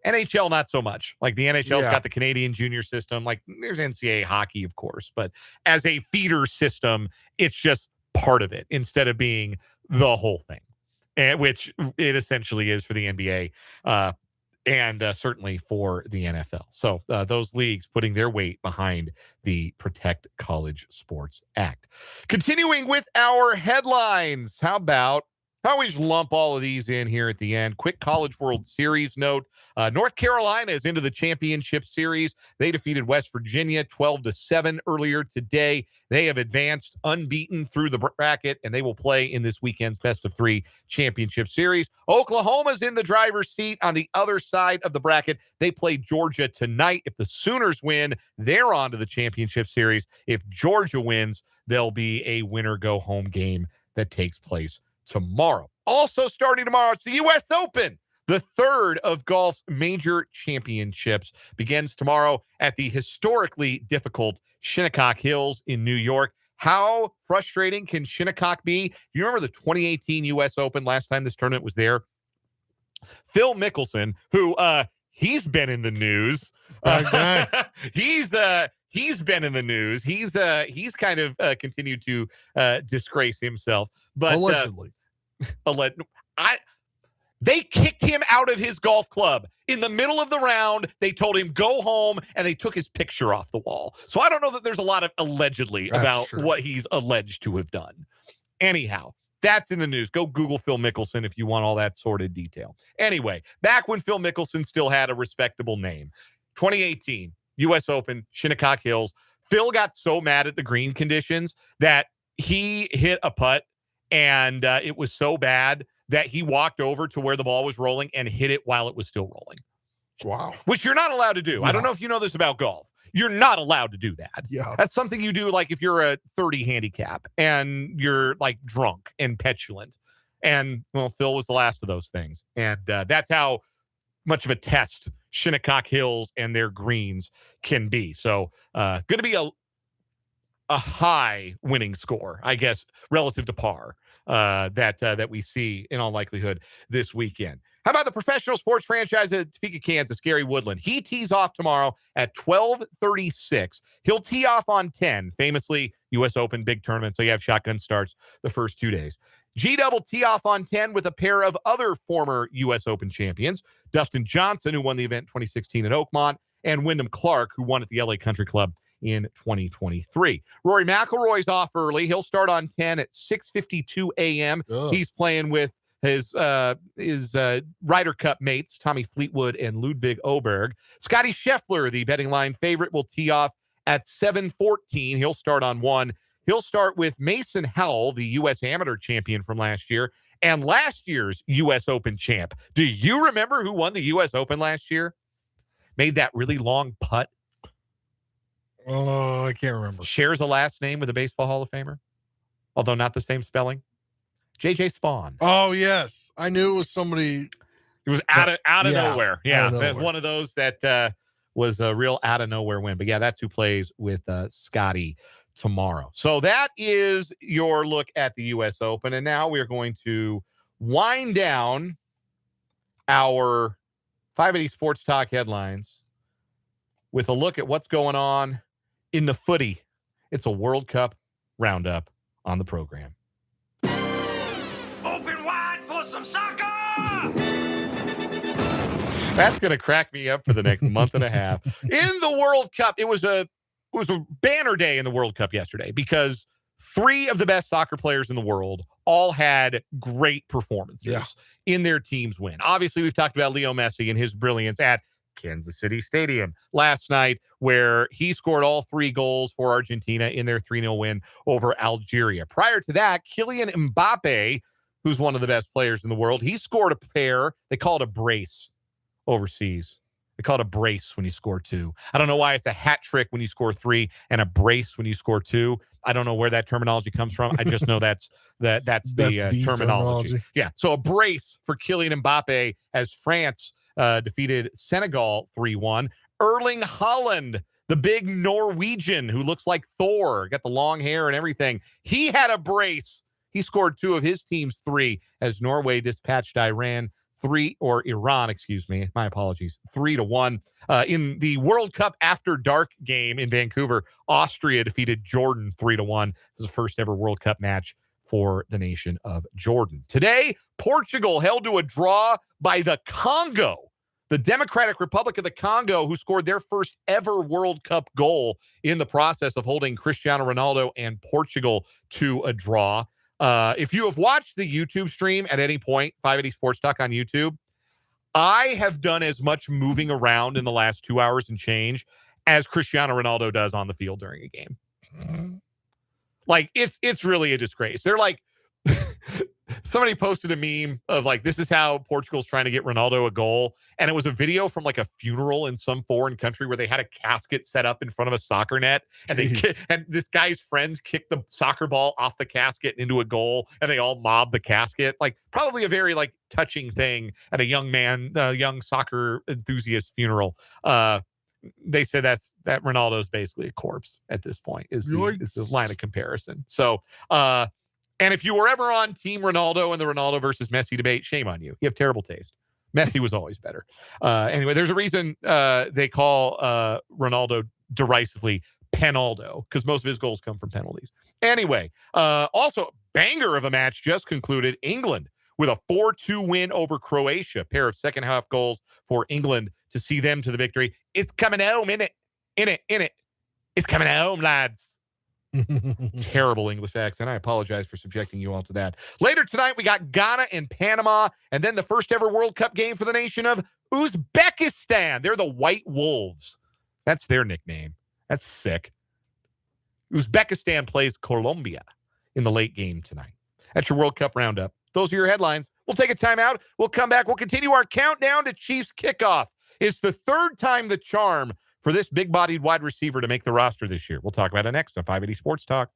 NHL, not so much. Like the NHL's Yeah. got the Canadian junior system. Like there's NCAA hockey, of course, but as a feeder system, it's just part of it instead of being the whole thing, which it essentially is for the NBA and certainly for the NFL. So those leagues putting their weight behind the Protect College Sports Act. Continuing with our headlines, how about I always lump all of these in here at the end. Quick College World Series note. North Carolina is into the championship series. They defeated West Virginia 12-7 earlier today. They have advanced unbeaten through the bracket, and they will play in this weekend's best-of-3 championship series. Oklahoma's in the driver's seat on the other side of the bracket. They play Georgia tonight. If the Sooners win, they're on to the championship series. If Georgia wins, there'll be a winner-go-home game that takes place tomorrow. Also starting tomorrow, it's the U.S. Open. The third of golf's major championships begins tomorrow at the historically difficult Shinnecock Hills in New York. How frustrating can Shinnecock be? Do you remember the 2018 U.S. Open, last time this tournament was there? Phil Mickelson, who he's been in the news. He's been in the news. He's kind of continued to disgrace himself. But allegedly. They kicked him out of his golf club in the middle of the round. They told him go home, and they took his picture off the wall. So I don't know that there's a lot of allegedly about what he's alleged to have done. Anyhow, that's in the news. Go Google Phil Mickelson if you want all that sordid detail. Anyway, back when Phil Mickelson still had a respectable name, 2018 U.S. Open, Shinnecock Hills. Phil got so mad at the green conditions that he hit a putt, and it was so bad that he walked over to where the ball was rolling and hit it while it was still rolling. Wow. Which you're not allowed to do. No. I don't know if you know this about golf. You're not allowed to do that. Yeah. That's something you do like if you're a 30 handicap and you're like drunk and petulant. And, well, Phil was the last of those things. And that's how much of a test Shinnecock Hills and their greens can be. So going to be a high winning score, I guess, relative to par. That we see in all likelihood this weekend. How about the professional sports franchise at Topeka, Kansas, Gary Woodland? He tees off tomorrow at 12:36. He'll tee off on 10, famously U.S. Open big tournament, so you have shotgun starts the first 2 days. G-Double tee off on 10 with a pair of other former U.S. Open champions, Dustin Johnson, who won the event in 2016 at Oakmont, and Wyndham Clark, who won at the LA Country Club in 2023. Rory McIlroy's off early. He'll start on 10 at 6:52 a.m. He's playing with his Ryder Cup mates, Tommy Fleetwood and Ludwig Oberg. Scotty Scheffler, the betting line favorite, will tee off at 7:14. He'll start on 1. He'll start with Mason Howell, the U.S. amateur champion from last year, and last year's U.S. Open champ. Do you remember who won the U.S. Open last year? Made that really long putt. Oh, I can't remember. Shares a last name with a Baseball Hall of Famer, although not the same spelling. J.J. Spawn. Oh, yes. I knew it was somebody. It was out of nowhere. Yeah, out of nowhere. One of those that was a real out of nowhere win. But yeah, that's who plays with Scotty tomorrow. So that is your look at the U.S. Open. And now we're going to wind down our 580 Sports Talk headlines with a look at what's going on in the footy. It's a World Cup roundup on the program. Open wide for some soccer! That's going to crack me up for the next month and a half. In the World Cup, it was a banner day in the World Cup yesterday because 3 of the best soccer players in the world all had great performances in their team's win. Obviously, we've talked about Lionel Messi and his brilliance at Kansas City Stadium last night, where he scored all 3 goals for Argentina in their 3-0 win over Algeria. Prior to that, Kylian Mbappe, who's one of the best players in the world, he scored a pair. They call it a brace overseas. They call it a brace when you score 2. I don't know why it's a hat trick when you score 3 and a brace when you score 2. I don't know where that terminology comes from. I just know that's the terminology. Yeah. So a brace for Kylian Mbappe as France defeated Senegal 3-1. Erling Haaland, the big Norwegian who looks like Thor, got the long hair and everything. He had a brace. He scored 2 of his team's 3 as Norway dispatched Iran Iran, excuse me, my apologies, 3-1. In the World Cup After Dark game in Vancouver, Austria defeated Jordan 3-1. It was the first ever World Cup match for the nation of Jordan. Today, Portugal held to a draw by the Congo, the Democratic Republic of the Congo, who scored their first ever World Cup goal in the process of holding Cristiano Ronaldo and Portugal to a draw. If you have watched the YouTube stream at any point, 580 Sports Talk on YouTube, I have done as much moving around in the last 2 hours and change as Cristiano Ronaldo does on the field during a game. Like, it's really a disgrace. They're like, somebody posted a meme of like, this is how Portugal's trying to get Ronaldo a goal. And it was a video from like a funeral in some foreign country where they had a casket set up in front of a soccer net. And and this guy's friends kicked the soccer ball off the casket into a goal. And they all mobbed the casket. Like, probably a very like touching thing at a young soccer enthusiast funeral. They said that Ronaldo's basically a corpse at this point is the line of comparison. So, and if you were ever on Team Ronaldo and the Ronaldo versus Messi debate, shame on you. You have terrible taste. Messi was always better. Anyway, there's a reason they call Ronaldo derisively Penaldo, because most of his goals come from penalties. Anyway, also, banger of a match just concluded. England with a 4-2 win over Croatia. Pair of second half goals for England to see them to the victory. It's coming home, innit? In it. It's coming home, lads. Terrible English accent. I apologize for subjecting you all to that. Later tonight, we got Ghana and Panama, and then the first ever World Cup game for the nation of Uzbekistan. They're the White Wolves. That's their nickname. That's sick. Uzbekistan plays Colombia in the late game tonight. That's your World Cup roundup. Those are your headlines. We'll take a timeout. We'll come back. We'll continue our countdown to Chiefs Kickoff. It's the third time the charm for this big-bodied wide receiver to make the roster this year. We'll talk about it next on 580 Sports Talk.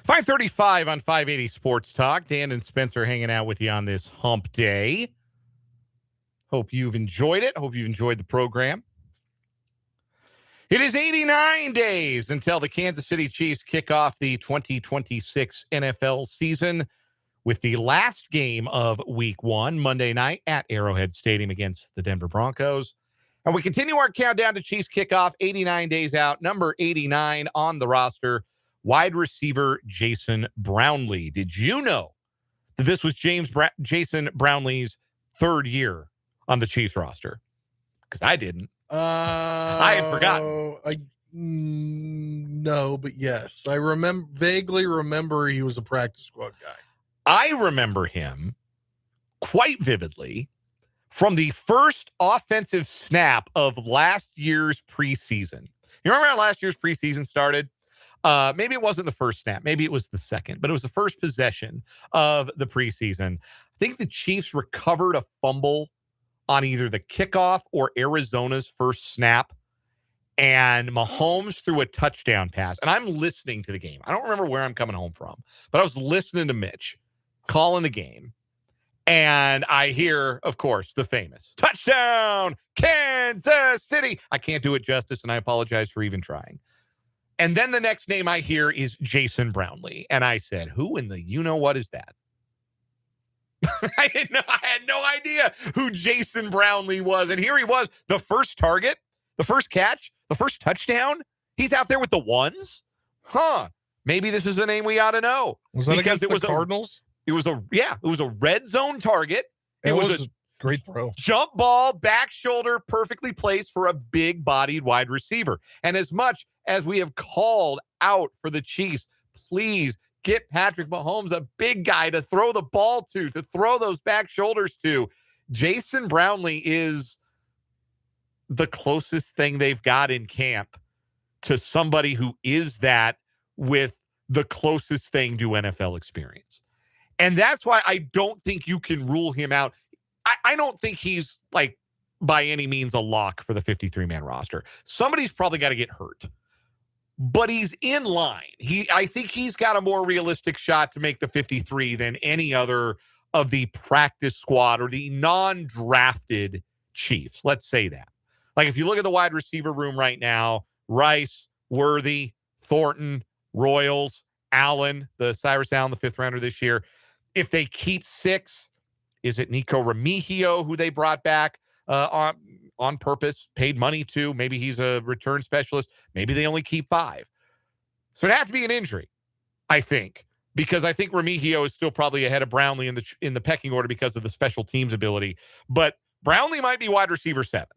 .535 on 580 Sports Talk. Dan and Spencer hanging out with you on this hump day. Hope you've enjoyed it. Hope you've enjoyed the program. It is 89 days until the Kansas City Chiefs kick off the 2026 NFL season with the last game of Week 1, Monday night at Arrowhead Stadium against the Denver Broncos. And we continue our countdown to Chiefs kickoff, 89 days out. Number 89 on the roster, wide receiver Jason Brownlee. Did you know that this was Jason Brownlee's third year on the Chiefs roster? Because I didn't. I had forgotten. No, but yes. I vaguely remember he was a practice squad guy. I remember him quite vividly from the first offensive snap of last year's preseason. You remember how last year's preseason started? Maybe it wasn't the first snap. Maybe it was the second, but it was the first possession of the preseason. I think the Chiefs recovered a fumble on either the kickoff or Arizona's first snap, and Mahomes threw a touchdown pass. And I'm listening to the game. I don't remember where I'm coming home from, but I was listening to Mitch calling the game. And I hear, of course, the famous touchdown, Kansas City. I can't do it justice, and I apologize for even trying. And then the next name I hear is Jason Brownlee. And I said, who in the you-know-what is that? I had no idea who Jason Brownlee was. And here he was, the first target, the first catch, the first touchdown. He's out there with the ones. Maybe this is a name we ought to know. Was that because it was the Cardinals? It was a red zone target. It was a great throw. Jump ball, back shoulder, perfectly placed for a big-bodied wide receiver. And as much as we have called out for the Chiefs, please get Patrick Mahomes, a big guy to throw the ball to throw those back shoulders to. Jason Brownlee is the closest thing they've got in camp to somebody who is that with the closest thing to NFL experience. And that's why I don't think you can rule him out. I don't think he's like by any means a lock for the 53-man roster. Somebody's probably got to get hurt, but he's in line. I think he's got a more realistic shot to make the 53 than any other of the practice squad or the non-drafted Chiefs. Let's say that. Like if you look at the wide receiver room right now, Rice, Worthy, Thornton, Royals, Allen, the Cyrus Allen, the fifth rounder this year. If they keep 6, is it Nico Remigio, who they brought back on purpose, paid money to? Maybe he's a return specialist. Maybe they only keep 5. So it'd have to be an injury, I think, because I think Remigio is still probably ahead of Brownlee in the pecking order because of the special teams ability. But Brownlee might be wide receiver 7.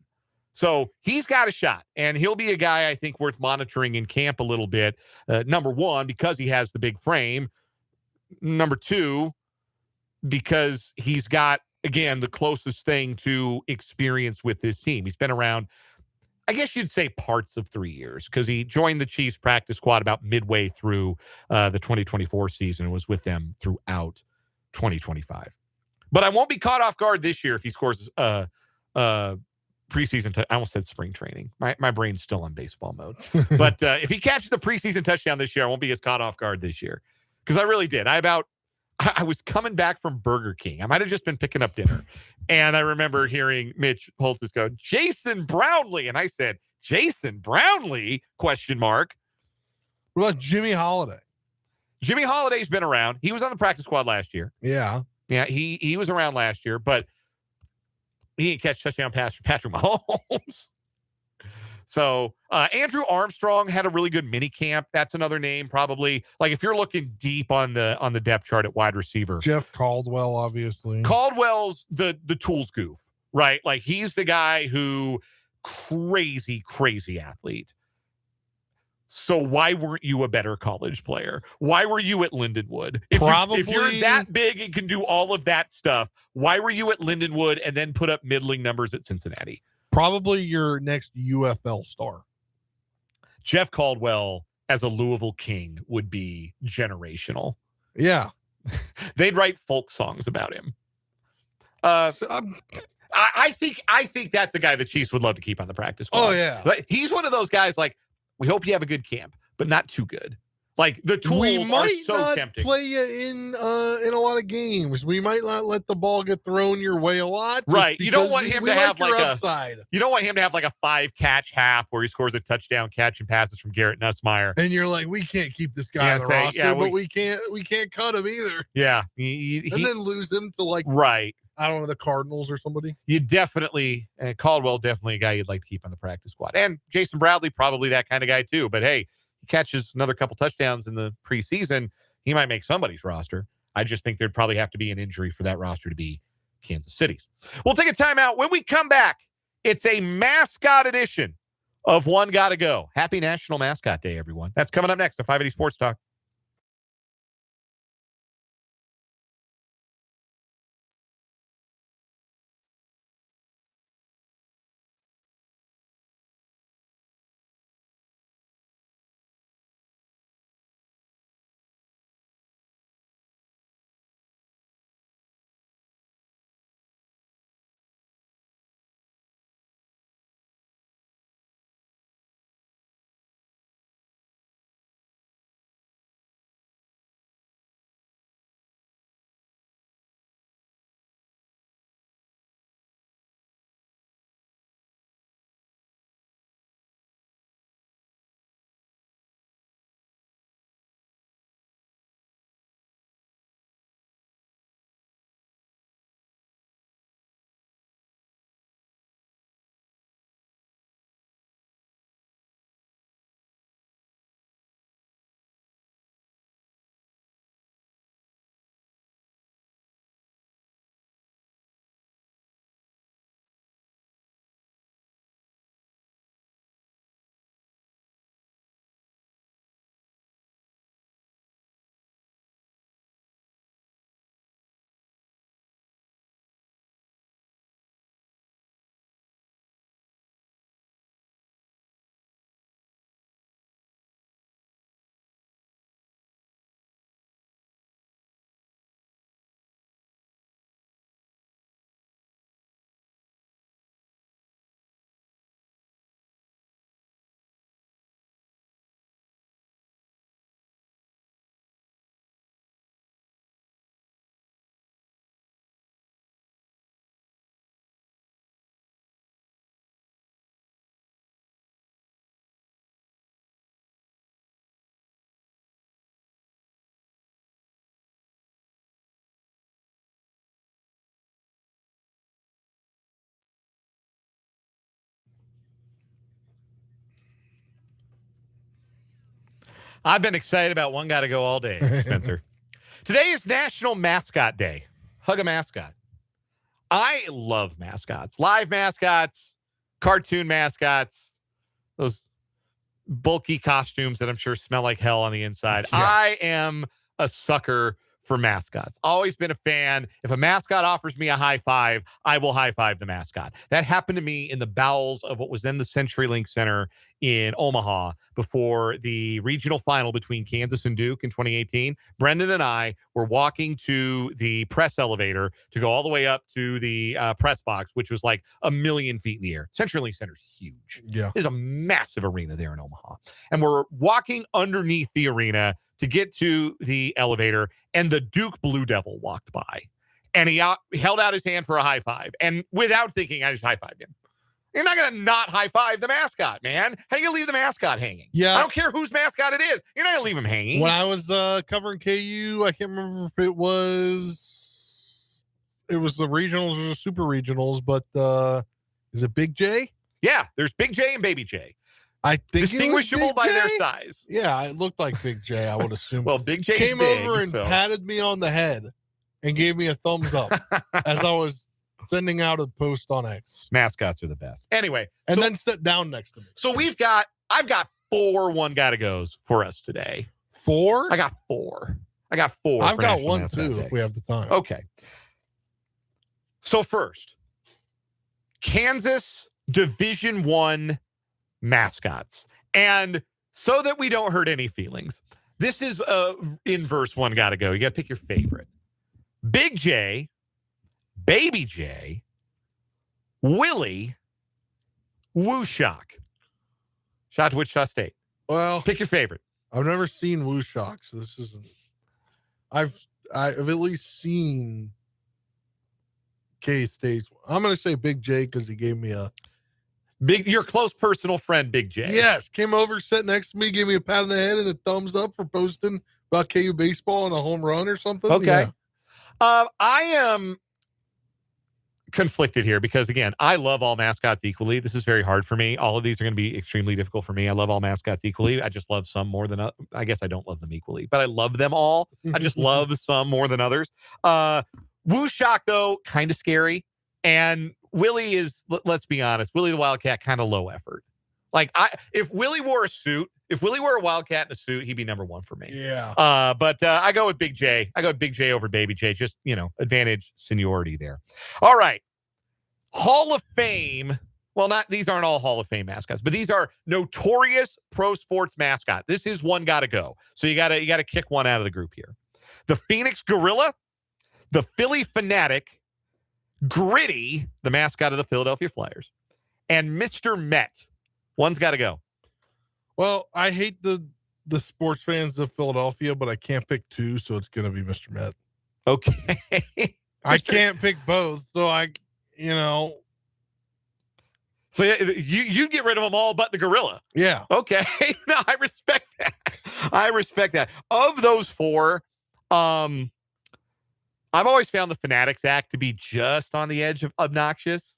So he's got a shot, and he'll be a guy I think worth monitoring in camp a little bit. Number 1, because he has the big frame. Number 2, because he's got, again, the closest thing to experience with this team. He's been around, I guess you'd say parts of 3 years, because he joined the Chiefs practice squad about midway through the 2024 season and was with them throughout 2025. But I won't be caught off guard this year if he scores preseason. I almost said spring training. My brain's still on baseball mode. But if he catches the preseason touchdown this year, I won't be as caught off guard this year, because I really did. I was coming back from Burger King. I might have just been picking up dinner. And I remember hearing Mitch Holthus go, Jason Brownlee. And I said, Jason Brownlee? ? What about Jimmy Holiday? Jimmy Holiday's been around. He was on the practice squad last year. Yeah. Yeah, he was around last year, but he didn't catch touchdown pass for Patrick Mahomes. So Andrew Armstrong had a really good mini camp. That's another name, probably. Like if you're looking deep on the depth chart at wide receiver, Jeff Caldwell, obviously. Caldwell's the tools goof, right? Like he's the guy who crazy athlete. So why weren't you a better college player? Why were you at Lindenwood? If you're that big and can do all of that stuff, why were you at Lindenwood and then put up middling numbers at Cincinnati? Probably your next UFL star. Jeff Caldwell as a Louisville King would be generational. Yeah. They'd write folk songs about him. I think that's a guy the Chiefs would love to keep on the practice squad. Oh, yeah. Like, he's one of those guys, like, we hope you have a good camp, but not too good. Like the tools are so tempting. Play you in a lot of games. We might not let the ball get thrown your way a lot. Right. You don't want him to have like upside. You don't want him to have like a 5-catch half where he scores a touchdown catch and passes from Garrett Nussmeier. And you're like, we can't keep this guy on the roster, but we can't cut him either. Yeah. And then lose him to like right. I don't know, the Cardinals or somebody. You definitely, Caldwell definitely a guy you'd like to keep on the practice squad. And Jason Brownlee, probably that kind of guy too. But hey, he catches another couple touchdowns in the preseason, he might make somebody's roster. I just think there'd probably have to be an injury for that roster to be Kansas City's. We'll take a timeout. When we come back, it's a mascot edition of One Gotta Go. Happy National Mascot Day, everyone. That's coming up next to 580 Sports Talk. I've been excited about One Gotta Go all day, Spencer. Today is National Mascot Day. Hug a mascot. I love mascots. Live mascots, cartoon mascots, those bulky costumes that I'm sure smell like hell on the inside. Yeah. I am a sucker for mascots. Always been a fan. If a mascot offers me a high five, I will high five the mascot. That happened to me in the bowels of what was then the CenturyLink Center in Omaha before the regional final between Kansas and Duke in 2018. Brendan and I were walking to the press elevator to go all the way up to the press box, which was like 1,000,000 feet in the air. CenturyLink Center is huge. Yeah. There's a massive arena there in Omaha. And we're walking underneath the arena to get to the elevator, and the Duke Blue Devil walked by. And he held out his hand for a high five. And without thinking, I just high fived him. You're not going to not high five the mascot, man. How you leave the mascot hanging? Yeah. I don't care whose mascot it is. You're not going to leave him hanging. When I was covering KU, I can't remember if it was the regionals or the super regionals, but is it Big J? Yeah, there's Big J and Baby J. I think distinguishable it was Big by J? their size. Yeah, it looked like Big J, I would assume. Well, Big J came over and patted me on the head and gave me a thumbs up as I was sending out a post on X. Mascots are the best. Anyway. And then sit down next to me. So I've got 4 One Gotta Goes for us today. 4? I got 4. I've got National one Mascot too, Day. if we have the time. Okay. So first, Kansas Division I mascots. And so that we don't hurt any feelings, this is inverse One Gotta Go. You got to pick your favorite. Big J, Baby J, Willie, Wooshock. Shout out to Wichita State. Well, Pick your favorite. I've never seen Wooshock, so this isn't. I've at least seen K-State's. I'm going to say Big J because he gave me your close personal friend, Big J. Yes, came over, sat next to me, gave me a pat on the head and a thumbs up for posting about KU baseball and a home run or something. Okay. Yeah. I am conflicted here because, again, I love all mascots equally. This is very hard for me. All of these are going to be extremely difficult for me. I love all mascots equally. I just love some more than I guess I don't love them equally, but I love them all. I just love some more than others. Wooshock, though, kind of scary. And Willie is, let's be honest, Willie the Wildcat, kind of low effort. Like if Willie wore a suit, if Willie wore a Wildcat in a suit, he'd be number one for me. Yeah. But I go with Big J. I go with Big J over Baby J. Just, advantage seniority there. All right. Hall of Fame. Well, these aren't all Hall of Fame mascots, but these are notorious pro sports mascot. This is one gotta go. So you gotta kick one out of the group here. The Phoenix Gorilla, the Philly Fanatic, Gritty, the mascot of the Philadelphia Flyers, and Mr. Met. One's got to go. Well, I hate the sports fans of Philadelphia, but I can't pick two, so it's going to be Mr. Met. Okay. I can't pick both, so So you get rid of them all but the gorilla. Yeah. Okay. No, I respect that. Of those four, I've always found the Fanatics act to be just on the edge of obnoxious.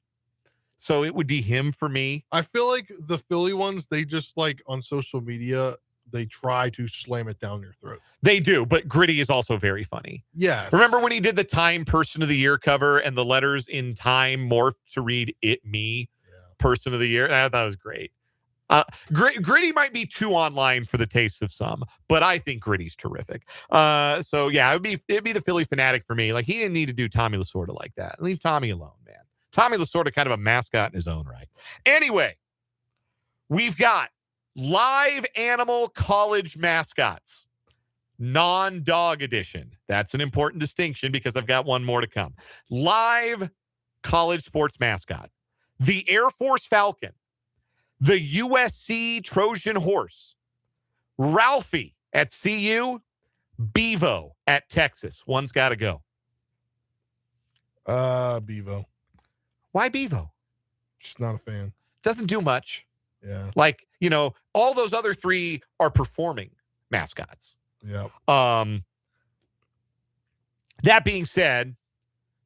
So it would be him for me. I feel like the Philly ones, they just on social media, they try to slam it down your throat. They do, but Gritty is also very funny. Yeah. Remember when he did the Time Person of the Year cover and the letters in Time morphed to read "It Me"? Person of the Year. I thought it was great. Gritty might be too online for the taste of some, but I think Gritty's terrific. So yeah, it'd be the Philly Fanatic for me. Like, he didn't need to do Tommy Lasorda like that. Leave Tommy alone, man. Tommy Lasorda kind of a mascot in his own right. Anyway, we've got live animal college mascots, non-dog edition. That's an important distinction because I've got one more to come. Live college sports mascot. The Air Force Falcon, the USC Trojan Horse, Ralphie at CU, Bevo at Texas. One's got to go. Bevo. Why Bevo? Just not a fan. Doesn't do much. Yeah. Like, all those other three are performing mascots. Yeah. That being said,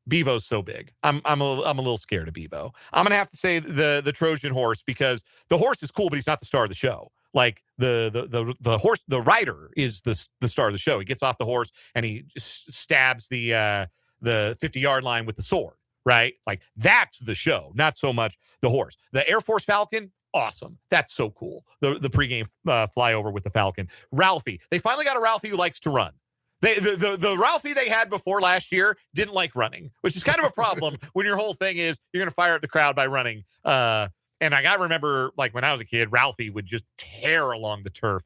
Bevo's so big. I'm a little scared of Bevo. I'm gonna have to say the Trojan Horse, because the horse is cool, but he's not the star of the show. Like the horse, the rider is the star of the show. He gets off the horse and he just stabs the 50-yard line with the sword. Right? Like, that's the show, not so much the horse. The Air Force Falcon, awesome. That's so cool. The pregame flyover with the Falcon. Ralphie. They finally got a Ralphie who likes to run. The Ralphie they had before last year didn't like running, which is kind of a problem when your whole thing is you're going to fire up the crowd by running. And I got to remember, like, when I was a kid, Ralphie would just tear along the turf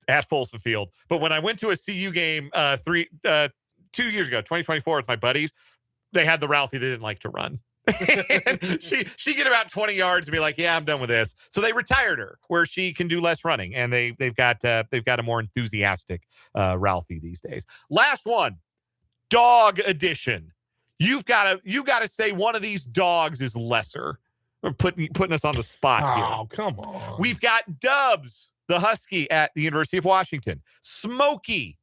at Folsom Field. But when I went to a CU game 2 years ago, 2024, with my buddies, they had the Ralphie that didn't like to run. she get about 20 yards and be like, yeah, I'm done with this. So they retired her where she can do less running, and they've got a more enthusiastic Ralphie these days. Last one, dog edition. You've got to say one of these dogs is lesser. We're putting us on the spot here. Oh, come on. We've got Dubs, the Husky at the University of Washington, Smokey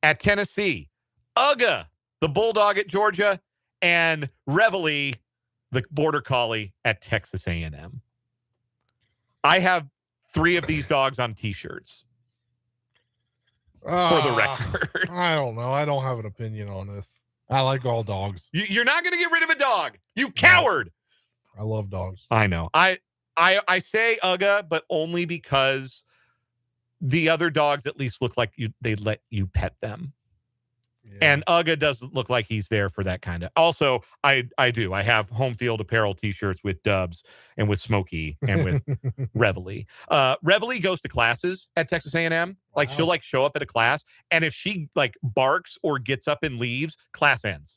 at Tennessee, Ugga, the Bulldog at Georgia, and Reveille, the Border Collie at Texas A&M. I have 3 of these dogs on T-shirts. For the record. I don't know. I don't have an opinion on this. I like all dogs. You're not going to get rid of a dog. You coward. I love dogs. I know. I say Ugga, but only because the other dogs at least look like they let you pet them. Yeah. And Ugga doesn't look like he's there for that kind of. Also, I do. I have home field apparel T-shirts with Dubs and with Smokey and with Reveille. Reveille goes to classes at Texas A&M. Like, she'll show up at a class, and if she barks or gets up and leaves, class ends.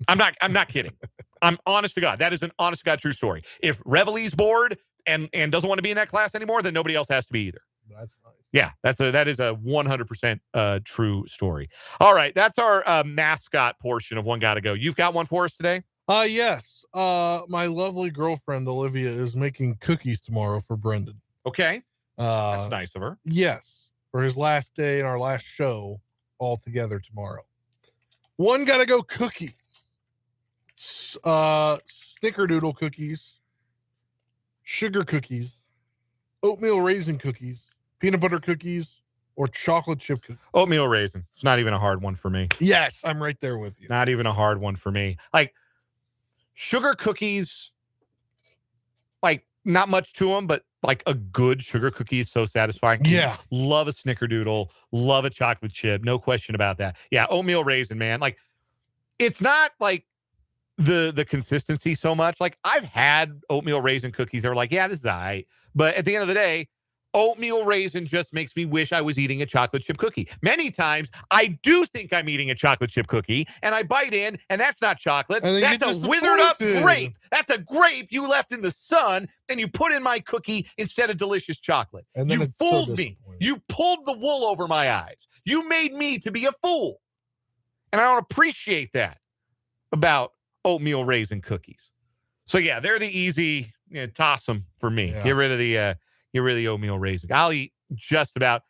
I'm not kidding. I'm honest to God. That is an honest to God true story. If Reveille's bored and doesn't want to be in that class anymore, then nobody else has to be either. That's nice. Yeah, that is a 100% true story. All right, that's our mascot portion of One Gotta Go. You've got one for us today? Yes. My lovely girlfriend Olivia is making cookies tomorrow for Brendan. Okay. That's nice of her. Yes, for his last day and our last show all together tomorrow. One Gotta Go cookies. Snickerdoodle cookies, sugar cookies, oatmeal raisin cookies, peanut butter cookies, or chocolate chip cookies. Oatmeal raisin. It's not even a hard one for me. Yes, I'm right there with you. Not even a hard one for me. Like, sugar cookies, not much to them, but like a good sugar cookie is so satisfying. Yeah. Love a snickerdoodle. Love a chocolate chip. No question about that. Yeah, oatmeal raisin, man. Like, it's not like the consistency so much. Like, I've had oatmeal raisin cookies that are like, yeah, this is all right. But at the end of the day, oatmeal raisin just makes me wish I was eating a chocolate chip cookie. Many times, I do think I'm eating a chocolate chip cookie, and I bite in, and that's not chocolate. And then That's you a get withered up disappointed. grape. That's a grape you left in the sun, and you put in my cookie instead of delicious chocolate. And then You it's so fooled me. disappointing. You pulled the wool over my eyes. You made me to be a fool. And I don't appreciate that about oatmeal raisin cookies. So yeah, they're the easy, toss them for me. Yeah. Get rid of the oatmeal raisin. I'll eat just about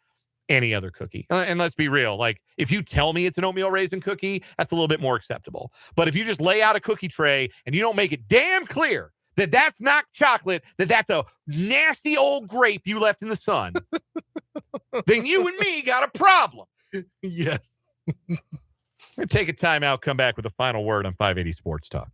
any other cookie. And let's be real, like, if you tell me it's an oatmeal raisin cookie, that's a little bit more acceptable. But if you just lay out a cookie tray and you don't make it damn clear that that's not chocolate, that that's a nasty old grape you left in the sun, then you and me got a problem. Yes. We're going to take a timeout, come back with a final word on 580 Sports Talk.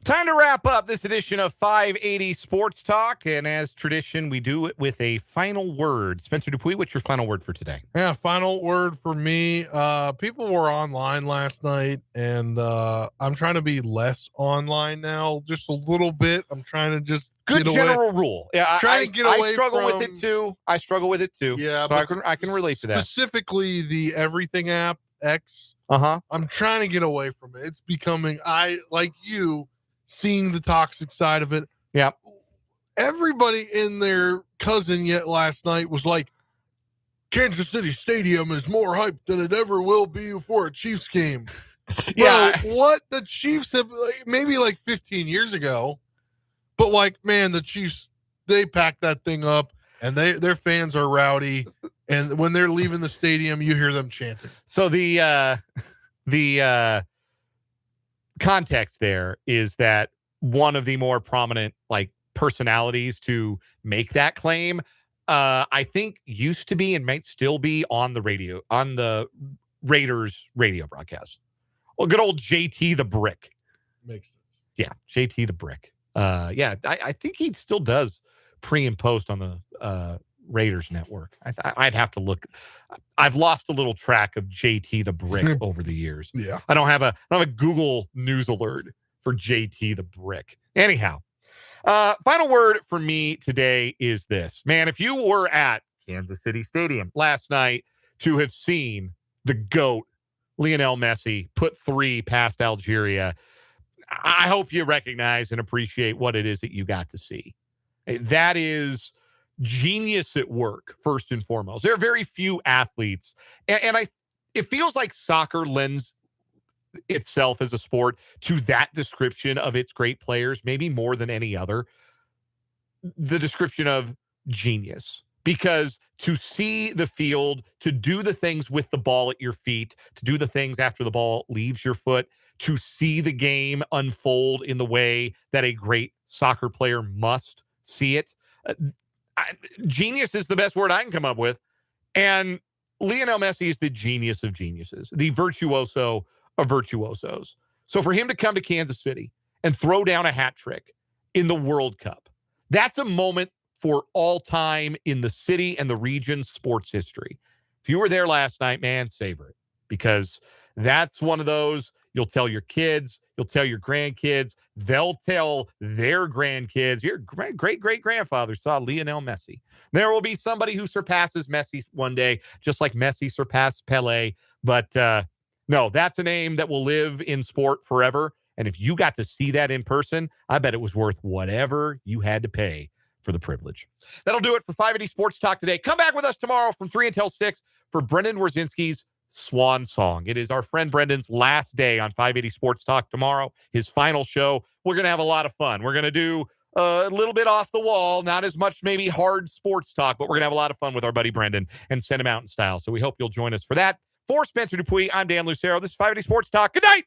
Time to wrap up this edition of 580 Sports Talk. And as tradition, we do it with a final word. Spencer Dupuis, what's your final word for today? Yeah, final word for me. People were online last night, and I'm trying to be less online now, just a little bit. I'm trying to just Good get general away. rule. Yeah, Trying to get away I struggle from- with it too. I struggle with it too. Yeah, so I can relate to that. Specifically, the Everything app X. Uh-huh. I'm trying to get away from it. It's becoming, like you, seeing the toxic side of it. Yeah. Everybody in their cousin yet last night was like, Kansas City Stadium is more hyped than it ever will be before a Chiefs game. Yeah. Bro, what the Chiefs have, maybe like 15 years ago, but like, man, the Chiefs, they packed that thing up, and their fans are rowdy, and when they're leaving the stadium, you hear them chanting. So the context there is that one of the more prominent like personalities to make that claim, I think used to be and might still be on the radio, on the Raiders radio broadcast. Well, good old JT the Brick. Makes sense. Yeah, JT the Brick. I think he still does pre and post on the Raiders network. I'd have to look. I've lost a little track of JT the Brick over the years. Yeah. I don't have a Google news alert for JT the Brick. Anyhow, final word for me today is this. Man, if you were at Kansas City Stadium last night to have seen the GOAT, Lionel Messi, put 3 past Algeria. I hope you recognize and appreciate what it is that you got to see. That is genius at work, first and foremost. There are very few athletes, and it feels like soccer lends itself as a sport to that description of its great players, maybe more than any other. The description of genius. Because to see the field, to do the things with the ball at your feet, to do the things after the ball leaves your foot, to see the game unfold in the way that a great soccer player must see it. Genius is the best word I can come up with. And Lionel Messi is the genius of geniuses, the virtuoso of virtuosos. So for him to come to Kansas City and throw down a hat trick in the World Cup, that's a moment for all time in the city and the region's sports history. If you were there last night, man, savor it, because that's one of those you'll tell your kids, you'll tell your grandkids, they'll tell their grandkids. Your great-great-grandfather saw Lionel Messi. There will be somebody who surpasses Messi one day, just like Messi surpassed Pelé. But no, that's a name that will live in sport forever. And if you got to see that in person, I bet it was worth whatever you had to pay for the privilege. That'll do it for 580 Sports Talk today. Come back with us tomorrow from 3 until 6 for Brendan Wierzinski's Swan Song. It is our friend Brendan's last day on 580 Sports Talk tomorrow, his final show. We're going to have a lot of fun. We're going to do a little bit off the wall, not as much maybe hard sports talk, but we're going to have a lot of fun with our buddy Brendan and send him out in style. So we hope you'll join us for that. For Spencer Dupuis, I'm Dan Lucero. This is 580 Sports Talk. Good night.